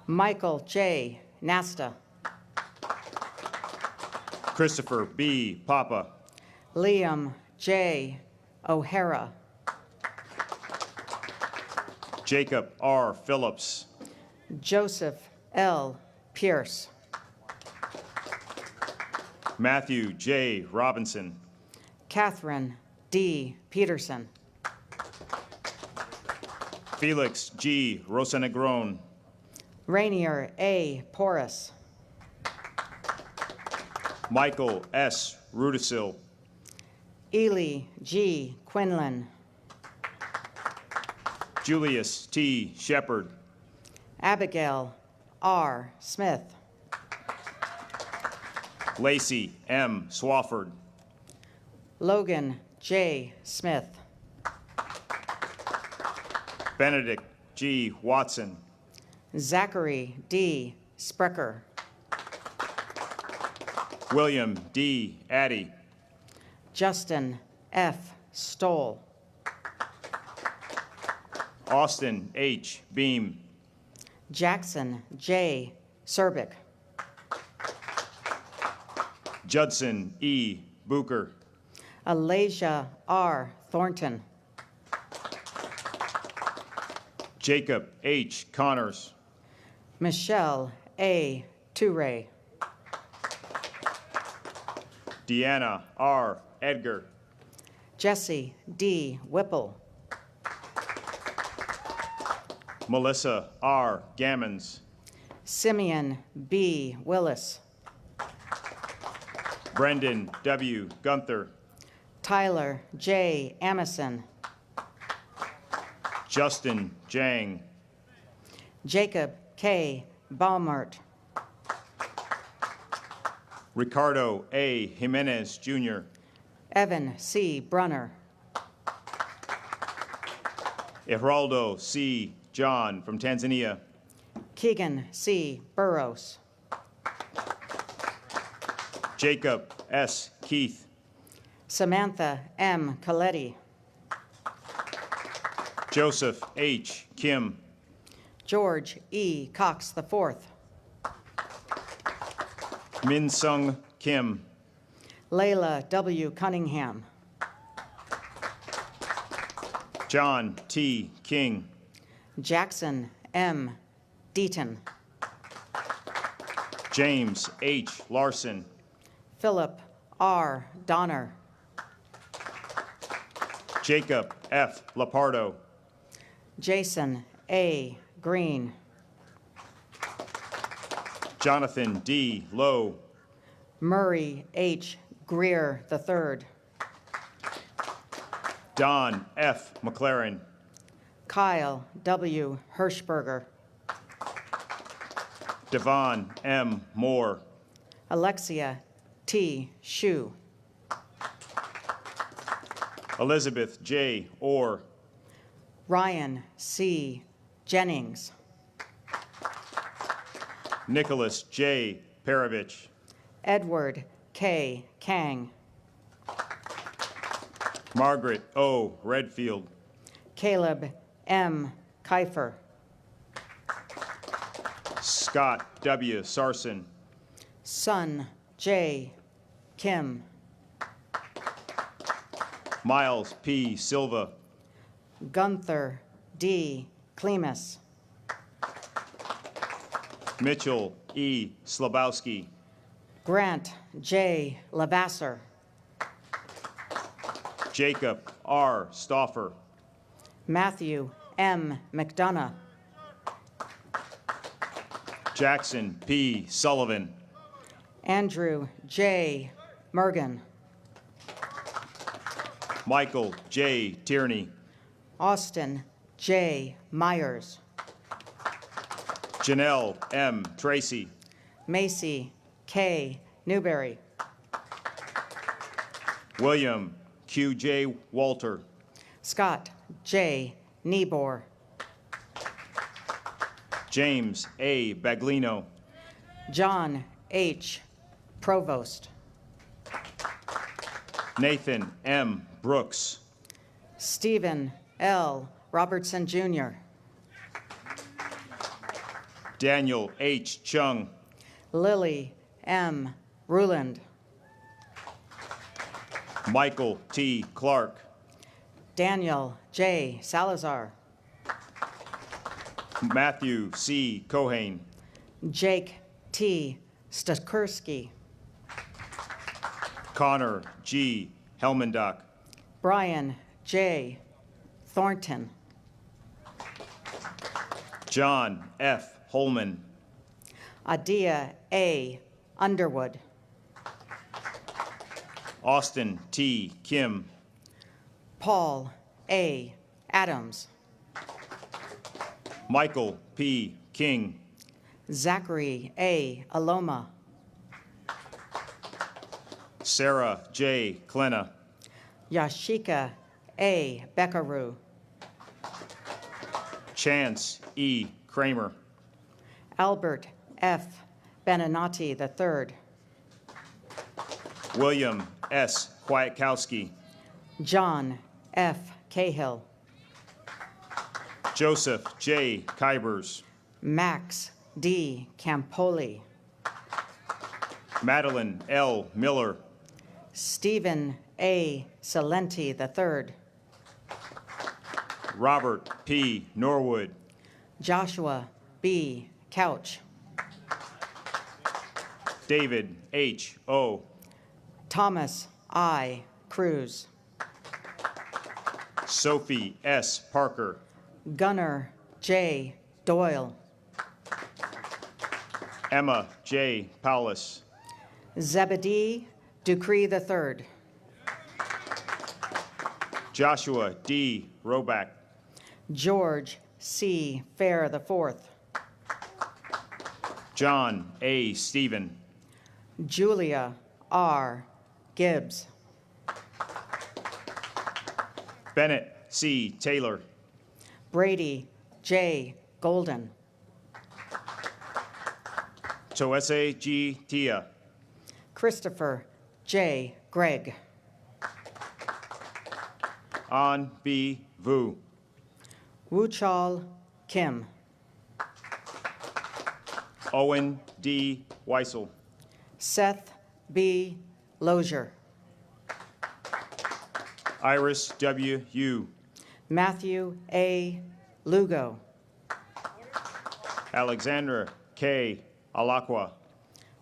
[SPEAKER 17] Michael J. Nasta.
[SPEAKER 16] Christopher B. Papa.
[SPEAKER 17] Liam J. O'Hara.
[SPEAKER 16] Jacob R. Phillips.
[SPEAKER 17] Joseph L. Pierce.
[SPEAKER 16] Matthew J. Robinson.
[SPEAKER 17] Catherine D. Peterson.
[SPEAKER 16] Felix G. Rosenegron.
[SPEAKER 17] Rainier A. Porras.
[SPEAKER 16] Michael S. Rudisil.
[SPEAKER 17] Ely G. Quinlan.
[SPEAKER 16] Julius T. Shepard.
[SPEAKER 17] Abigail R. Smith.
[SPEAKER 16] Lacey M. Swafford.
[SPEAKER 17] Logan J. Smith.
[SPEAKER 16] Benedict G. Watson.
[SPEAKER 17] Zachary D. Sprecher.
[SPEAKER 16] William D. Addy.
[SPEAKER 17] Justin F. Stoll.
[SPEAKER 16] Austin H. Beam.
[SPEAKER 17] Jackson J. Serbic.
[SPEAKER 16] Judson E. Booker.
[SPEAKER 17] Alasia R. Thornton.
[SPEAKER 16] Jacob H. Connors.
[SPEAKER 17] Michelle A. Toure.
[SPEAKER 16] Deanna R. Edgar.
[SPEAKER 17] Jesse D. Whipple.
[SPEAKER 16] Melissa R. Gammons.
[SPEAKER 17] Simeon B. Willis.
[SPEAKER 16] Brendan W. Gunther.
[SPEAKER 17] Tyler J. Amison.
[SPEAKER 16] Justin Jang.
[SPEAKER 17] Jacob K. Baumert.
[SPEAKER 16] Ricardo A. Jimenez, Jr.
[SPEAKER 17] Evan C. Brunner.
[SPEAKER 16] Geraldo C. John from Tanzania.
[SPEAKER 17] Keegan C. Burrows.
[SPEAKER 16] Jacob S. Keith.
[SPEAKER 17] Samantha M. Coletti.
[SPEAKER 16] Joseph H. Kim.
[SPEAKER 17] George E. Cox IV.
[SPEAKER 16] Min Sung Kim.
[SPEAKER 17] Layla W. Cunningham.
[SPEAKER 16] John T. King.
[SPEAKER 17] Jackson M. Deaton.
[SPEAKER 16] James H. Larson.
[SPEAKER 17] Philip R. Donner.
[SPEAKER 16] Jacob F. Lapardo.
[SPEAKER 17] Jason A. Green.
[SPEAKER 16] Jonathan D. Lowe.
[SPEAKER 17] Murray H. Greer III.
[SPEAKER 16] Don F. McLaren.
[SPEAKER 17] Kyle W. Hirschberger.
[SPEAKER 16] Devon M. Moore.
[SPEAKER 17] Alexia T. Shu.
[SPEAKER 16] Elizabeth J. Orr.
[SPEAKER 17] Ryan C. Jennings.
[SPEAKER 16] Nicholas J. Perovich.
[SPEAKER 17] Edward K. Kang.
[SPEAKER 16] Margaret O. Redfield.
[SPEAKER 17] Caleb M. Kiefer.
[SPEAKER 16] Scott W. Sarson.
[SPEAKER 17] Sun J. Kim.
[SPEAKER 16] Miles P. Silva.
[SPEAKER 17] Gunther D. Klemus.
[SPEAKER 16] Mitchell E. Slabowski.
[SPEAKER 17] Grant J. Lavasser.
[SPEAKER 16] Jacob R. Stauffer.
[SPEAKER 17] Matthew M. McDonough.
[SPEAKER 16] Jackson P. Sullivan.
[SPEAKER 17] Andrew J. Mergen.
[SPEAKER 16] Michael J. Tierney.
[SPEAKER 17] Austin J. Myers.
[SPEAKER 16] Janelle M. Tracy.
[SPEAKER 17] Macy K. Newberry.
[SPEAKER 16] William Q. J. Walter.
[SPEAKER 17] Scott J. Niebuhr.
[SPEAKER 16] James A. Baglino.
[SPEAKER 17] John H. Provost.
[SPEAKER 16] Nathan M. Brooks.
[SPEAKER 17] Stephen L. Robertson Jr.
[SPEAKER 16] Daniel H. Chung.
[SPEAKER 17] Lily M. Ruland.
[SPEAKER 16] Michael T. Clark.
[SPEAKER 17] Daniel J. Salazar.
[SPEAKER 16] Matthew C. Cohane.
[SPEAKER 17] Jake T. Stakursky.
[SPEAKER 16] Connor G. Helmendock.
[SPEAKER 17] Brian J. Thornton.
[SPEAKER 16] John F. Holman.
[SPEAKER 17] Adia A. Underwood.
[SPEAKER 16] Austin T. Kim.
[SPEAKER 17] Paul A. Adams.
[SPEAKER 16] Michael P. King.
[SPEAKER 17] Zachary A. Aloma.
[SPEAKER 16] Sarah J. Klena.
[SPEAKER 17] Yashika A. Beckaroo.
[SPEAKER 16] Chance E. Kramer.
[SPEAKER 17] Albert F. Beninati III.
[SPEAKER 16] William S. Kwiatkowski.
[SPEAKER 17] John F. Cahill.
[SPEAKER 16] Joseph J. Kybers.
[SPEAKER 17] Max D. Campoli.
[SPEAKER 16] Madeline L. Miller.
[SPEAKER 17] Stephen A. Salenti III.
[SPEAKER 16] Robert P. Norwood.
[SPEAKER 17] Joshua B. Couch.
[SPEAKER 16] David H. O.
[SPEAKER 17] Thomas I. Cruz.
[SPEAKER 16] Sophie S. Parker.
[SPEAKER 17] Gunnar J. Doyle.
[SPEAKER 16] Emma J. Paulus.
[SPEAKER 17] Zebedee Ducree III.
[SPEAKER 16] Joshua D. Roback.
[SPEAKER 17] George C. Fair IV.
[SPEAKER 16] John A. Stephen.
[SPEAKER 17] Julia R. Gibbs.
[SPEAKER 16] Bennett C. Taylor.
[SPEAKER 17] Brady J. Golden.
[SPEAKER 16] Toese G. Tia.
[SPEAKER 17] Christopher J. Gregg.
[SPEAKER 16] An B. Vu.
[SPEAKER 17] Wuchal Kim.
[SPEAKER 16] Owen D. Weissel.
[SPEAKER 17] Seth B. Lozier.
[SPEAKER 16] Iris W. Yu.
[SPEAKER 17] Matthew A. Lugo.
[SPEAKER 16] Alexandra K. Alakwa.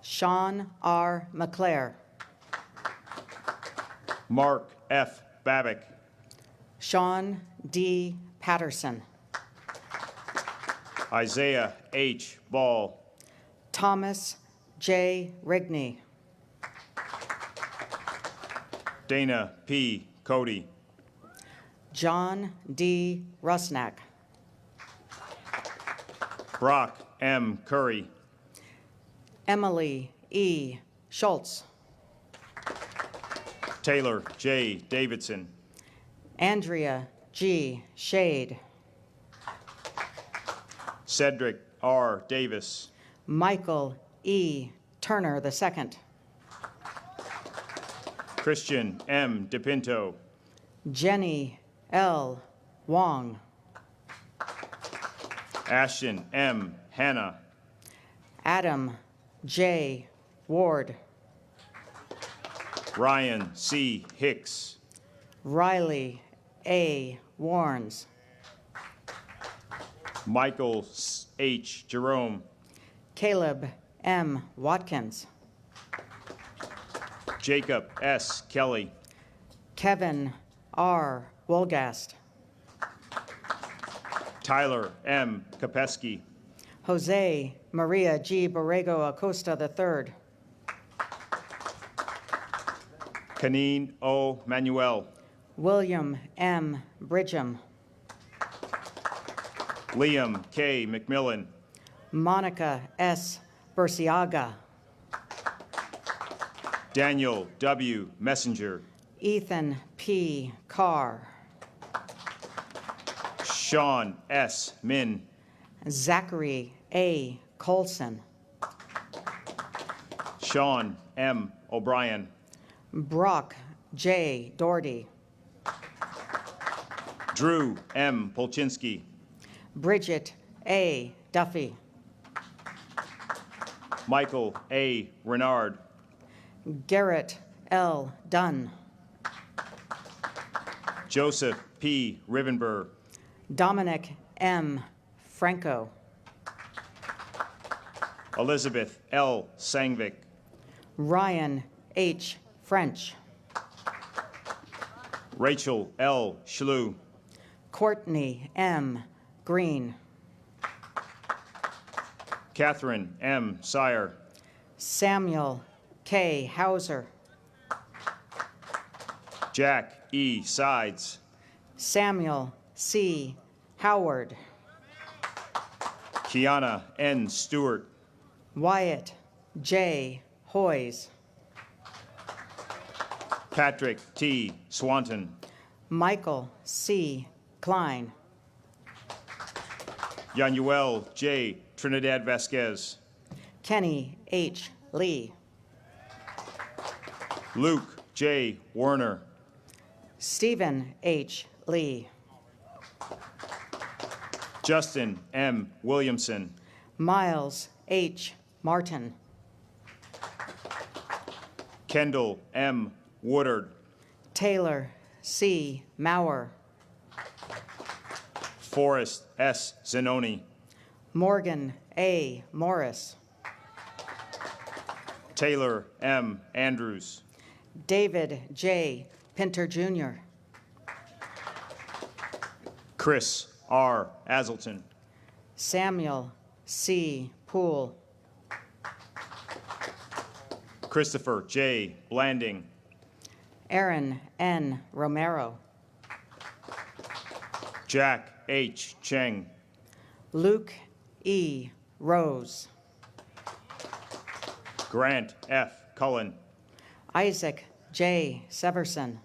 [SPEAKER 17] Sean R. McClare.
[SPEAKER 16] Mark F. Babick.
[SPEAKER 17] Sean D. Patterson.
[SPEAKER 16] Isaiah H. Ball.
[SPEAKER 17] Thomas J. Rigney.
[SPEAKER 16] Dana P. Cody.
[SPEAKER 17] John D. Rusnak.
[SPEAKER 16] Brock M. Curry.
[SPEAKER 17] Emily E. Schultz.
[SPEAKER 16] Taylor J. Davidson.
[SPEAKER 17] Andrea G. Shade.
[SPEAKER 16] Cedric R. Davis.
[SPEAKER 17] Michael E. Turner II.
[SPEAKER 16] Christian M. DePinto.
[SPEAKER 17] Jenny L. Wong.
[SPEAKER 16] Ashton M. Hanna.
[SPEAKER 17] Adam J. Ward.
[SPEAKER 16] Ryan C. Hicks.
[SPEAKER 17] Riley A. Warnes.
[SPEAKER 16] Michael H. Jerome.
[SPEAKER 17] Caleb M. Watkins.
[SPEAKER 16] Jacob S. Kelly.
[SPEAKER 17] Kevin R. Wolgast.
[SPEAKER 16] Tyler M. Kopeski.
[SPEAKER 17] Jose Maria G. Borrego Acosta III.
[SPEAKER 16] Kaneen O. Manuel.
[SPEAKER 17] William M. Bridgham.
[SPEAKER 16] Liam K. McMillan.
[SPEAKER 17] Monica S. Burciaga.
[SPEAKER 16] Daniel W. Messenger.
[SPEAKER 17] Ethan P. Carr.
[SPEAKER 16] Sean S. Min.
[SPEAKER 17] Zachary A. Colson.
[SPEAKER 16] Sean M. O'Brien.
[SPEAKER 17] Brock J. Doherty.
[SPEAKER 16] Drew M. Polchinski.
[SPEAKER 17] Bridget A. Duffy.
[SPEAKER 16] Michael A. Renard.
[SPEAKER 17] Garrett L. Dunn.
[SPEAKER 16] Joseph P. Rivenburg.
[SPEAKER 17] Dominic M. Franco.
[SPEAKER 16] Elizabeth L. Sangvik.
[SPEAKER 17] Ryan H. French.
[SPEAKER 16] Rachel L. Schlu.
[SPEAKER 17] Courtney M. Green.
[SPEAKER 16] Catherine M. Sire.
[SPEAKER 17] Samuel K. Hauser.
[SPEAKER 16] Jack E. Sides.
[SPEAKER 17] Samuel C. Howard.
[SPEAKER 16] Kiana N. Stewart.
[SPEAKER 17] Wyatt J. Hoyes.
[SPEAKER 16] Patrick T. Swanton.
[SPEAKER 17] Michael C. Klein.
[SPEAKER 16] Yanuel J. Trinidad Vasquez.
[SPEAKER 17] Kenny H. Lee.
[SPEAKER 16] Luke J. Warner.
[SPEAKER 17] Stephen H. Lee.
[SPEAKER 16] Justin M. Williamson.
[SPEAKER 17] Miles H. Martin.
[SPEAKER 10] Kendall M. Woodard.
[SPEAKER 17] Taylor C. Maurer.
[SPEAKER 10] Forrest S. Zanoni.
[SPEAKER 17] Morgan A. Morris.
[SPEAKER 10] Taylor M. Andrews.
[SPEAKER 17] David J. Pinter Jr.
[SPEAKER 10] Chris R. Azleton.
[SPEAKER 17] Samuel C. Poole.
[SPEAKER 10] Christopher J. Blanding.
[SPEAKER 17] Aaron N. Romero.
[SPEAKER 10] Jack H. Cheng.
[SPEAKER 17] Luke E. Rose.
[SPEAKER 10] Grant F. Cullen.
[SPEAKER 17] Isaac J. Severson.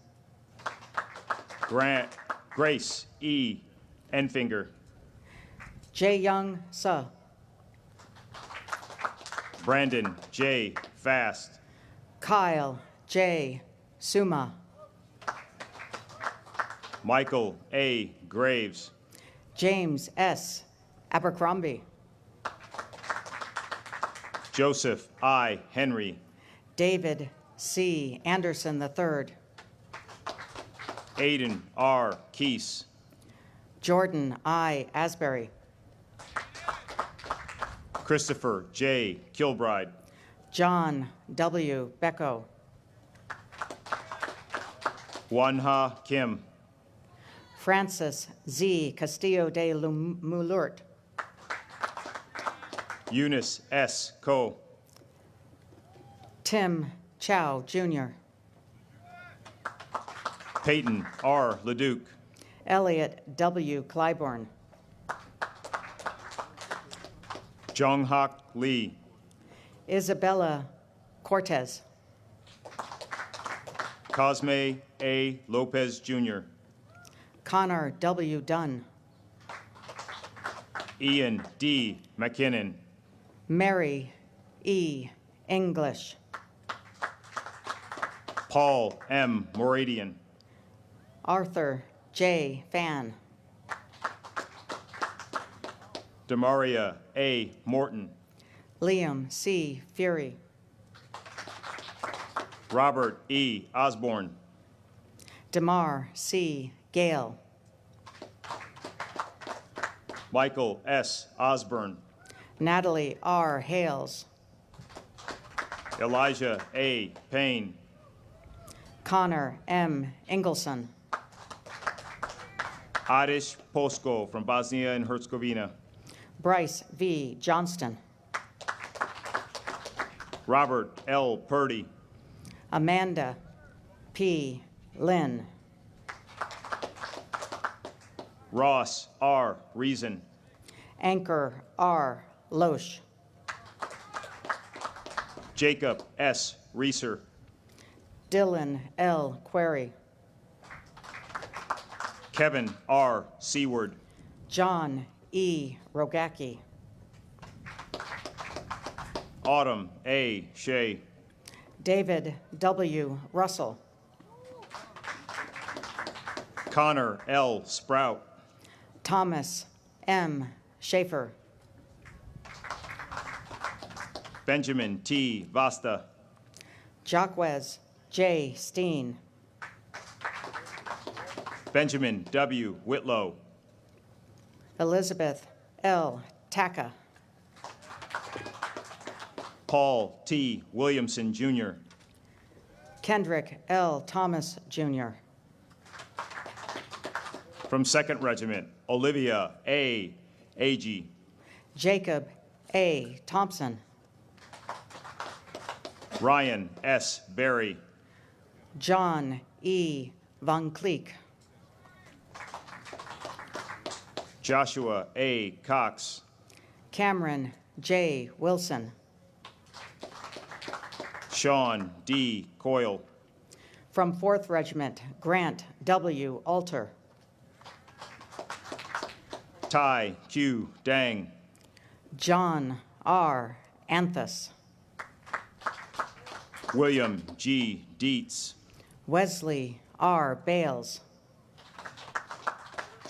[SPEAKER 10] Grace E. Enfinger.
[SPEAKER 17] Jae Young Suh.
[SPEAKER 10] Brandon J. Fast.
[SPEAKER 17] Kyle J. Suma.
[SPEAKER 10] Michael A. Graves.
[SPEAKER 17] James S. Abercrombie.
[SPEAKER 10] Joseph I. Henry.
[SPEAKER 17] David C. Anderson III.
[SPEAKER 10] Aiden R. Keese.
[SPEAKER 17] Jordan I. Asbury.
[SPEAKER 10] Christopher J. Kilbride.
[SPEAKER 17] John W. Becko.
[SPEAKER 10] Wanha Kim.
[SPEAKER 17] Francis Z. Castillo de Mulurt.
[SPEAKER 10] Eunice S. Coe.
[SPEAKER 17] Tim Chow Jr.
[SPEAKER 10] Peyton R. Leduc.
[SPEAKER 17] Elliot W. Clybourne.
[SPEAKER 10] Jonghak Lee.
[SPEAKER 17] Isabella Cortez.
[SPEAKER 10] Cosme A. Lopez Jr.
[SPEAKER 17] Connor W. Dunn.
[SPEAKER 10] Ian D. McKinnon.
[SPEAKER 17] Mary E. English.
[SPEAKER 10] Paul M. Moradian.
[SPEAKER 17] Arthur J. Fan.
[SPEAKER 10] Demaria A. Morton.
[SPEAKER 17] Liam C. Fury.
[SPEAKER 10] Robert E. Osborne.
[SPEAKER 17] Damar C. Gale.
[SPEAKER 10] Michael S. Osborne.
[SPEAKER 17] Natalie R. Hales.
[SPEAKER 10] Elijah A. Payne.
[SPEAKER 17] Connor M. Engelson.
[SPEAKER 10] Adish Posko from Bosnia and Herzegovina.
[SPEAKER 17] Bryce V. Johnston.
[SPEAKER 10] Robert L. Purdy.
[SPEAKER 17] Amanda P. Lynn.
[SPEAKER 10] Ross R. Reason.
[SPEAKER 17] Anchor R. Loesch.
[SPEAKER 10] Jacob S. Reeser.
[SPEAKER 17] Dylan L. Query.
[SPEAKER 10] Kevin R. Seward.
[SPEAKER 17] John E. Rogacki.
[SPEAKER 10] Autumn A. Shea.
[SPEAKER 17] David W. Russell.
[SPEAKER 10] Connor L. Sprout.
[SPEAKER 17] Thomas M. Schaefer.
[SPEAKER 10] Benjamin T. Vasta.
[SPEAKER 17] Jacquez J. Steen.
[SPEAKER 10] Benjamin W. Whitlow.
[SPEAKER 17] Elizabeth L. Taka.
[SPEAKER 10] Paul T. Williamson, Jr.
[SPEAKER 17] Kendrick L. Thomas, Jr.
[SPEAKER 10] From 2nd Regiment, Olivia A. Agee.
[SPEAKER 17] Jacob A. Thompson.
[SPEAKER 10] Ryan S. Berry.
[SPEAKER 17] John E. Van Cleek.
[SPEAKER 10] Joshua A. Cox.
[SPEAKER 17] Cameron J. Wilson.
[SPEAKER 10] Sean D. Coyle.
[SPEAKER 17] From 4th Regiment, Grant W. Alter.
[SPEAKER 10] Tai Q. Dang.
[SPEAKER 17] John R. Anthus.
[SPEAKER 10] William G. Dietz.
[SPEAKER 17] Wesley R. Bales.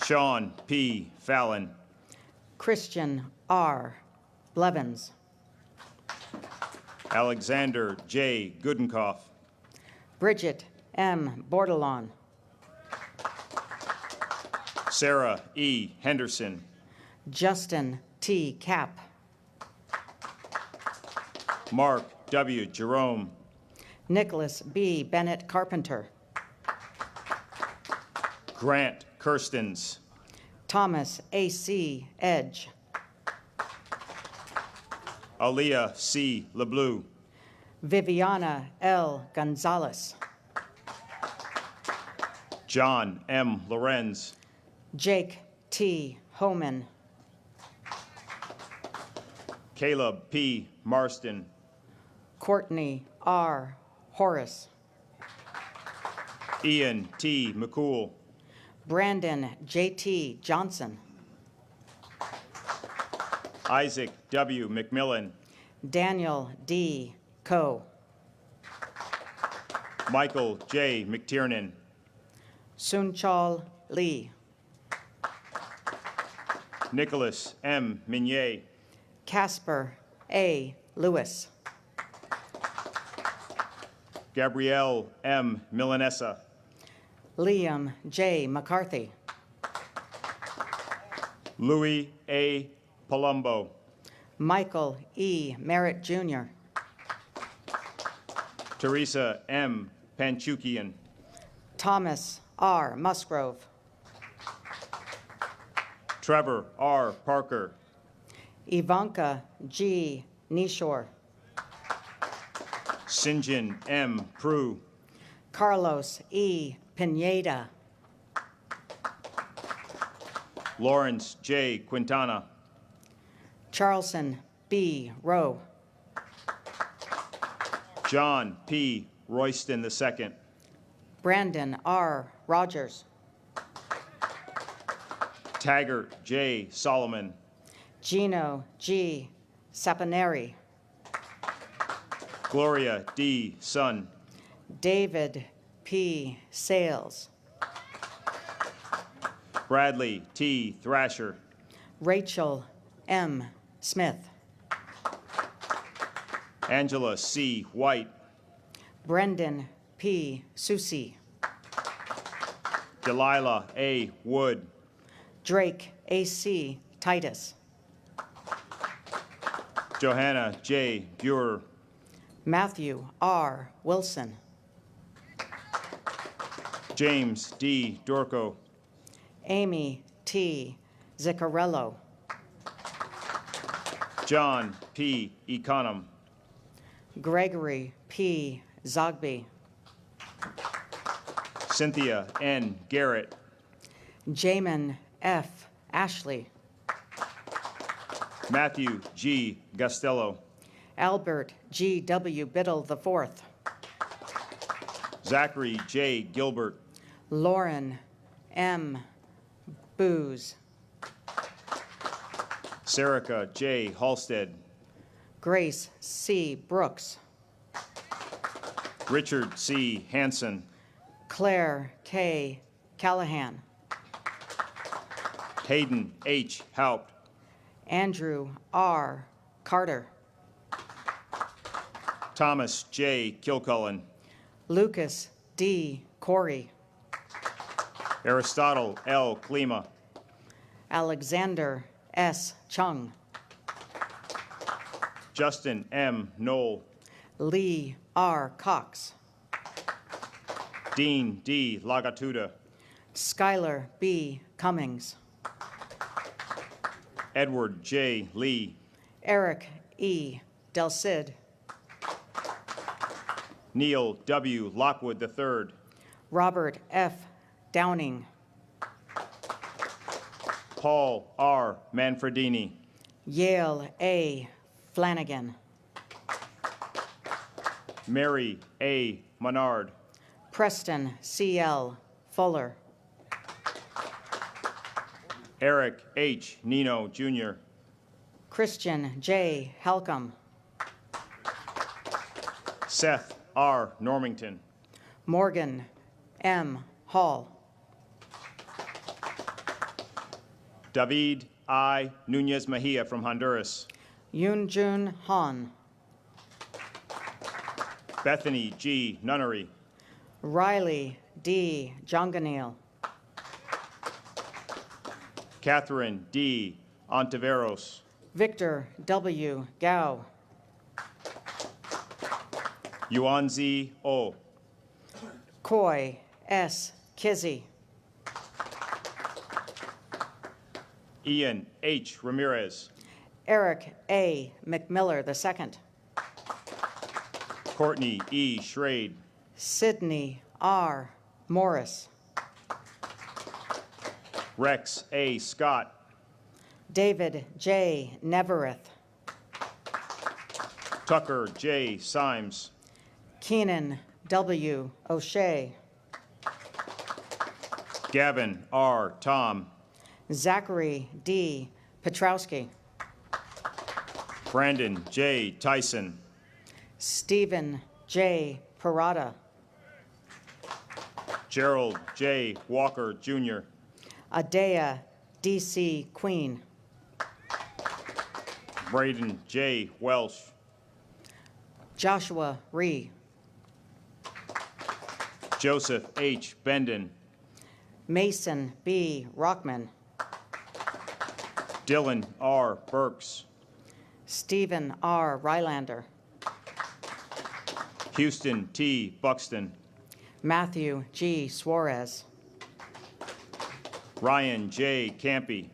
[SPEAKER 10] Sean P. Fallon.
[SPEAKER 17] Christian R. Blevins.
[SPEAKER 10] Alexander J. Goodenkoff.
[SPEAKER 17] Bridget M. Bordelon.
[SPEAKER 16] Sarah E. Henderson.
[SPEAKER 17] Justin T. Cap.
[SPEAKER 16] Mark W. Jerome.
[SPEAKER 17] Nicholas B. Bennett Carpenter.
[SPEAKER 16] Grant Kirstens.
[SPEAKER 17] Thomas A.C. Edge.
[SPEAKER 16] Aaliyah C. LeBlue.
[SPEAKER 17] Viviana L. Gonzalez.
[SPEAKER 16] John M. Lorenz.
[SPEAKER 17] Jake T. Homan.
[SPEAKER 16] Caleb P. Marston.
[SPEAKER 17] Courtney R. Horace.
[SPEAKER 16] Ian T. McCool.
[SPEAKER 17] Brandon J.T. Johnson.
[SPEAKER 16] Isaac W. McMillan.
[SPEAKER 17] Daniel D. Coe.
[SPEAKER 16] Michael J. McTiernan.
[SPEAKER 17] Sunchal Lee.
[SPEAKER 16] Nicholas M. Minier.
[SPEAKER 17] Casper A. Lewis.
[SPEAKER 16] Gabrielle M. Milanesa.
[SPEAKER 17] Liam J. McCarthy.
[SPEAKER 16] Louis A. Palumbo.
[SPEAKER 17] Michael E. Merritt Jr.
[SPEAKER 16] Teresa M. Panchukian.
[SPEAKER 17] Thomas R. Musgrove.
[SPEAKER 16] Trevor R. Parker.
[SPEAKER 17] Ivanka G. Nishore.
[SPEAKER 16] Sinjin M. Prue.
[SPEAKER 17] Carlos E. Pineda.
[SPEAKER 16] Lawrence J. Quintana.
[SPEAKER 17] Charleston B. Rowe.
[SPEAKER 16] John P. Royston II.
[SPEAKER 17] Brandon R. Rogers.
[SPEAKER 16] Taggart J. Solomon.
[SPEAKER 17] Gino G. Saponari.
[SPEAKER 16] Gloria D. Sun.
[SPEAKER 17] David P. Sales.
[SPEAKER 16] Bradley T. Thrasher.
[SPEAKER 17] Rachel M. Smith.
[SPEAKER 16] Angela C. White.
[SPEAKER 17] Brendan P. Susi.
[SPEAKER 16] Delilah A. Wood.
[SPEAKER 17] Drake A.C. Titus.
[SPEAKER 16] Johanna J. Buer.
[SPEAKER 17] Matthew R. Wilson.
[SPEAKER 16] James D. Dorco.
[SPEAKER 17] Amy T. Ziccarello.
[SPEAKER 16] John P. Econom.
[SPEAKER 17] Gregory P. Zogby.
[SPEAKER 16] Cynthia N. Garrett.
[SPEAKER 17] Jamin F. Ashley.
[SPEAKER 16] Matthew G. Gustello.
[SPEAKER 17] Albert G. W. Biddle IV.
[SPEAKER 16] Zachary J. Gilbert.
[SPEAKER 17] Lauren M. Booz.
[SPEAKER 16] Serica J. Halstead.
[SPEAKER 17] Grace C. Brooks.
[SPEAKER 16] Richard C. Hansen.
[SPEAKER 17] Claire K. Callahan.
[SPEAKER 16] Hayden H. Haupt.
[SPEAKER 17] Andrew R. Carter.
[SPEAKER 16] Thomas J. Kilcullen.
[SPEAKER 17] Lucas D. Corey.
[SPEAKER 16] Aristotle L. Klima.
[SPEAKER 17] Alexander S. Chung.
[SPEAKER 16] Justin M. Knoll.
[SPEAKER 17] Lee R. Cox.
[SPEAKER 16] Dean D. Lagatuda.
[SPEAKER 17] Skylar B. Cummings.
[SPEAKER 16] Edward J. Lee.
[SPEAKER 17] Eric E. Del Cid.
[SPEAKER 16] Neil W. Lockwood III.
[SPEAKER 17] Robert F. Downing.
[SPEAKER 16] Paul R. Manfredini.
[SPEAKER 17] Yale A. Flanagan.
[SPEAKER 16] Mary A. Menard.
[SPEAKER 17] Preston C.L. Fuller.
[SPEAKER 16] Eric H. Nino Jr.
[SPEAKER 17] Christian J. Halcomb.
[SPEAKER 16] Seth R. Normington.
[SPEAKER 17] Morgan M. Hall.
[SPEAKER 16] David I. Nunez Mejia from Honduras.
[SPEAKER 17] Yoonjun Han.
[SPEAKER 16] Bethany G. Nunnery.
[SPEAKER 17] Riley D. Jonganil.
[SPEAKER 10] Catherine D. Ontiveros.
[SPEAKER 17] Victor W. Gao.
[SPEAKER 10] Yuanzi O.
[SPEAKER 17] Coy S. Kizzy.
[SPEAKER 10] Ian H. Ramirez.
[SPEAKER 17] Eric A. McMiller II.
[SPEAKER 10] Courtney E. Schrade.
[SPEAKER 17] Sidney R. Morris.
[SPEAKER 10] Rex A. Scott.
[SPEAKER 17] David J. Nevereth.
[SPEAKER 10] Tucker J. Symes.
[SPEAKER 17] Keenan W. O'Shea.
[SPEAKER 10] Gavin R. Tom.
[SPEAKER 17] Zachary D. Petrowski.
[SPEAKER 10] Brandon J. Tyson.
[SPEAKER 17] Stephen J. Parada.
[SPEAKER 10] Gerald J. Walker Jr.
[SPEAKER 17] Adea D.C. Queen.
[SPEAKER 10] Braden J. Welsh.
[SPEAKER 17] Joshua Ree.
[SPEAKER 10] Joseph H. Benden.
[SPEAKER 17] Mason B. Rockman.
[SPEAKER 10] Dylan R. Burks.
[SPEAKER 17] Stephen R. Rylander.
[SPEAKER 10] Houston T. Buxton.
[SPEAKER 17] Matthew G. Suarez.
[SPEAKER 10] Ryan J. Campy.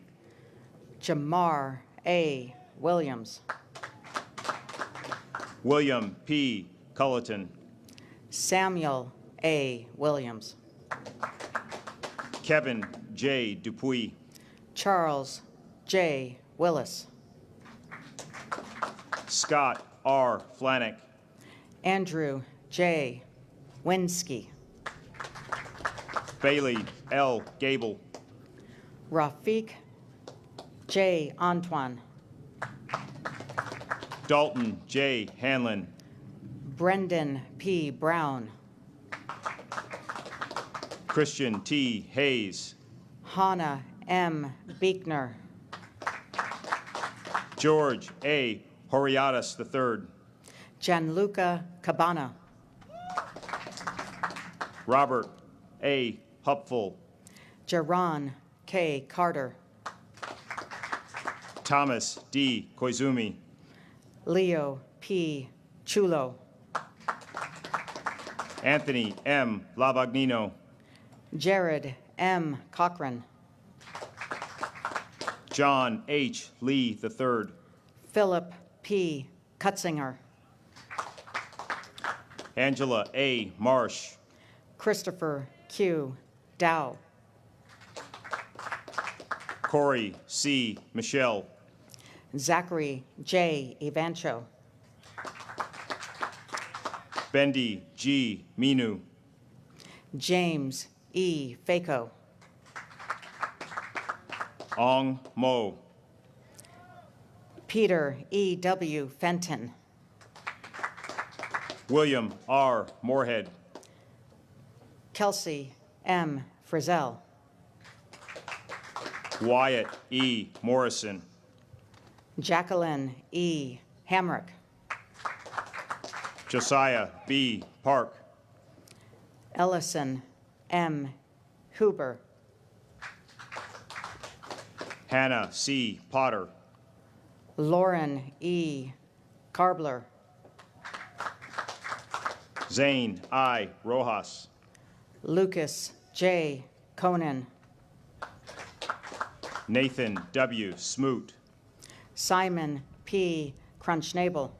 [SPEAKER 17] Jamar A. Williams.
[SPEAKER 10] William P. Culleton.
[SPEAKER 17] Samuel A. Williams.
[SPEAKER 10] Kevin J. Dupuy.
[SPEAKER 17] Charles J. Willis.
[SPEAKER 10] Scott R. Flanick.
[SPEAKER 17] Andrew J. Winsky.
[SPEAKER 10] Bailey L. Gable.
[SPEAKER 17] Rafiq J. Antoine.
[SPEAKER 10] Dalton J. Hanlon.
[SPEAKER 17] Brendan P. Brown.
[SPEAKER 10] Christian T. Hayes.
[SPEAKER 17] Hannah M. Beekner.
[SPEAKER 10] George A. Horiatis III.
[SPEAKER 17] Gianluca Cabana.
[SPEAKER 10] Robert A. Hupful.
[SPEAKER 17] Jaron K. Carter.
[SPEAKER 10] Thomas D. Koizumi.
[SPEAKER 17] Leo P. Chulo.
[SPEAKER 10] Anthony M. Lavagnino.
[SPEAKER 17] Jared M. Cochran.
[SPEAKER 10] John H. Lee III.
[SPEAKER 17] Philip P. Kutzinger.
[SPEAKER 10] Angela A. Marsh.
[SPEAKER 17] Christopher Q. Dow.
[SPEAKER 10] Corey C. Michelle.
[SPEAKER 17] Zachary J. Evancho.
[SPEAKER 10] Bendy G. Minu.
[SPEAKER 17] James E. Faco.
[SPEAKER 10] Ong Mo.
[SPEAKER 17] Peter E. W. Fenton.
[SPEAKER 10] William R. Moorhead.
[SPEAKER 17] Kelsey M. Frizzell.
[SPEAKER 10] Wyatt E. Morrison.
[SPEAKER 17] Jacqueline E. Hamrick.
[SPEAKER 10] Josiah B. Park.
[SPEAKER 17] Ellison M. Huber.
[SPEAKER 10] Hannah C. Potter.
[SPEAKER 17] Lauren E. Carbler.
[SPEAKER 10] Zane I. Rojas.
[SPEAKER 17] Lucas J. Conan.
[SPEAKER 10] Nathan W. Smoot.
[SPEAKER 17] Simon P. Crunchnagle.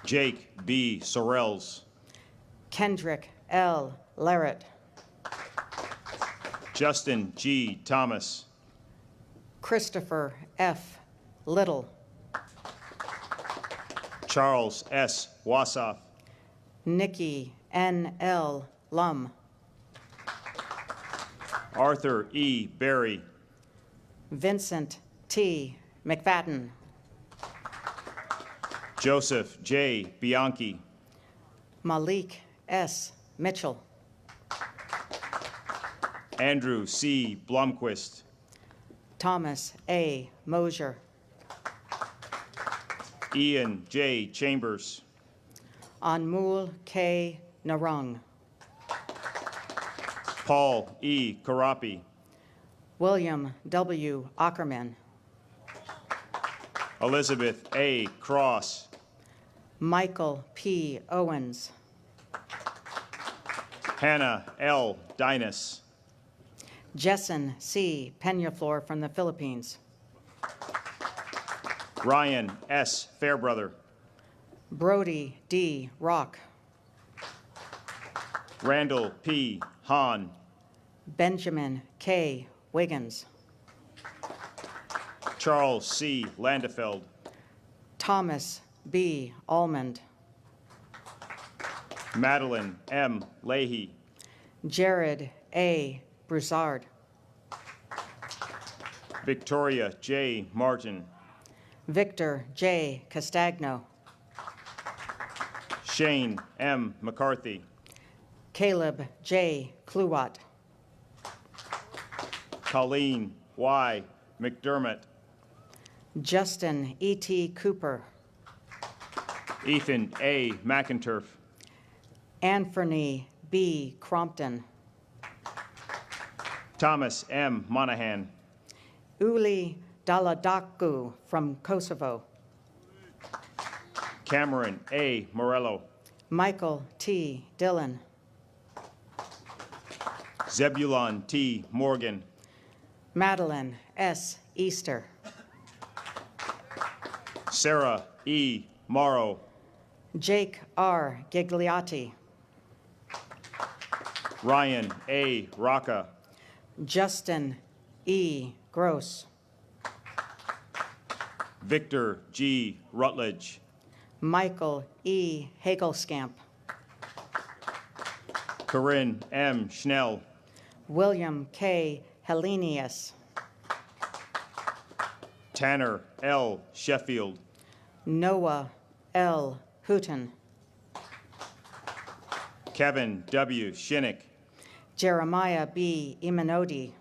[SPEAKER 10] Jake B. Sorrells.
[SPEAKER 17] Kendrick L. Larrett.
[SPEAKER 10] Justin G. Thomas.
[SPEAKER 17] Christopher F. Little.
[SPEAKER 10] Charles S. Wassoff.
[SPEAKER 17] Nikki N. L. Lum.
[SPEAKER 10] Arthur E. Berry.
[SPEAKER 17] Vincent T. McFadden.
[SPEAKER 10] Joseph J. Bianchi.
[SPEAKER 17] Malik S. Mitchell.
[SPEAKER 10] Andrew C. Blomquist.
[SPEAKER 17] Thomas A. Mosier.
[SPEAKER 10] Ian J. Chambers.
[SPEAKER 17] Anmol K. Narung.
[SPEAKER 16] Paul E. Karapi,
[SPEAKER 17] William W. Ackerman.
[SPEAKER 16] Elizabeth A. Cross,
[SPEAKER 17] Michael P. Owens.
[SPEAKER 16] Hannah L. Dinas,
[SPEAKER 17] Jessen C. Peñaflor from the Philippines.
[SPEAKER 16] Ryan S. Fairbrother,
[SPEAKER 17] Brody D. Rock.
[SPEAKER 16] Randall P. Hahn,
[SPEAKER 17] Benjamin K. Wiggins.
[SPEAKER 16] Charles C. Landefeld,
[SPEAKER 17] Thomas B. Almond.
[SPEAKER 16] Madeline M. Leahy,
[SPEAKER 17] Jared A. Broussard.
[SPEAKER 16] Victoria J. Martin,
[SPEAKER 17] Victor J. Castagno.
[SPEAKER 16] Shane M. McCarthy,
[SPEAKER 17] Caleb J. Kluwat.
[SPEAKER 16] Colleen Y. McDermott,
[SPEAKER 17] Justin E.T. Cooper.
[SPEAKER 16] Ethan A. McInturf,
[SPEAKER 17] Anthony B. Crompton.
[SPEAKER 16] Thomas M. Monahan,
[SPEAKER 17] Uli Daladaku from Kosovo.
[SPEAKER 16] Cameron A. Morello,
[SPEAKER 17] Michael T. Dillon.
[SPEAKER 16] Zebulon T. Morgan,
[SPEAKER 17] Madeline S. Easter.
[SPEAKER 16] Sarah E. Morrow,
[SPEAKER 17] Jake R. Gigliotti.
[SPEAKER 16] Ryan A. Rocca,
[SPEAKER 17] Justin E. Gross.
[SPEAKER 16] Victor G. Rutledge,
[SPEAKER 17] Michael E. Hagelskamp.
[SPEAKER 16] Corinne M. Schnell,
[SPEAKER 17] William K. Helenius.
[SPEAKER 16] Tanner L. Sheffield,
[SPEAKER 17] Noah L. Hooten.
[SPEAKER 16] Kevin W. Shinnick,
[SPEAKER 17] Jeremiah B. Imanodi.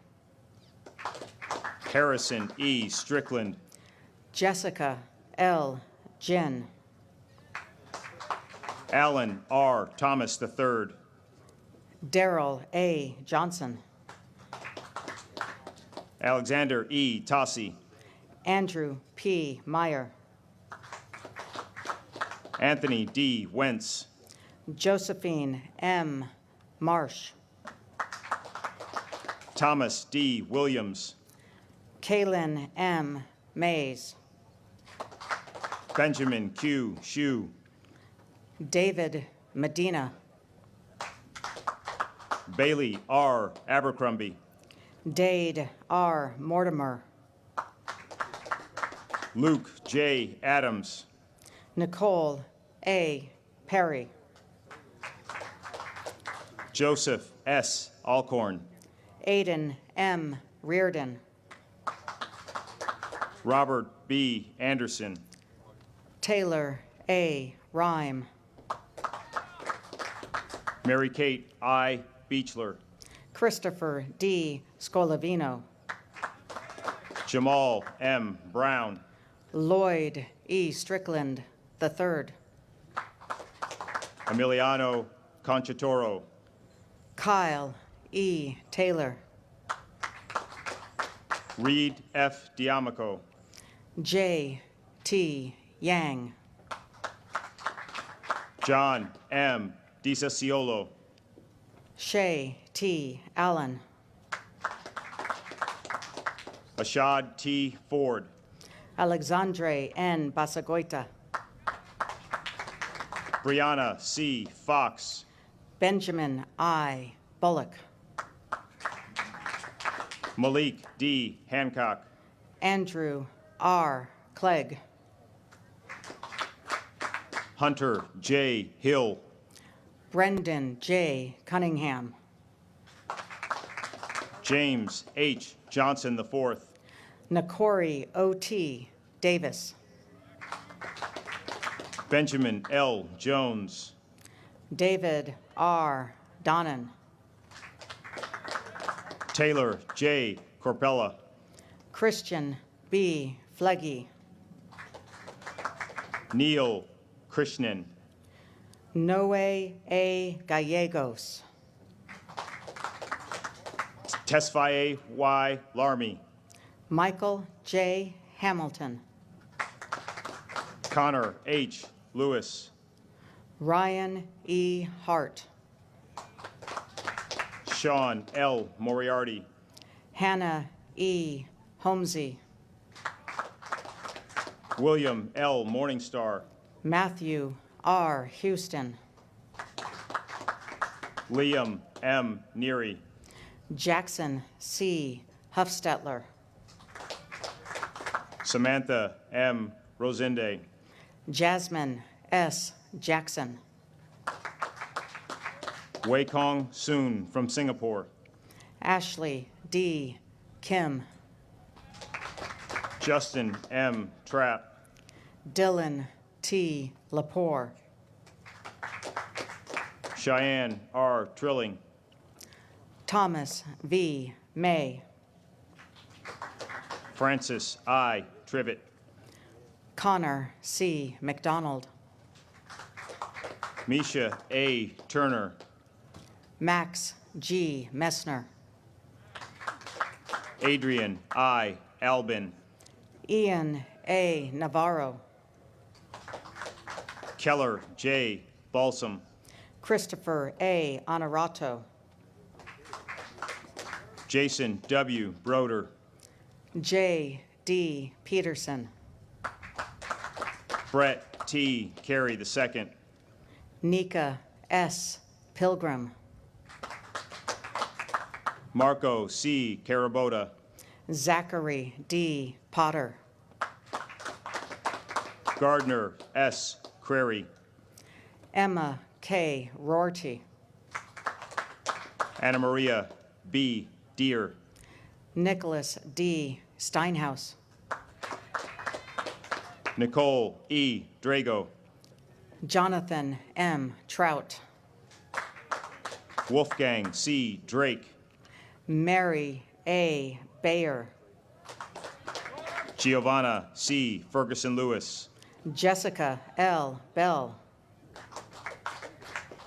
[SPEAKER 16] Harrison E. Strickland,
[SPEAKER 17] Jessica L. Jin.
[SPEAKER 16] Alan R. Thomas III,
[SPEAKER 17] Daryl A. Johnson.
[SPEAKER 16] Alexander E. Tossi,
[SPEAKER 17] Andrew P. Meyer.
[SPEAKER 16] Anthony D. Wentz,
[SPEAKER 17] Josephine M. Marsh.
[SPEAKER 16] Thomas D. Williams,
[SPEAKER 17] Kaylin M. Mays.
[SPEAKER 16] Benjamin Q. Shue,
[SPEAKER 17] David Medina.
[SPEAKER 16] Bailey R. Abercrombie,
[SPEAKER 17] Dade R. Mortimer.
[SPEAKER 16] Luke J. Adams,
[SPEAKER 17] Nicole A. Perry.
[SPEAKER 16] Joseph S. Alcorn,
[SPEAKER 17] Aiden M. Reardon.
[SPEAKER 16] Robert B. Anderson,
[SPEAKER 17] Taylor A. Rhyme.
[SPEAKER 16] Mary Kate I. Beechler,
[SPEAKER 17] Christopher D. Scolavino.
[SPEAKER 16] Jamal M. Brown,
[SPEAKER 17] Lloyd E. Strickland III.
[SPEAKER 16] Emiliano Conchatoro,
[SPEAKER 17] Kyle E. Taylor.
[SPEAKER 16] Reed F. Diamico,
[SPEAKER 17] J. T. Yang.
[SPEAKER 16] John M. DiSasciolo,
[SPEAKER 17] Shay T. Allen.
[SPEAKER 16] Ashad T. Ford,
[SPEAKER 17] Alexandre N. Basagoita.
[SPEAKER 16] Brianna C. Fox,
[SPEAKER 17] Benjamin I. Bullock.
[SPEAKER 16] Malik D. Hancock,
[SPEAKER 17] Andrew R. Clegg.
[SPEAKER 16] Hunter J. Hill,
[SPEAKER 17] Brendan J. Cunningham.
[SPEAKER 16] James H. Johnson IV,
[SPEAKER 17] Nakori O.T. Davis.
[SPEAKER 16] Benjamin L. Jones,
[SPEAKER 17] David R. Donnan.
[SPEAKER 16] Taylor J. Corpella,
[SPEAKER 17] Christian B. Fleggy.
[SPEAKER 16] Neil Krishnan,
[SPEAKER 17] Noe A. Gallegos.
[SPEAKER 16] Tesfaye Y. Larmy.
[SPEAKER 17] Michael J. Hamilton.
[SPEAKER 16] Connor H. Lewis.
[SPEAKER 17] Ryan E. Hart.
[SPEAKER 16] Sean L. Moriarty.
[SPEAKER 17] Hannah E. Holmesy.
[SPEAKER 16] William L. Morningstar.
[SPEAKER 17] Matthew R. Houston.
[SPEAKER 16] Liam M. Neary.
[SPEAKER 17] Jackson C. Huffstetler.
[SPEAKER 16] Samantha M. Rosende.
[SPEAKER 17] Jasmine S. Jackson.
[SPEAKER 16] Wei Kong Soon from Singapore.
[SPEAKER 17] Ashley D. Kim.
[SPEAKER 16] Justin M. Trapp.
[SPEAKER 17] Dylan T. Lepore.
[SPEAKER 16] Cheyenne R. Trilling.
[SPEAKER 17] Thomas V. May.
[SPEAKER 16] Francis I. Trivet.
[SPEAKER 17] Connor C. McDonald.
[SPEAKER 16] Misha A. Turner.
[SPEAKER 17] Max G. Messner.
[SPEAKER 16] Adrian I. Albin.
[SPEAKER 17] Ian A. Navarro.
[SPEAKER 16] Keller J. Balsam.
[SPEAKER 17] Christopher A. Honorato.
[SPEAKER 16] Jason W. Broder.
[SPEAKER 17] J. D. Peterson.
[SPEAKER 16] Brett T. Carey II.
[SPEAKER 17] Nika S. Pilgrim.
[SPEAKER 16] Marco C. Carabota.
[SPEAKER 17] Zachary D. Potter.
[SPEAKER 16] Gardner S. Crary.
[SPEAKER 17] Emma K. Rorty.
[SPEAKER 16] Anna Maria B. Deer.
[SPEAKER 17] Nicholas D. Steinhaus.
[SPEAKER 16] Nicole E. Drago.
[SPEAKER 17] Jonathan M. Trout.
[SPEAKER 16] Wolfgang C. Drake.
[SPEAKER 17] Mary A. Bayer.
[SPEAKER 16] Giovanna C. Ferguson Lewis.
[SPEAKER 17] Jessica L. Bell.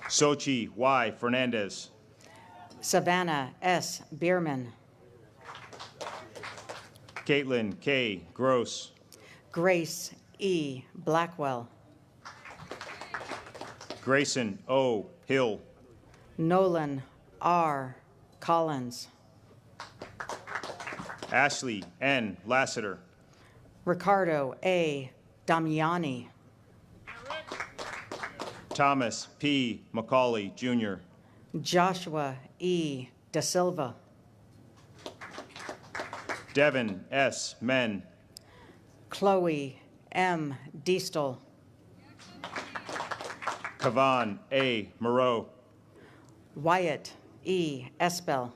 [SPEAKER 16] Sochi Y. Fernandez.
[SPEAKER 17] Savannah S. Bierman.
[SPEAKER 16] Caitlin K. Gross.
[SPEAKER 17] Grace E. Blackwell.
[SPEAKER 16] Grayson O. Hill.
[SPEAKER 17] Nolan R. Collins.
[SPEAKER 16] Ashley N. Lassiter.
[SPEAKER 17] Ricardo A. Damiani.
[SPEAKER 16] Thomas P. McCauley, Jr.
[SPEAKER 17] Joshua E. Da Silva.
[SPEAKER 16] Devin S. Men.
[SPEAKER 17] Chloe M. Diestel.
[SPEAKER 16] Kavan A. Moreau.
[SPEAKER 17] Wyatt E. Espel.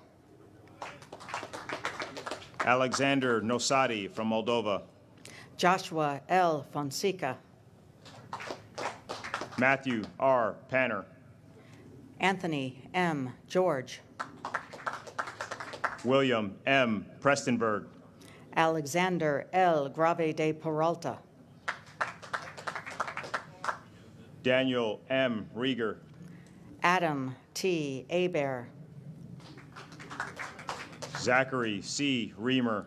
[SPEAKER 16] Alexander Nosati from Moldova.
[SPEAKER 17] Joshua L. Fonseca.
[SPEAKER 16] Matthew R. Panner.
[SPEAKER 17] Anthony M. George.
[SPEAKER 16] William M. Prestonberg.
[SPEAKER 17] Alexander L. Grave de Peralta.
[SPEAKER 16] Daniel M. Rieger.
[SPEAKER 17] Adam T. Abear.
[SPEAKER 16] Zachary C. Reamer.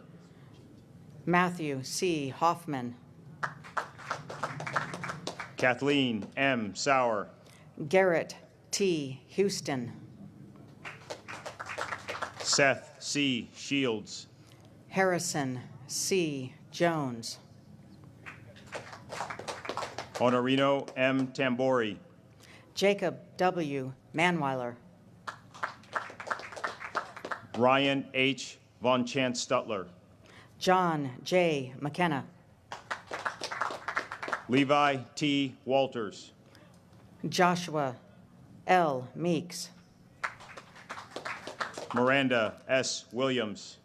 [SPEAKER 17] Matthew C. Hoffman.
[SPEAKER 16] Kathleen M. Sauer.
[SPEAKER 17] Garrett T. Houston.
[SPEAKER 16] Seth C. Shields.
[SPEAKER 17] Harrison C. Jones.
[SPEAKER 16] Honorino M. Tambori.
[SPEAKER 17] Jacob W. Manweiler.
[SPEAKER 16] Ryan H. Von Chance Stutler.
[SPEAKER 17] John J. McKenna.
[SPEAKER 16] Levi T. Walters.
[SPEAKER 17] Joshua L. Meeks.
[SPEAKER 16] Miranda S. Williams.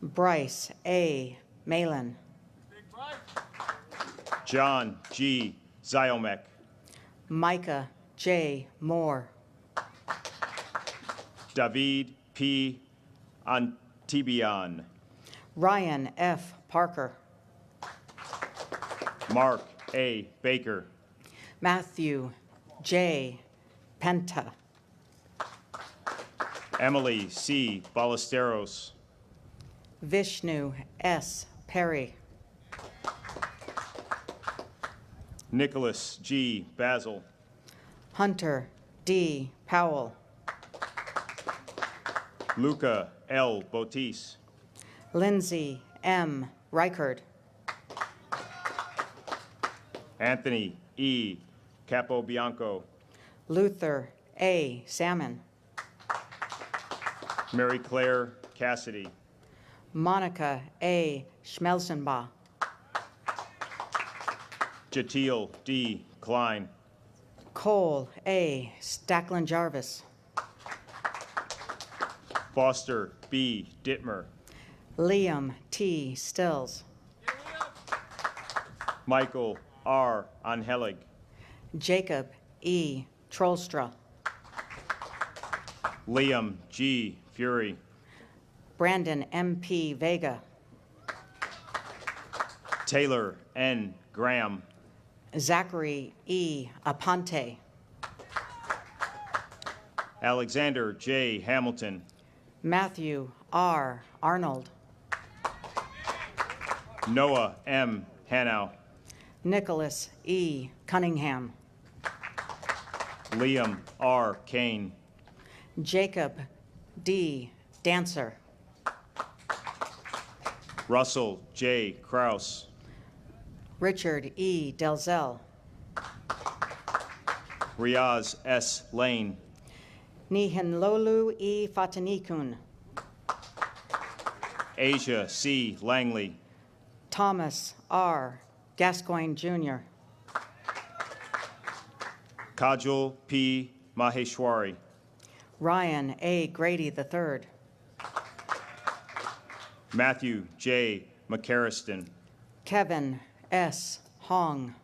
[SPEAKER 17] Bryce A. Malin.
[SPEAKER 16] John G. Ziomek.
[SPEAKER 17] Micah J. Moore.
[SPEAKER 16] David P. Antibian.
[SPEAKER 17] Ryan F. Parker.
[SPEAKER 16] Mark A. Baker.
[SPEAKER 17] Matthew J. Penta.
[SPEAKER 10] Emily C. Ballesteros.
[SPEAKER 17] Vishnu S. Perry.
[SPEAKER 10] Nicholas G. Basil.
[SPEAKER 17] Hunter D. Powell.
[SPEAKER 10] Luca L. Botis.
[SPEAKER 17] Lindsay M. Reichard.
[SPEAKER 10] Anthony E. Capobianco.
[SPEAKER 17] Luther A. Salmon.
[SPEAKER 10] Mary Claire Cassidy.
[SPEAKER 17] Monica A. Schmelzenbach.
[SPEAKER 10] Jatil D. Klein.
[SPEAKER 17] Cole A. Stacklin Jarvis.
[SPEAKER 10] Foster B. Dittmer.
[SPEAKER 17] Liam T. Stills.
[SPEAKER 10] Michael R. Anhelig.
[SPEAKER 17] Jacob E. Trollstra.
[SPEAKER 10] Liam G. Fury.
[SPEAKER 17] Brandon M.P. Vega.
[SPEAKER 10] Taylor N. Graham.
[SPEAKER 17] Zachary E. Aponte.
[SPEAKER 10] Alexander J. Hamilton.
[SPEAKER 17] Matthew R. Arnold.
[SPEAKER 10] Noah M. Hanau.
[SPEAKER 17] Nicholas E. Cunningham.
[SPEAKER 10] Liam R. Kane.
[SPEAKER 17] Jacob D. Dancer.
[SPEAKER 10] Russell J. Kraus.
[SPEAKER 17] Richard E. Delzell.
[SPEAKER 10] Riaz S. Lane.
[SPEAKER 17] Nihinlolu E. Fatanikun.
[SPEAKER 10] Asia C. Langley.
[SPEAKER 17] Thomas R. Gascoigne Jr.
[SPEAKER 10] Kajal P. Maheshwari.
[SPEAKER 17] Ryan A. Grady III.
[SPEAKER 10] Matthew J. McCarriston.
[SPEAKER 17] Kevin S. Hong.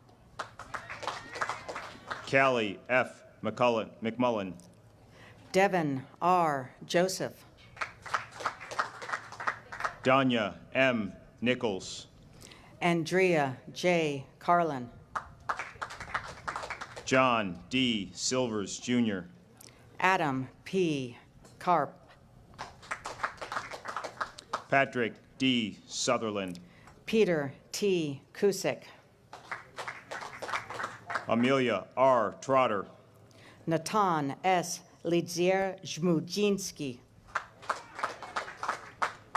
[SPEAKER 10] Callie F. McMullen.
[SPEAKER 17] Devin R. Joseph.
[SPEAKER 10] Danya M. Nichols.
[SPEAKER 17] Andrea J. Carlin.
[SPEAKER 10] John D. Silvers, Jr.
[SPEAKER 17] Adam P. Karp.
[SPEAKER 10] Patrick D. Sutherland.
[SPEAKER 17] Peter T. Kusick.
[SPEAKER 10] Amelia R. Trotter.
[SPEAKER 17] Natan S. Lidzier Żmudzinski.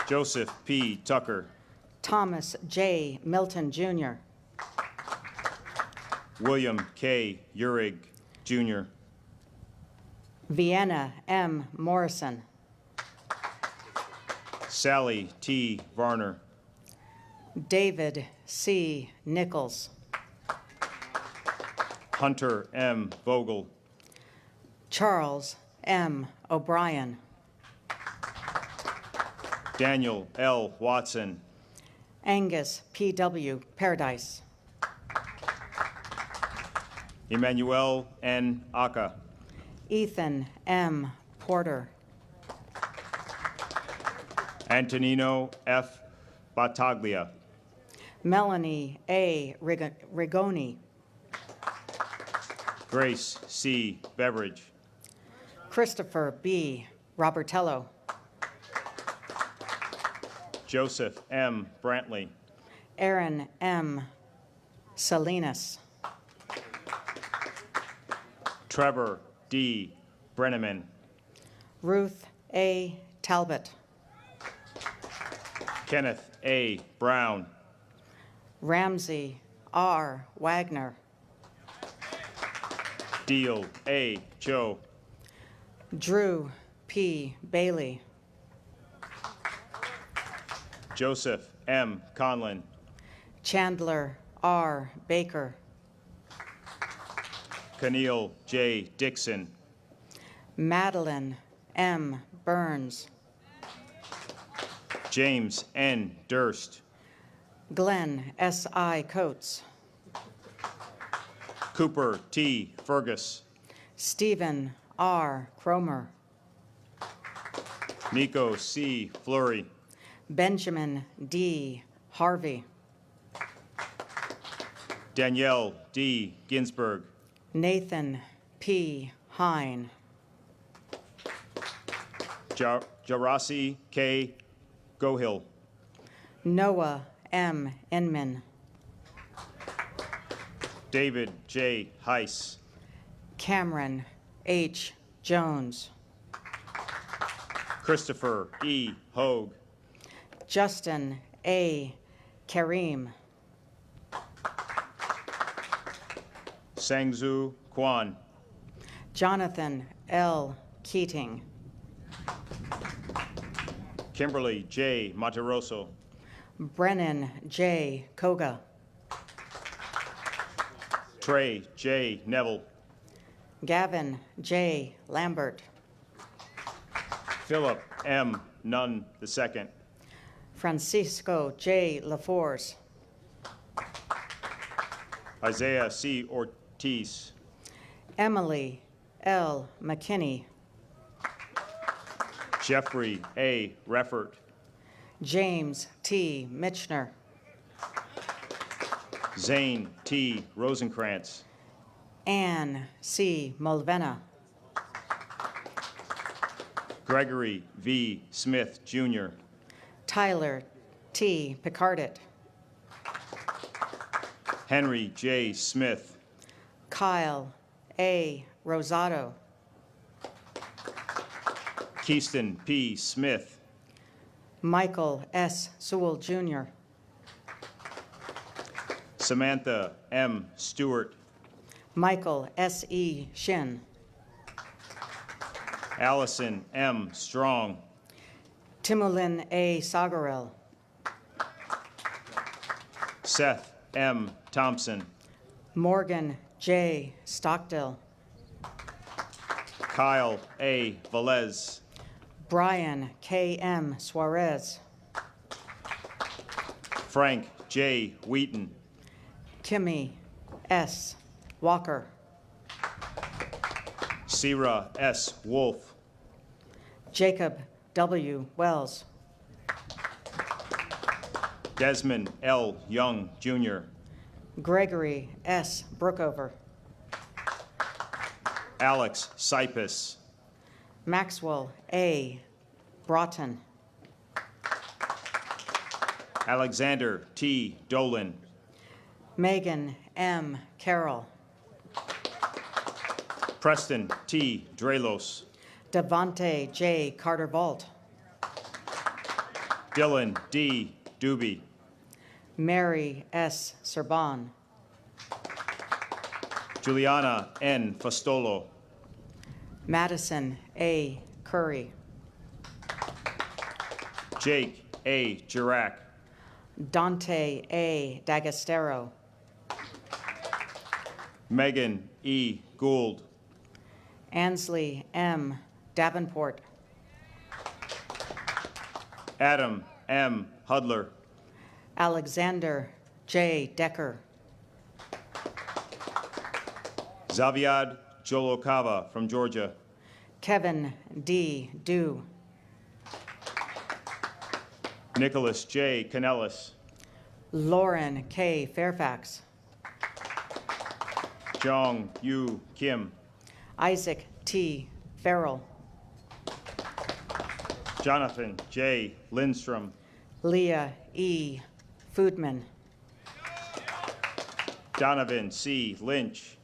[SPEAKER 10] Joseph P. Tucker.
[SPEAKER 17] Thomas J. Milton Jr.
[SPEAKER 10] William K. Urig, Jr.
[SPEAKER 17] Vienna M. Morrison.
[SPEAKER 10] Sally T. Varner.
[SPEAKER 17] David C. Nichols.
[SPEAKER 10] Hunter M. Vogel.
[SPEAKER 17] Charles M. O'Brien.
[SPEAKER 10] Daniel L. Watson.
[SPEAKER 17] Angus P.W. Paradise.
[SPEAKER 10] Emmanuel N. Aka.
[SPEAKER 17] Ethan M. Porter.
[SPEAKER 10] Antonino F. Battaglia.
[SPEAKER 17] Melanie A. Rigoni.
[SPEAKER 10] Grace C. Beveridge.
[SPEAKER 17] Christopher B. Robertello.
[SPEAKER 10] Joseph M. Brantley.
[SPEAKER 17] Aaron M. Salinas.
[SPEAKER 10] Trevor D. Brenneman.
[SPEAKER 17] Ruth A. Talbot.
[SPEAKER 10] Kenneth A. Brown.
[SPEAKER 17] Ramsey R. Wagner.
[SPEAKER 10] Deal A. Cho.
[SPEAKER 17] Drew P. Bailey.
[SPEAKER 10] Joseph M. Conlon.
[SPEAKER 17] Chandler R. Baker.
[SPEAKER 10] Keneal J. Dixon.
[SPEAKER 17] Madeline M. Burns.
[SPEAKER 10] James N. Durst.
[SPEAKER 17] Glenn S.I. Coates.
[SPEAKER 10] Cooper T. Fergus.
[SPEAKER 17] Stephen R. Cromer.
[SPEAKER 10] Nico C. Fleury.
[SPEAKER 17] Benjamin D. Harvey.
[SPEAKER 10] Danielle D. Ginsburg.
[SPEAKER 17] Nathan P. Hine.
[SPEAKER 16] Jarasi K. Gohill.
[SPEAKER 17] Noah M. Inman.
[SPEAKER 16] David J. Heiss.
[SPEAKER 17] Cameron H. Jones.
[SPEAKER 16] Christopher E. Hogue.
[SPEAKER 17] Justin A. Karim.
[SPEAKER 16] Sangzu Kwan.
[SPEAKER 17] Jonathan L. Keating.
[SPEAKER 16] Kimberly J. Mataroso.
[SPEAKER 17] Brennan J. Koga.
[SPEAKER 16] Trey J. Neville.
[SPEAKER 17] Gavin J. Lambert.
[SPEAKER 16] Philip M. Nunn II.
[SPEAKER 17] Francisco J. LaForce.
[SPEAKER 16] Isaiah C. Ortiz.
[SPEAKER 17] Emily L. McKinney.
[SPEAKER 16] Jeffrey A. Reffert.
[SPEAKER 17] James T. Mitchner.
[SPEAKER 16] Zane T. Rosenkrantz.
[SPEAKER 17] Anne C. Mulvena.
[SPEAKER 16] Gregory V. Smith, Jr.
[SPEAKER 17] Tyler T. Picardit.
[SPEAKER 16] Henry J. Smith.
[SPEAKER 17] Kyle A. Rosado.
[SPEAKER 16] Keyston P. Smith.
[SPEAKER 17] Michael S. Sewell, Jr.
[SPEAKER 16] Samantha M. Stewart.
[SPEAKER 17] Michael S. E. Shin.
[SPEAKER 16] Allison M. Strong.
[SPEAKER 17] Timolin A. Sagarel.
[SPEAKER 16] Seth M. Thompson.
[SPEAKER 17] Morgan J. Stockdale.
[SPEAKER 16] Kyle A. Velez.
[SPEAKER 17] Brian K. M. Suarez.
[SPEAKER 16] Frank J. Wheaton.
[SPEAKER 17] Kimmy S. Walker.
[SPEAKER 16] Sierra S. Wolf.
[SPEAKER 17] Jacob W. Wells.
[SPEAKER 16] Desmond L. Young, Jr.
[SPEAKER 17] Gregory S. Brookover.
[SPEAKER 16] Alex Sipus.
[SPEAKER 17] Maxwell A. Broughton.
[SPEAKER 16] Alexander T. Dolan.
[SPEAKER 17] Megan M. Carroll.
[SPEAKER 16] Preston T. Drelos.
[SPEAKER 17] Devonte J. Carter-Vault.
[SPEAKER 16] Dylan D. Doobie.
[SPEAKER 17] Mary S. Serban.
[SPEAKER 16] Juliana N. Fastolo.
[SPEAKER 17] Madison A. Curry.
[SPEAKER 16] Jake A. Jirac.
[SPEAKER 17] Dante A. D'Agostero.
[SPEAKER 16] Megan E. Gould.
[SPEAKER 17] Ansley M. Davenport.
[SPEAKER 16] Adam M. Hudler.
[SPEAKER 17] Alexander J. Decker.
[SPEAKER 16] Zaviad Jolokava from Georgia.
[SPEAKER 17] Kevin D. Dew.
[SPEAKER 16] Nicholas J. Canellis.
[SPEAKER 17] Lauren K. Fairfax.
[SPEAKER 16] Jong Yu Kim.
[SPEAKER 17] Isaac T. Farrell.
[SPEAKER 16] Jonathan J. Lindstrom.
[SPEAKER 17] Leah E. Foodman.
[SPEAKER 16] Donovan C. Lynch.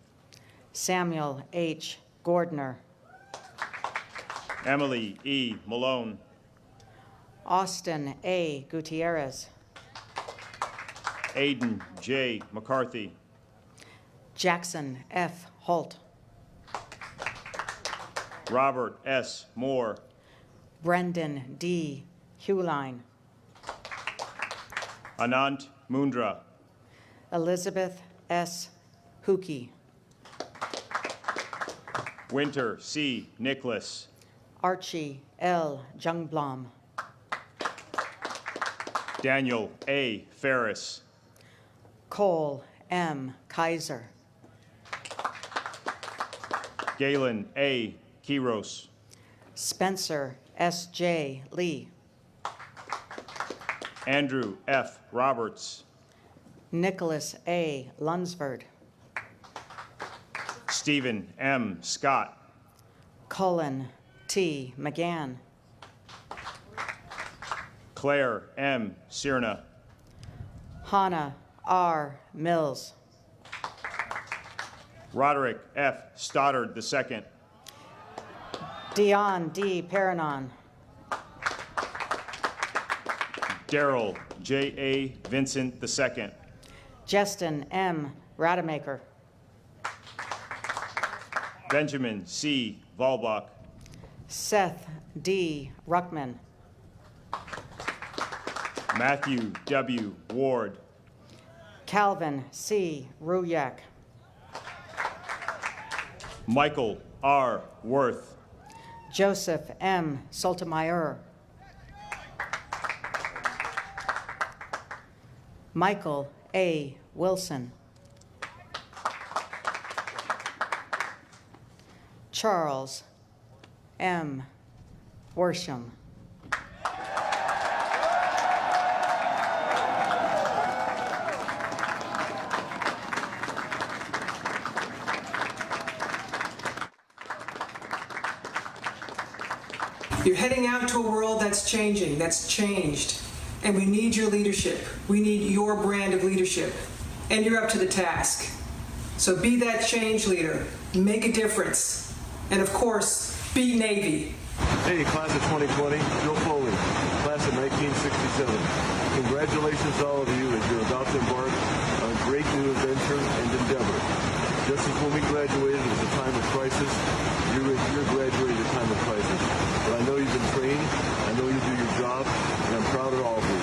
[SPEAKER 17] Samuel H. Gordner.
[SPEAKER 16] Emily E. Malone.
[SPEAKER 17] Austin A. Gutierrez.
[SPEAKER 16] Aiden J. McCarthy.
[SPEAKER 17] Jackson F. Holt.
[SPEAKER 16] Robert S. Moore.
[SPEAKER 17] Brendan D. Hewline.
[SPEAKER 16] Anant Mundra.
[SPEAKER 17] Elizabeth S. Hookey.
[SPEAKER 16] Winter C. Nicholas.
[SPEAKER 17] Archie L. Jungblom.
[SPEAKER 16] Daniel A. Ferris.
[SPEAKER 17] Cole M. Kaiser.
[SPEAKER 16] Galen A. Kiros.
[SPEAKER 17] Spencer S. J. Lee.
[SPEAKER 16] Andrew F. Roberts.
[SPEAKER 17] Nicholas A. Lunsford.
[SPEAKER 16] Stephen M. Scott.
[SPEAKER 17] Cullen T. McGann.
[SPEAKER 16] Claire M. Sirna.
[SPEAKER 17] Hannah R. Mills.
[SPEAKER 16] Roderick F. Stoddard II.
[SPEAKER 17] Dion D. Paranon.
[SPEAKER 16] Daryl J.A. Vincent II.
[SPEAKER 17] Justin M. Rademacher.
[SPEAKER 16] Benjamin C. Volbach.
[SPEAKER 17] Seth D. Ruckman.
[SPEAKER 16] Matthew W. Ward.
[SPEAKER 17] Calvin C. Ruyak.
[SPEAKER 16] Michael R. Worth.
[SPEAKER 17] Joseph M. Soltemeyer. Michael A. Wilson. Charles M. Worsham.
[SPEAKER 20] You're heading out to a world that's changing, that's changed, and we need your leadership. We need your brand of leadership, and you're up to the task. So be that change leader, make a difference, and of course, be Navy.
[SPEAKER 21] Hey, class of 2020, Joe Foley, class of 1967. Congratulations to all of you as you're about to embark on a great new adventure and endeavor. Just as when we graduated, it was a time of crisis, you're graduating at a time of crisis. But I know you've been trained, I know you do your job, and I'm proud of all of you.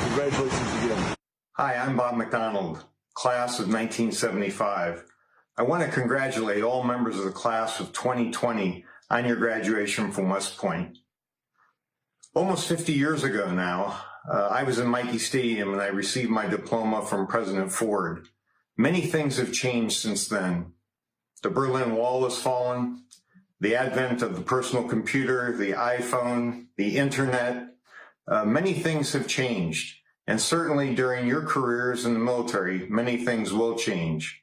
[SPEAKER 21] Congratulations again.
[SPEAKER 14] Hi, I'm Bob McDonald, class of 1975. I want to congratulate all members of the class of 2020 on your graduation from West Point. Almost 50 years ago now, I was in Michie Stadium and I received my diploma from President Ford. Many things have changed since then. The Berlin Wall has fallen, the advent of the personal computer, the iPhone, the internet, many things have changed. And certainly during your careers in the military, many things will change.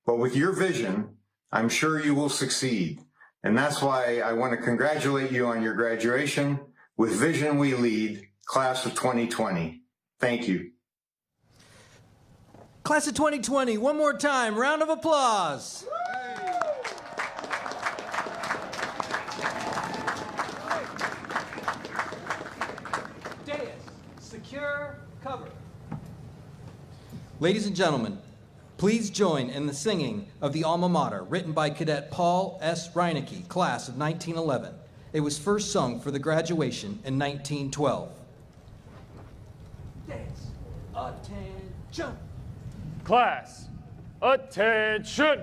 [SPEAKER 14] But with your vision, I'm sure you will succeed. And that's why I want to congratulate you on your graduation. With vision we lead, class of 2020. Thank you.
[SPEAKER 11] Class of 2020, one more time, round of applause.
[SPEAKER 8] Dais, secure, cover.
[SPEAKER 11] Ladies and gentlemen, please join in the singing of the Alma Mater, written by Cadet Paul S. Reinecke, class of 1911. It was first sung for the graduation in 1912.
[SPEAKER 8] Dais, attention.
[SPEAKER 16] Class, attention!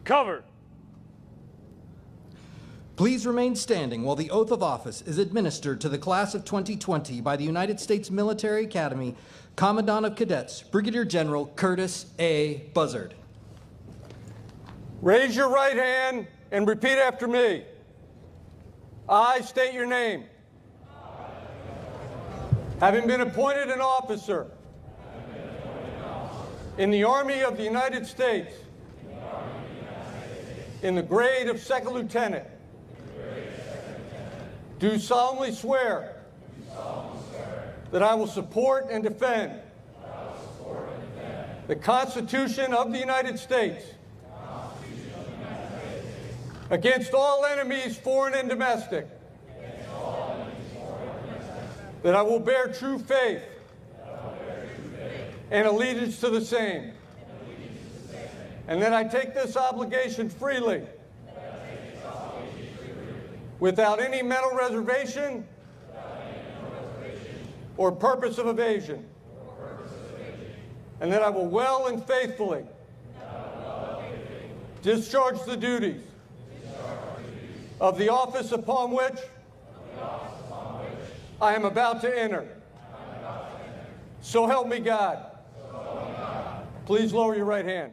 [SPEAKER 8] Cover.
[SPEAKER 11] Please Please remain standing while the oath of office is administered to the class of 2020 by the United States Military Academy Commandant of Cadets, Brigadier General Curtis A. Buzzard.
[SPEAKER 9] Raise your right hand and repeat after me. I state your name. Having been appointed an officer in the Army of the United States in the grade of second lieutenant, do solemnly swear that I will support and defend the Constitution of the United States against all enemies, foreign and domestic, that I will bear true faith and allegiance to the same, and that I take this obligation freely without any mental reservation or purpose of evasion, and that I will well and faithfully discharge the duties of the office upon which I am about to enter. So help me God. Please lower your right hand.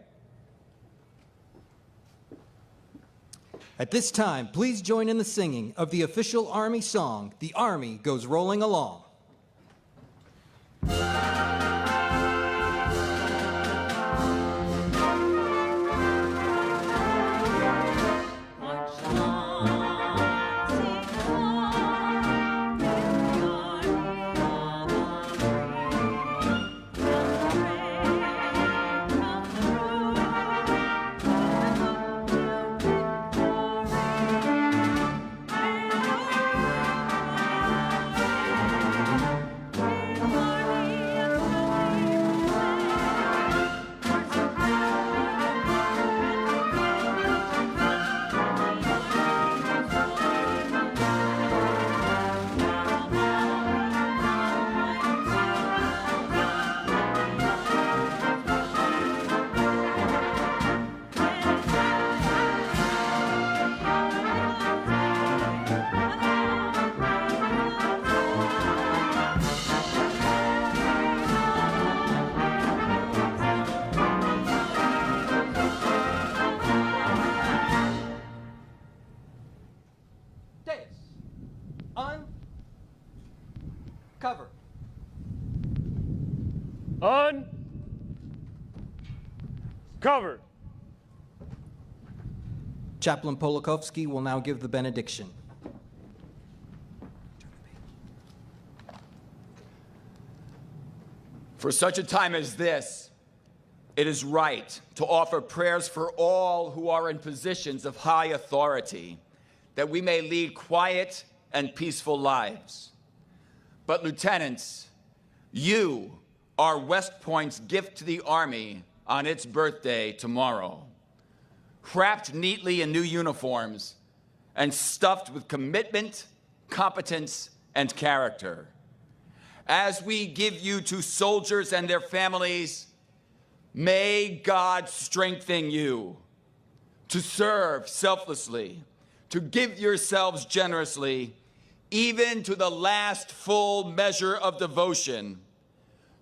[SPEAKER 11] At this time, please join in the singing of the official Army song, "The Army Goes Rolling Along."
[SPEAKER 9] Cover. Cover.
[SPEAKER 11] Chaplain Polakovsky will now give the benediction.
[SPEAKER 6] For such a time as this, it is right to offer prayers for all who are in positions of high authority, that we may lead quiet and peaceful lives. But lieutenants, you are West Point's gift to the Army on its birthday tomorrow. Wrapped neatly in new uniforms and stuffed with commitment, competence, and character. As we give you to soldiers and their families, may God strengthen you to serve selflessly, to give yourselves generously, even to the last full measure of devotion,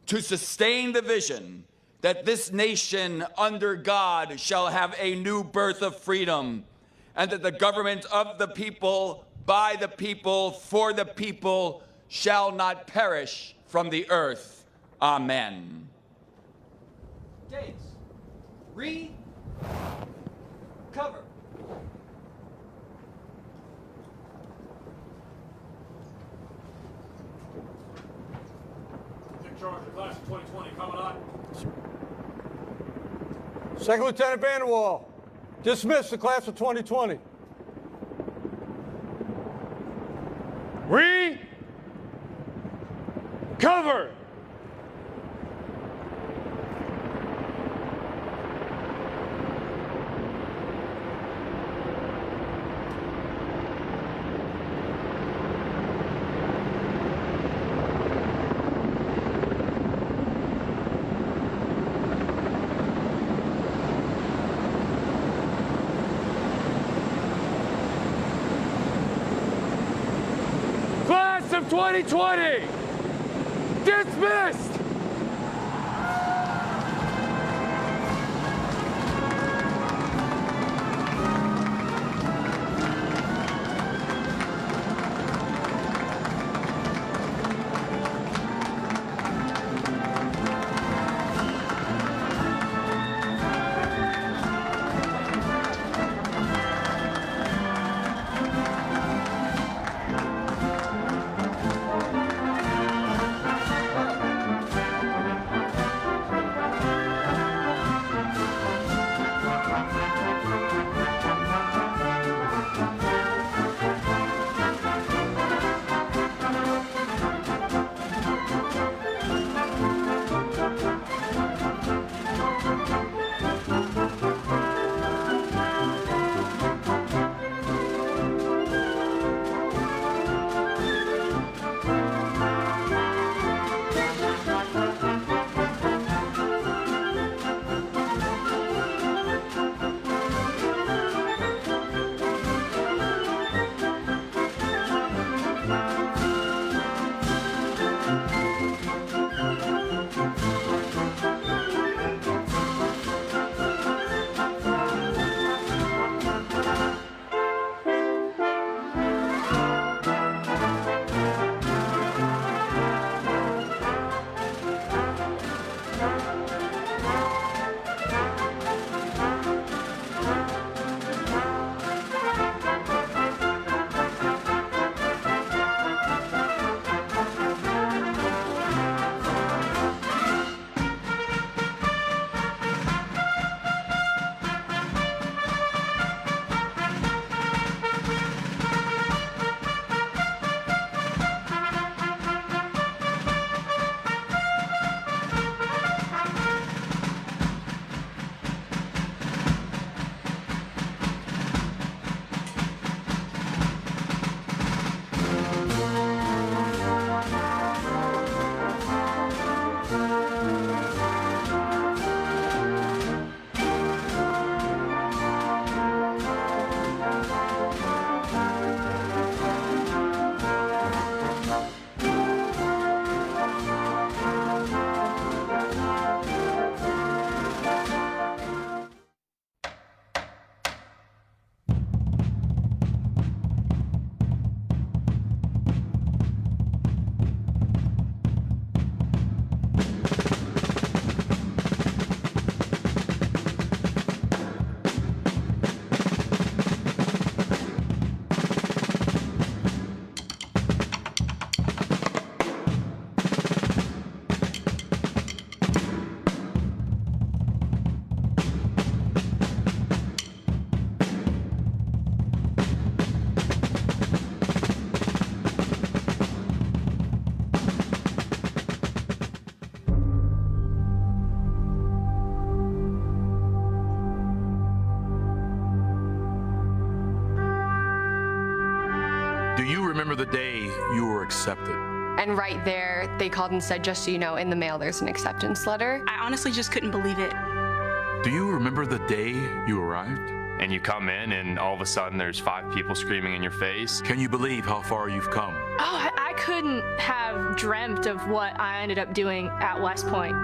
[SPEAKER 6] to sustain the vision that this nation under God shall have a new birth of freedom, and that the government of the people, by the people, for the people, shall not perish from the earth. Amen.
[SPEAKER 11] Dates. Cover.
[SPEAKER 9] Take charge of class of 2020, Commandant. Second Lieutenant Vanderwall, dismiss the class of 2020. Cover. of 2020. Dismissed.
[SPEAKER 1] Do you remember the day you were accepted?
[SPEAKER 13] And right there, they called and said, just so you know, in the mail there's an acceptance letter.
[SPEAKER 22] I honestly just couldn't believe it.
[SPEAKER 1] Do you remember the day you arrived?
[SPEAKER 23] And you come in and all of a sudden there's 5 people screaming in your face.
[SPEAKER 1] Can you believe how far you've come?
[SPEAKER 13] Oh, I couldn't have dreamt of what I ended up doing at West Point.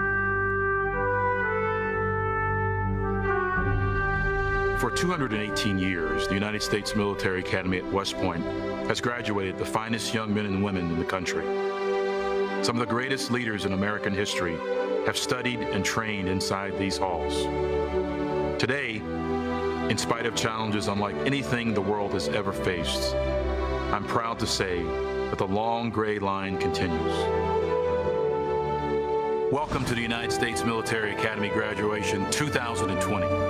[SPEAKER 1] For 218 years, the United States Military Academy at West Point has graduated the finest young men and women in the country. Some of the greatest leaders in American history have studied and trained inside these halls. Today, in spite of challenges unlike anything the world has ever faced, I'm proud to say that the long gray line continues. Welcome to the United States Military Academy graduation 2020.